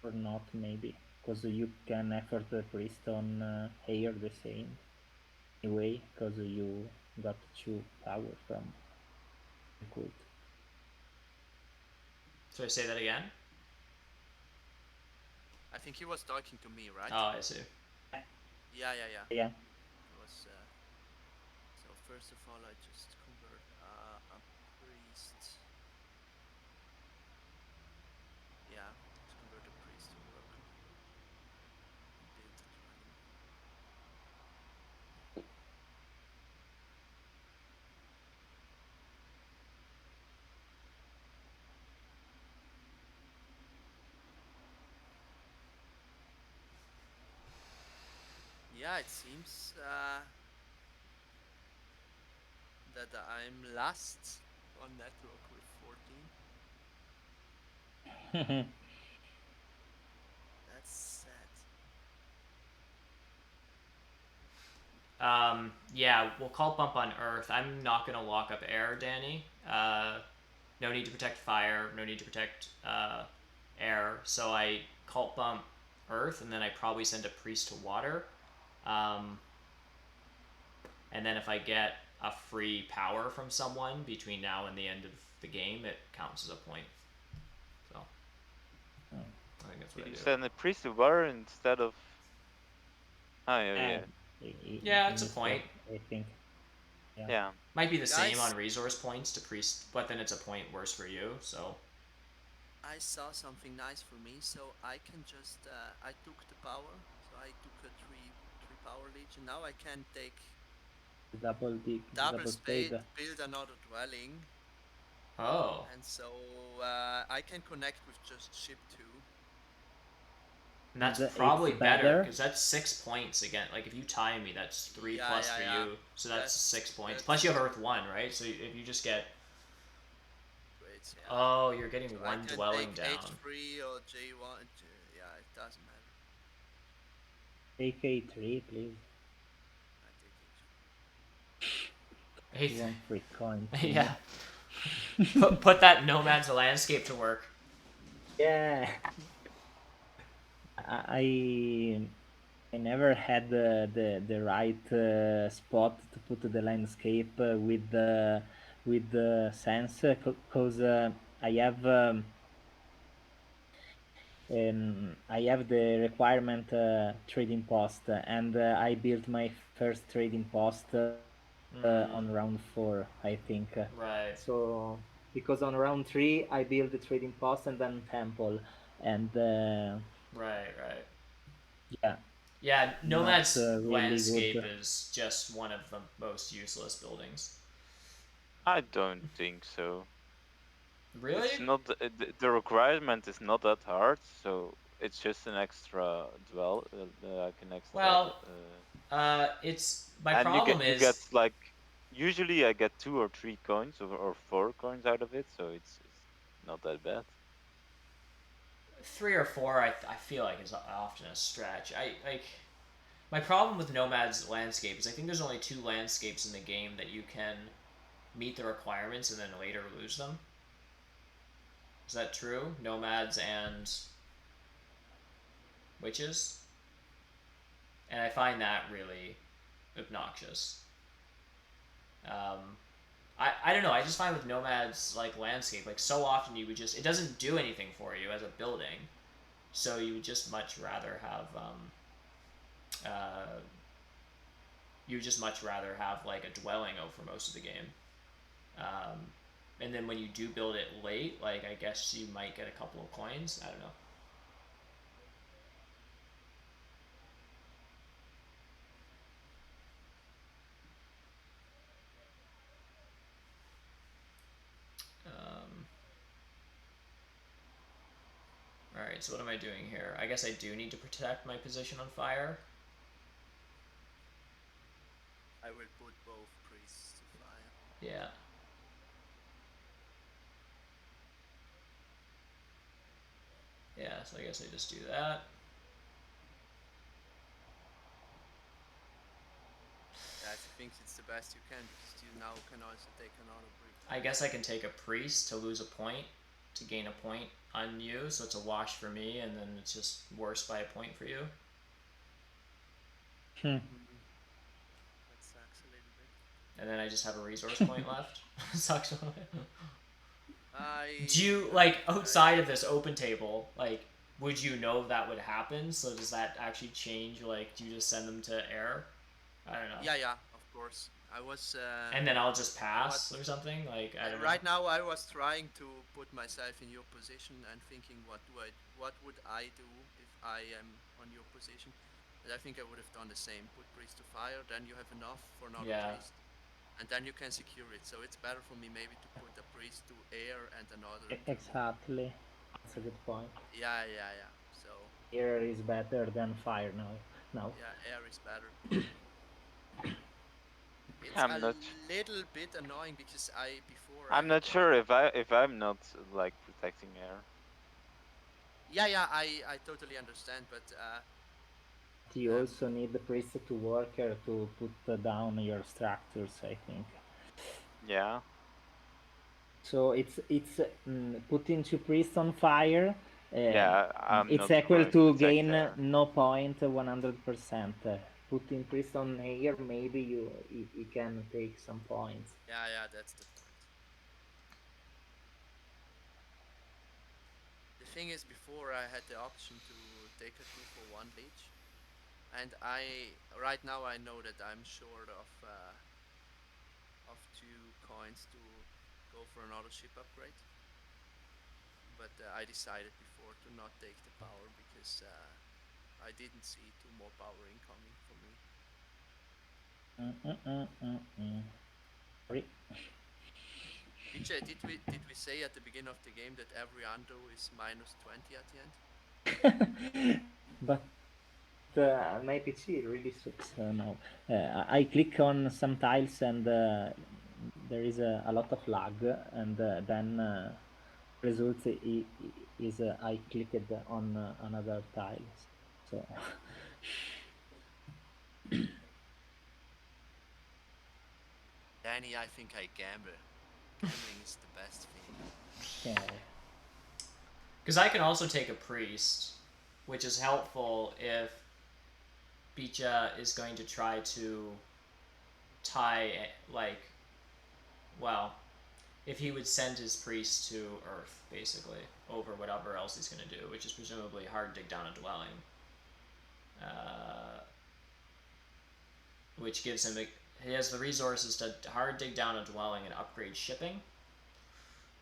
Or not, maybe. Because you can effort the priest on hair the same. Anyway, because you got 2 power from cult. so I say that again. I think he was talking to me, right? Oh, I see. Yeah. Yeah. It was. So first of all, I just convert a priest. Yeah, just convert a priest to worker and build a dwelling. Yeah, it seems that I'm last on network with 14. That's sad. Yeah, we'll call bump on Earth. I'm not gonna lock up air, Danny. No need to protect fire. No need to protect air. So I cult bump Earth, and then I probably send a priest to water. Um, and then if I get a free power from someone between now and the end of the game, it counts as a point. So I think that's what I You do. send a priest to war instead of. Oh yeah, And yeah, Yeah, in it's a this case, point. I think. Yeah. yeah. Might be the same Guys, on resource points to priest, but then it's a point worse for you. So I saw something nice for me, so I can just I took the power, so I took a three power legion. Now I can take The double double spade. spade, build another dwelling, oh, and so I can connect with just ship two. and that's It's probably better better. because that's 6 points again. Like if you tie me, that's three plus for Yeah. you, so that's six points. Plus you That's have Earth one, right? So if you just get, great. Yeah. oh, you're getting So I one can dwelling take down. H3 or J1. Yeah, it doesn't matter. Take A3, please. I take H3. You want free coins, Yeah, put that nomad's landscape to work. Yeah. I I never had the right spot to put the landscape with the sense because I have I have the requirement trading post and I built my first trading post on round 4 I think Right, so because on round 3 I built the trading post and then temple and right. yeah, Yeah, not nomad's really landscape good. is just one of the most useless buildings. I don't think so. It's Really? not the requirement is not that hard, so it's just an extra like an extra. Well, it's my And problem you get is like usually I get 2 or 3 coins or 4 coins out of it, so it's not that bad. 3 or 4, I feel like is often a stretch. I like my problem with Nomad's landscape is I think there's only 2 landscapes in the game that you can meet the requirements and then later lose them. Is that true? Nomads and witches? And I find that really obnoxious. I don't know. I just find with Nomad's like landscape, like so often you would just it doesn't do anything for you as a building, so you would just much rather have uh, you would just much rather have like a dwelling out for most of the game. Um, and then when you do build it late, like I guess you might get a couple of coins. I don't know. Alright, so what am I doing here? I guess I do need to protect my position on fire. I will put both priests to fire. Yeah. Yeah, so I guess I just do that. Yeah, I think it's the best you can because you now can also take another priest. I guess I can take a priest to lose a point, to gain a point on you, so it's a wash for me, and then it's just worse by a point for you. Hmm. That sucks a little bit. And then I just have a resource point left. Sucks. I Do you, like, outside of this open table, like, would you know that would happen? So does that actually change, like, do you just send them to air? I don't know. Yeah, of course. I was. And then I'll just pass or something? Like, I don't know. Right now, I was trying to put myself in your position and thinking, what would I do if I am on your position? And I think I would have done the same. Put priest to fire, then you have enough for another priest, and then you can secure it. So it's better for me maybe to put a priest to air and another. Exactly. That's a good point. Yeah. So Air is better than fire now. yeah, air is better. It's I'm a not. little bit annoying because I'm not sure if I'm not like protecting air. Yeah, I totally understand, but you also need the priest to worker to put down your structures, I think. Yeah. So it's putting 2 priests on fire. Yeah, I'm It's not equal going to protect gain air. no point 100%. Putting priest on air, maybe you can take some points. yeah, that's the point. The thing is, before I had the option to take a 2-for-1 leech, and right now I know that I'm short of 2 coins to go for another ship upgrade. But I decided before to not take the power because I didn't see 2 more power incoming for me. Sorry. DJ, did we say at the beginning of the game that every undo is -20 at the end? But my PC really sucks now. I click on some tiles and there is a lot of lag, and then result is I clicked on another tiles. So Danny, I think I gamble. Gambling is the best thing. yeah. Because I can also take a priest, which is helpful if Bicha is going to try to tie, like, well, if he would send his priest to Earth, basically, over whatever else he's going to do, which is presumably hard dig down a dwelling. Which gives him, he has the resources to hard dig down a dwelling and upgrade shipping,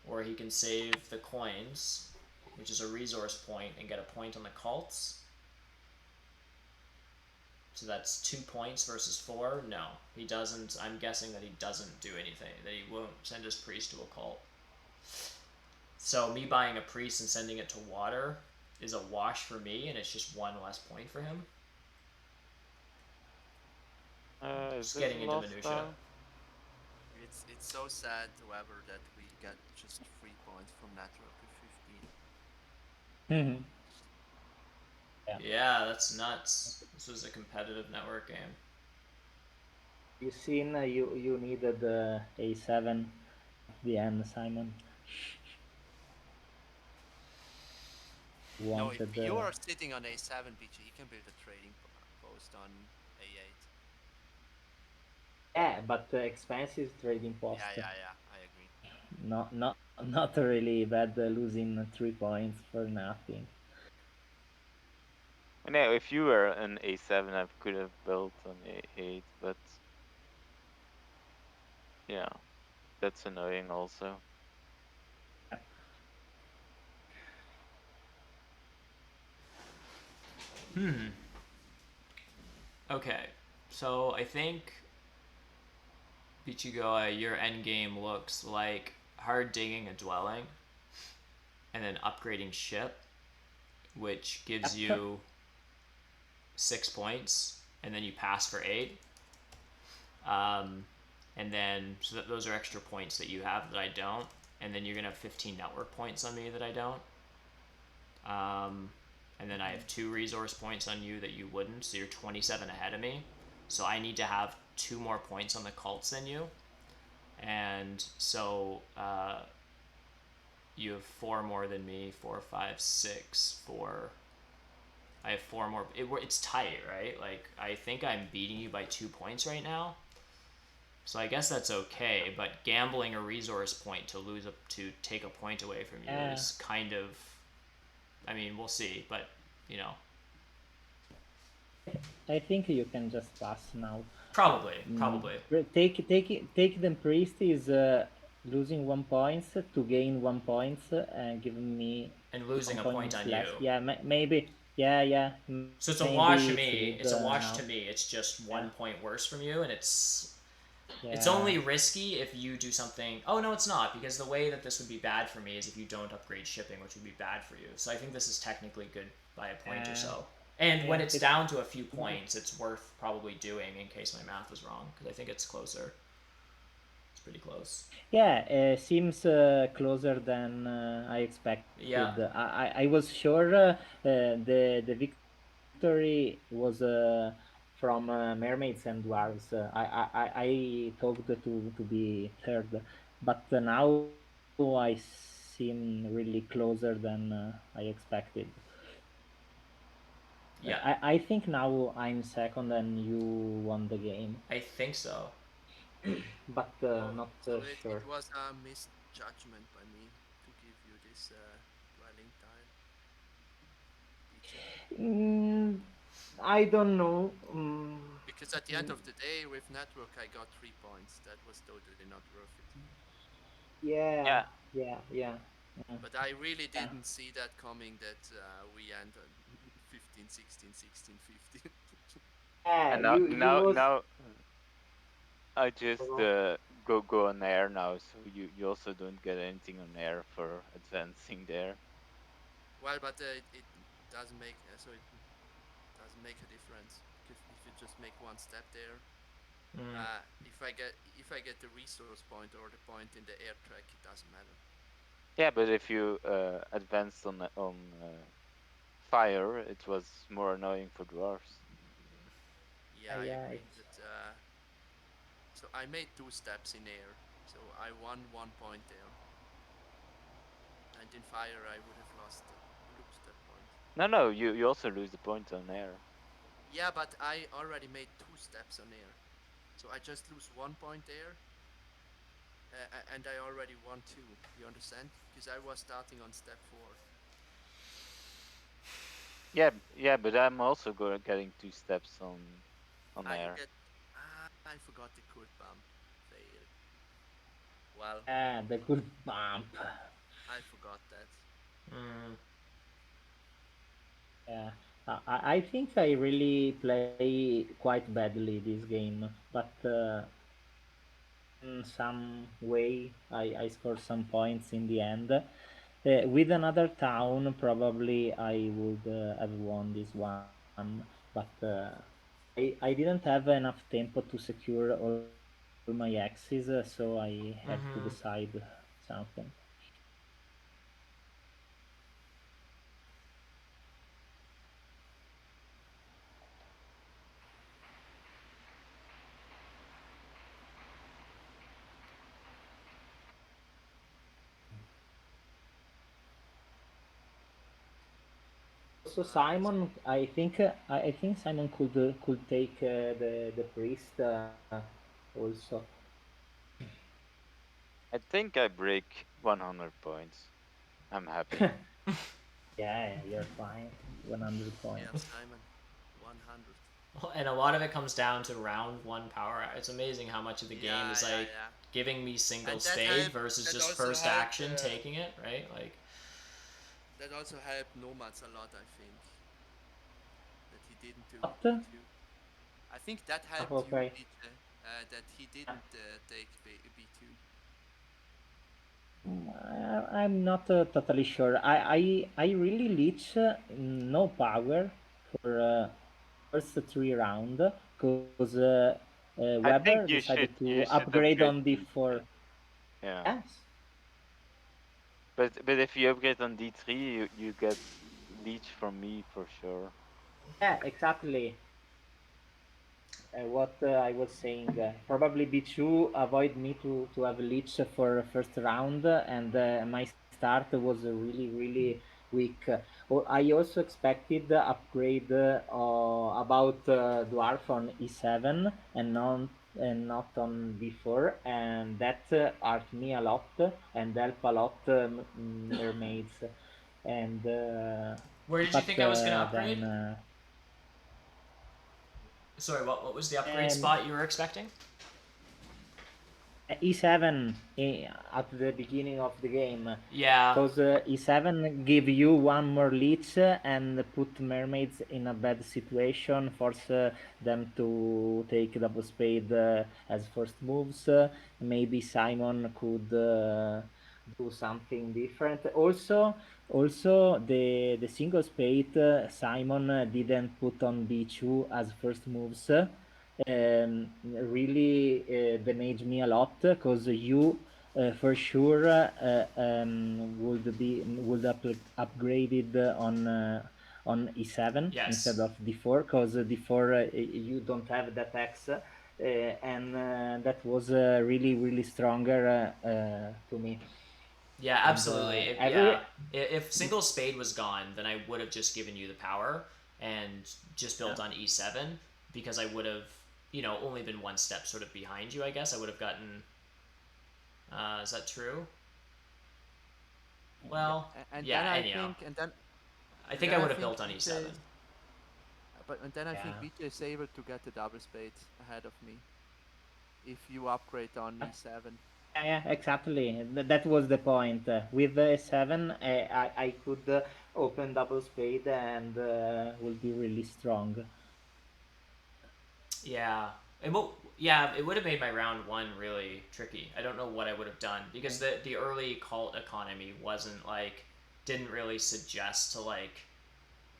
or he can save the coins, which is a resource point, and get a point on the cults. So that's 2 points versus 4? No, he doesn't. I'm guessing that he doesn't do anything, that he won't send his priest to a cult. So me buying a priest and sending it to water is a wash for me, and it's just 1 less point for him. Is Just getting into lost minutia. now? It's so sad, however, that we get just 3 points from natural to 15. Yeah. Yeah, that's nuts. This was a competitive network game. You seen you needed a7 at the end, Simon. No, if Wanted you are sitting on a7 PG, you can build a trading post on a8. yeah, but expensive trading post. Yeah, yeah, yeah. I agree. Not really bad losing 3 points for nothing. And yeah, if you were an A7, I could have built an A8, but yeah, that's annoying also. Yeah. Hmm. Okay. So I think Bichigoa, your end game looks like hard digging a dwelling and then upgrading ship, which gives Yep. you 6 points, and then you pass for 8. Um, and then so those are extra points that you have that I don't, and then you're gonna have 15 network points on me that I don't. Um, and then I have 2 resource points on you that you wouldn't, so you're 27 ahead of me. So I need to have 2 more points on the cults than you, and so you have 4 more than me. Four, five, six, four. I have 4 more. It's tight, right? Like I think I'm beating you by 2 points right now. So I guess that's okay, but gambling a resource point to take a point away from you Yeah. is kind of. I mean, we'll see, but you know, I think you can just pass now. probably, probably, Take the priest is losing 1 points to gain 1 points and giving me and one losing a point points on less. you. Yeah, maybe. Yeah, So it's a maybe wash it's to good me. It's a now. wash to me. It's just Yeah, 1 point worse from you, and it's yeah, only risky if you do something. Oh no, it's not, because the way that this would be bad for me is if you don't upgrade shipping, which would be bad for you. So I think this is technically good by a point or uh, so. And when yeah. it's down to a few points, it's worth probably doing in case my math was wrong, because I think it's closer. It's pretty close. Yeah, seems closer than I expected. Yeah, I was sure the victory was from mermaids and dwarves. I talked to be third, but now I seem really closer than I expected. yeah, I think now I'm second and you won the game, I think so. but Oh, not so sure. it was a misjudgment by me to give you this dwelling tile, PG. Mm, I don't know. Because at the end of the day, with network, I got 3 points. That was totally not worth it. Yeah, Yeah, yeah. But I really Yeah. didn't see that coming that we end on 15, 16, 16, 15. Yeah, and now you now lost. now I just go on air now, so you also don't get anything on air for advancing there. Well, but it doesn't make so it doesn't make a difference because if you just make one step there, Mm. if I get the resource point or the point in the air track, it doesn't matter. Yeah, but if you advanced on fire, it was more annoying for dwarves. Yeah, I Yeah, agree. it's But so I made 2 steps in air, so I won 1 point there, and in fire I would have lose that point. No, no, you also lose the point on air. Yeah, but I already made 2 steps on air, so I just lose 1 point there, and I already won two. You understand? Because I was starting on step 4. Yeah, yeah, but I'm also getting 2 steps on Ah, you air. get. Ah, I forgot the could bump. Fail. Well, the good bump. I forgot that. Mm. Yeah, I think I really play quite badly this game, but in some way I scored some points in the end. With another town, probably I would have won this one, but I didn't have enough tempo to secure all my axes, so I had to decide something. Also, Simon, I think Simon could take the priest also. I think I break 100 points. I'm happy. Yeah, you're fine. 100 Yeah, points. Simon, 100. And a lot of it comes down to round one power. It's amazing how much of the game Yeah, is yeah, like yeah. giving me single And that spade helped. versus That just also first helped. action taking it, right? Like, That also helped Nomads a lot. I think that he didn't do What? B2. I think that helped you, Okay. BJ. That he didn't take B2. I'm not totally sure. I really leech no power for first three round because I Weber think decided to you should upgrade upgrade on to D4. D3. Yeah. Yes. But if you upgrade on D3, you get leech from me for sure. Yeah, exactly. What I was saying. Probably B2 avoid me to have leech for first round, and my start was really weak. I also expected upgrade about dwarf on E7 and not on D4, and that hurt me a lot and help a lot mermaids. And where did you but think I was gonna then. upgrade? Sorry, what was the upgrade Um, spot you were expecting? E7 at the beginning of the game, Yeah, because E7 give you one more leech and put mermaids in a bad situation, force them to take double spade as first moves. Maybe Simon could do something different. Also the single spade Simon didn't put on B2 as first moves. Really damaged me a lot because you for sure would upgraded on E7 instead yes. of D4 because D4 you don't have that X and that was really stronger to me. Yeah, And absolutely. Yeah, every if single spade was gone, then I would have just given you the power and just yeah, built on e7 because I would have, only been one step sort of behind you. I guess I would have gotten. Is that true? Yeah, Well, and yeah. then I Anyhow, think, I and think then I I would have think built on BJ, e7. and then I think yeah. BJ is able to get the double spade ahead of me if you upgrade on E7. Yeah, exactly. That was the point. With the seven, I could open double spade and will be really strong. Yeah, yeah, it would have made my round one really tricky. I don't know what I would have done because the early cult economy wasn't like didn't really suggest to like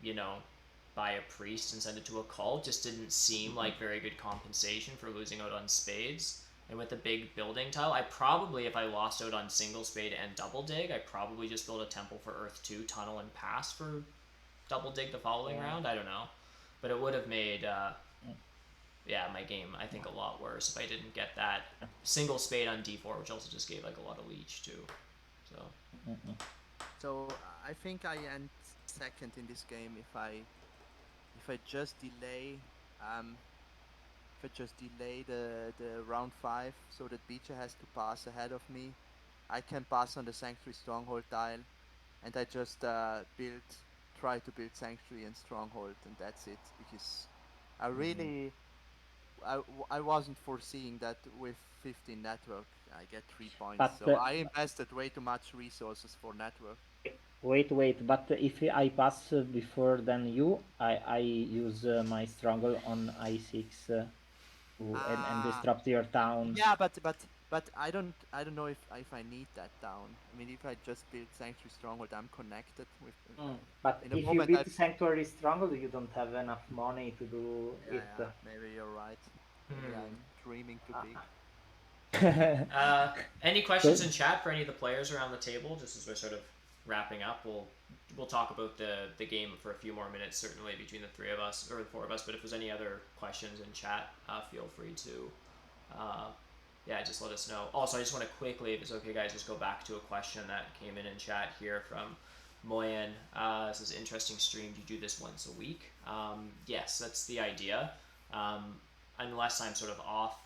you know, buy a priest and send it to a cult just didn't seem like very good compensation for losing out on spades. And with the big building tile, I probably, if I lost out on single spade and double dig, I probably just built a temple for Earth 2, tunnel, and pass for double dig the following Yeah. round. I don't know. But it would have made, yeah, my game, I think, a lot worse if I didn't get that single spade on d4, which also just gave like a lot of leech too. So, So I think I end second in this game if I just delay um the round five so that Beecher has to pass ahead of me. I can pass on the Sanctuary Stronghold tile, and I just try to build Sanctuary and Stronghold, and that's it. Because I really, I wasn't foreseeing that with 15 network I get 3 points. But So I invested way too much resources for network. wait. But if I pass before than you, I use my struggle on I6 and Ah, disrupt your town. yeah, but I don't know if I need that down. I mean, if I just build Sanctuary Stronghold, I'm connected with. But In the if you moment, beat Sanctuary Stronghold, you don't have enough money to do yeah, it. yeah, maybe you're right. Maybe I'm dreaming too big. any questions So in chat for any of the players around the table? Just as we're sort of wrapping up, we'll talk about the game for a few more minutes, certainly between the three of us or the four of us. But if there's any other questions in chat, feel free to, uh, yeah, just let us know. Also, I just want to quickly, if it's okay, guys, just go back to a question that came in chat here from Moyen, this is interesting stream. Do you do this once a week? Yes, that's the idea. Um, Unless I'm sort of off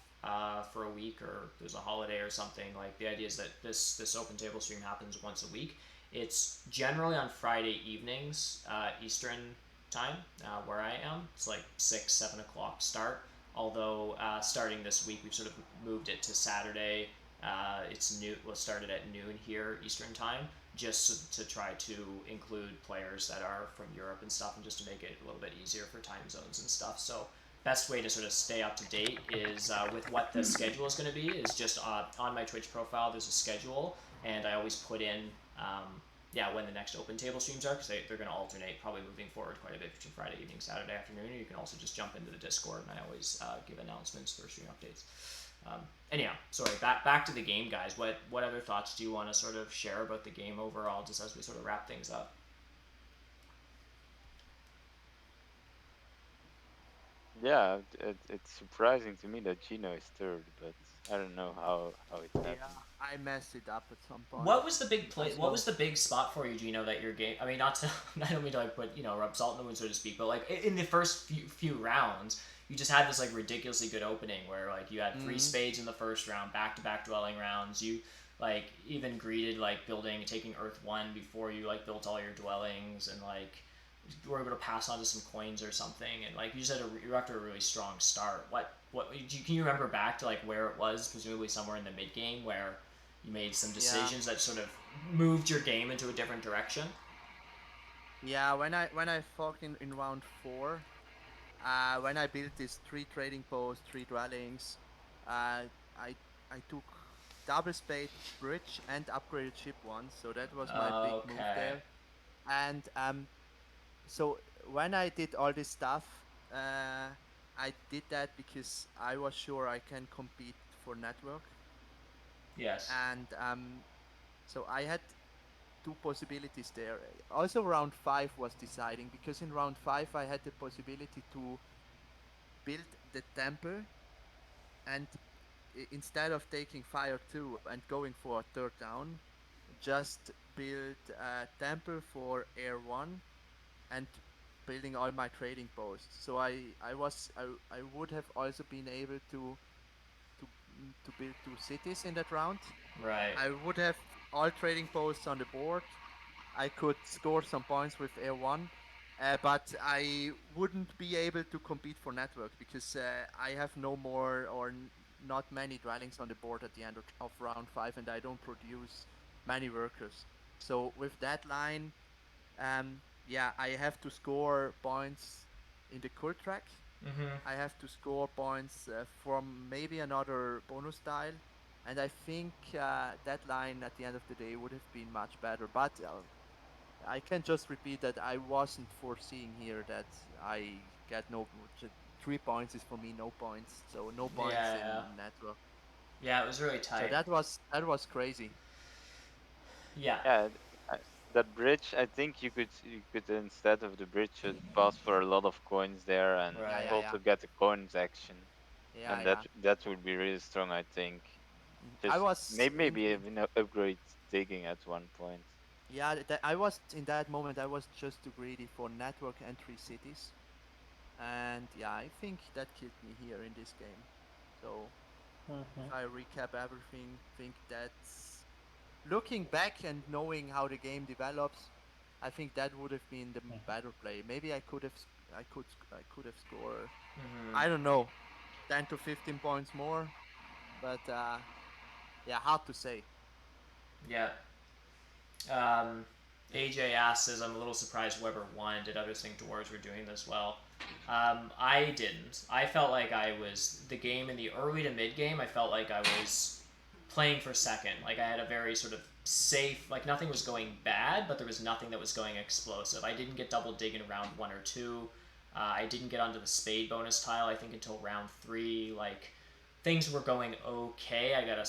for a week or there's a holiday or something, like the idea is that this open table stream happens once a week. It's generally on Friday evenings, Eastern time, where I am. It's like 6, 7 o'clock start. Although starting this week, we've sort of moved it to Saturday. It's new. We'll start it at noon here Eastern time, just to try to include players that are from Europe and stuff, and just to make it a little bit easier for time zones and stuff. So best way to sort of stay up to date is with what the schedule is going to be is just on my Twitch profile. There's a schedule, and I always put in when the next open table streams are, because they're going to alternate, probably moving forward quite a bit between Friday evening, Saturday afternoon. Or you can also just jump into the Discord, and I always give announcements for stream updates. Anyhow, sorry, back to the game, guys. What other thoughts do you want to sort of share about the game overall, just as we sort of wrap things up? Yeah, it's surprising to me that Ginooo is third, but I don't know how it Yeah, happened. I messed it up at some point. What was the big play? as What well. was the big spot for you, Gino? That your game? I mean, not to. I don't mean to like put rub salt in the wound, so to speak. But like in the first few rounds, you just had this like ridiculously good opening where like you had three spades in the first round, back to back dwelling rounds. You like even greeted like taking Earth 1 before you like built all your dwellings, and like were able to pass on to some coins or something, and like you just had you're after a really strong start. Can you remember back to like where it was? Presumably somewhere in the mid game where you made some decisions that sort of moved your game into a different direction. Yeah, when I fought in round 4, when I built these 3 trading posts, 3 dwellings, I I took double spade bridge and upgraded ship once, so that was my big move Okay. there. And so when I did all this stuff, I did that because I was sure I can compete for network, Yes. and so I had 2 possibilities there. Also, round 5 was deciding, because in round 5 I had the possibility to build the temple, and instead of taking fire 2 and going for a third down, just build a temple for air 1 and building all my trading posts. So I would have also been able to to build 2 cities in that round. Right. I would have all trading posts on the board. I could score some points with Air 1, but I wouldn't be able to compete for network because I have no more or not many dwellings on the board at the end of round 5, and I don't produce many workers. So with that line, I have to score points in the cult track. Mm-hmm. I have to score points from maybe another bonus tile, and I think that line at the end of the day would have been much better. But I can just repeat that I wasn't foreseeing here that I get no 3 points is for me no points, so no Yeah, points yeah. in network. Yeah, it was really So tight. that was crazy. Yeah. Yeah, I- that bridge. I think you could instead of the bridge, should pass for a lot of coins there and Yeah, Right. yeah, yeah, also get the coins action, yeah, and yeah. that would be really strong. I think. I Just was maybe even upgrade digging at one point. yeah, I was in that moment. I was just too greedy for network entry cities, and yeah, I think that killed me here in this game. So if I recap everything, think that's looking back and knowing how the game develops, I think that would have been the better play. Maybe I could have scored, Mm-hmm. I don't know, 10 to 15 points more, but yeah, hard to say. Yeah. Um, AJ asks, says, I'm a little surprised Weber won. Did others think Dwarves were doing this well? I didn't. I felt like the game in the early to mid game, I felt like I was playing for second. Like I had a very sort of safe, like nothing was going bad, but there was nothing that was going explosive. I didn't get double dig in round 1 or 2. I didn't get onto the spade bonus tile, I think, until round 3. Like things were going okay. I got a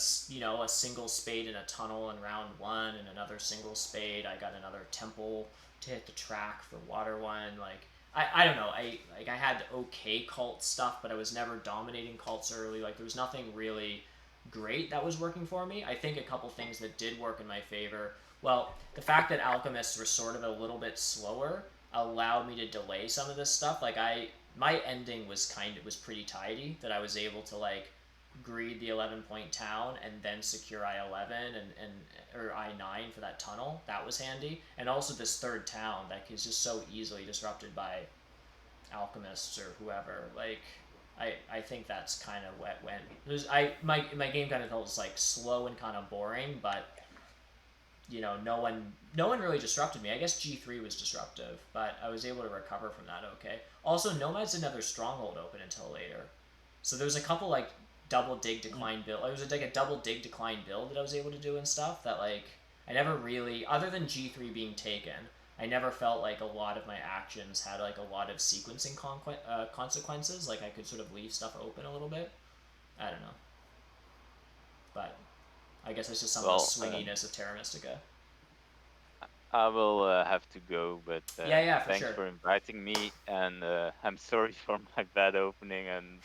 single spade in a tunnel in round 1, and another single spade. I got another temple to hit the track for water 1. Like I don't know. I had okay cult stuff, but I was never dominating cults early. Like there was nothing really great that was working for me. I think a couple things that did work in my favor Well, the fact that alchemists were sort of a little bit slower allowed me to delay some of this stuff. Like my ending was pretty tidy, that I was able to like greed the 11-point town and then secure I-11 and or I-9 for that tunnel. That was handy. And also this third town that is just so easily disrupted by alchemists or whoever. Like I think that's kind of what went. My game kind of felt like slow and kind of boring, but no one really disrupted me. I guess G3 was disruptive, but I was able to recover from that okay. Also, Nomad's another stronghold open until later. So there was a couple like double dig decline build. There was like a double dig decline build that I was able to do and stuff that like I never really, other than G3 being taken, I never felt like a lot of my actions had like a lot of sequencing consequences. Like I could sort of leave stuff open a little bit. I don't know, but I guess it's just some of the swinginess of Terra Mystica. I will have to go, but Yeah, for thanks sure. for inviting me, and I'm sorry for my bad opening and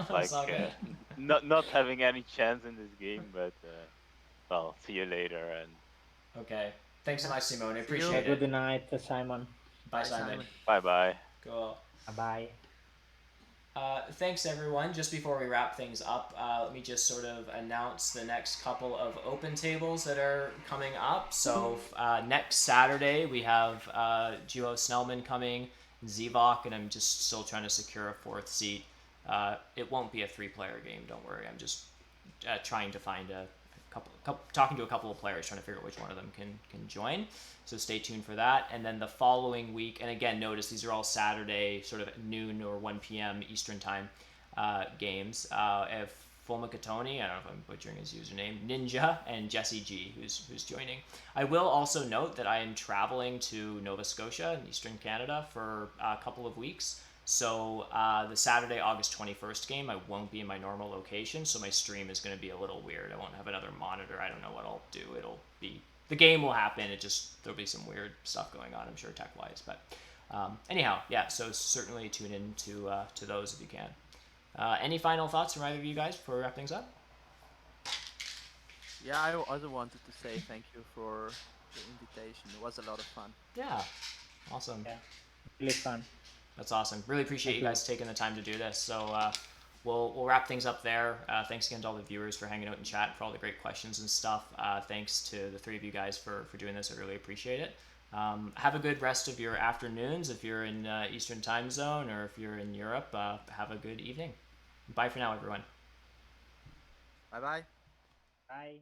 It's all good. not having any chance in this game. But well, see you later, and Okay. Thanks so much, Simone. I See you. appreciate it. Good night, Simon. Bye, Bye, Simon. Simon. bye bye. Cool. Bye. Thanks, everyone. Just before we wrap things up, let me just sort of announce the next couple of open tables that are coming up. So next Saturday, we have Ginooo Snellman coming, Zivok, and I'm just still trying to secure a fourth seat. It won't be a three-player game, don't worry. I'm just trying to find a couple, talking to a couple of players, trying to figure out which one of them can join. So stay tuned for that. And then the following week, and again, notice these are all Saturday, sort of noon or 1 p.m. Eastern time games. If Fulmicatoni, I don't know if I'm butchering his username, Ninja, and Jesse G, who's joining. I will also note that I am traveling to Nova Scotia in Eastern Canada for a couple of weeks. So the Saturday, August 21st game, I won't be in my normal location, so my stream is going to be a little weird. I won't have another monitor. I don't know what I'll do. It'll be the game will happen. It just there'll be some weird stuff going on, I'm sure, tech-wise. But anyhow, yeah. So certainly tune in to those if you can. Any final thoughts from either of you guys before we wrap things up? Yeah, I also wanted to say thank you for the invitation. It was a lot of fun. Yeah, awesome. Yeah, really fun. That's awesome. Really appreciate you guys taking the time to do this. So we'll wrap things up there. Thanks again to all the viewers for hanging out in chat, for all the great questions and stuff. Thanks to the three of you guys for doing this. I really appreciate it. Have a good rest of your afternoons if you're in Eastern time zone, or if you're in Europe. Have a good evening. Bye for now, everyone. Bye bye. Bye.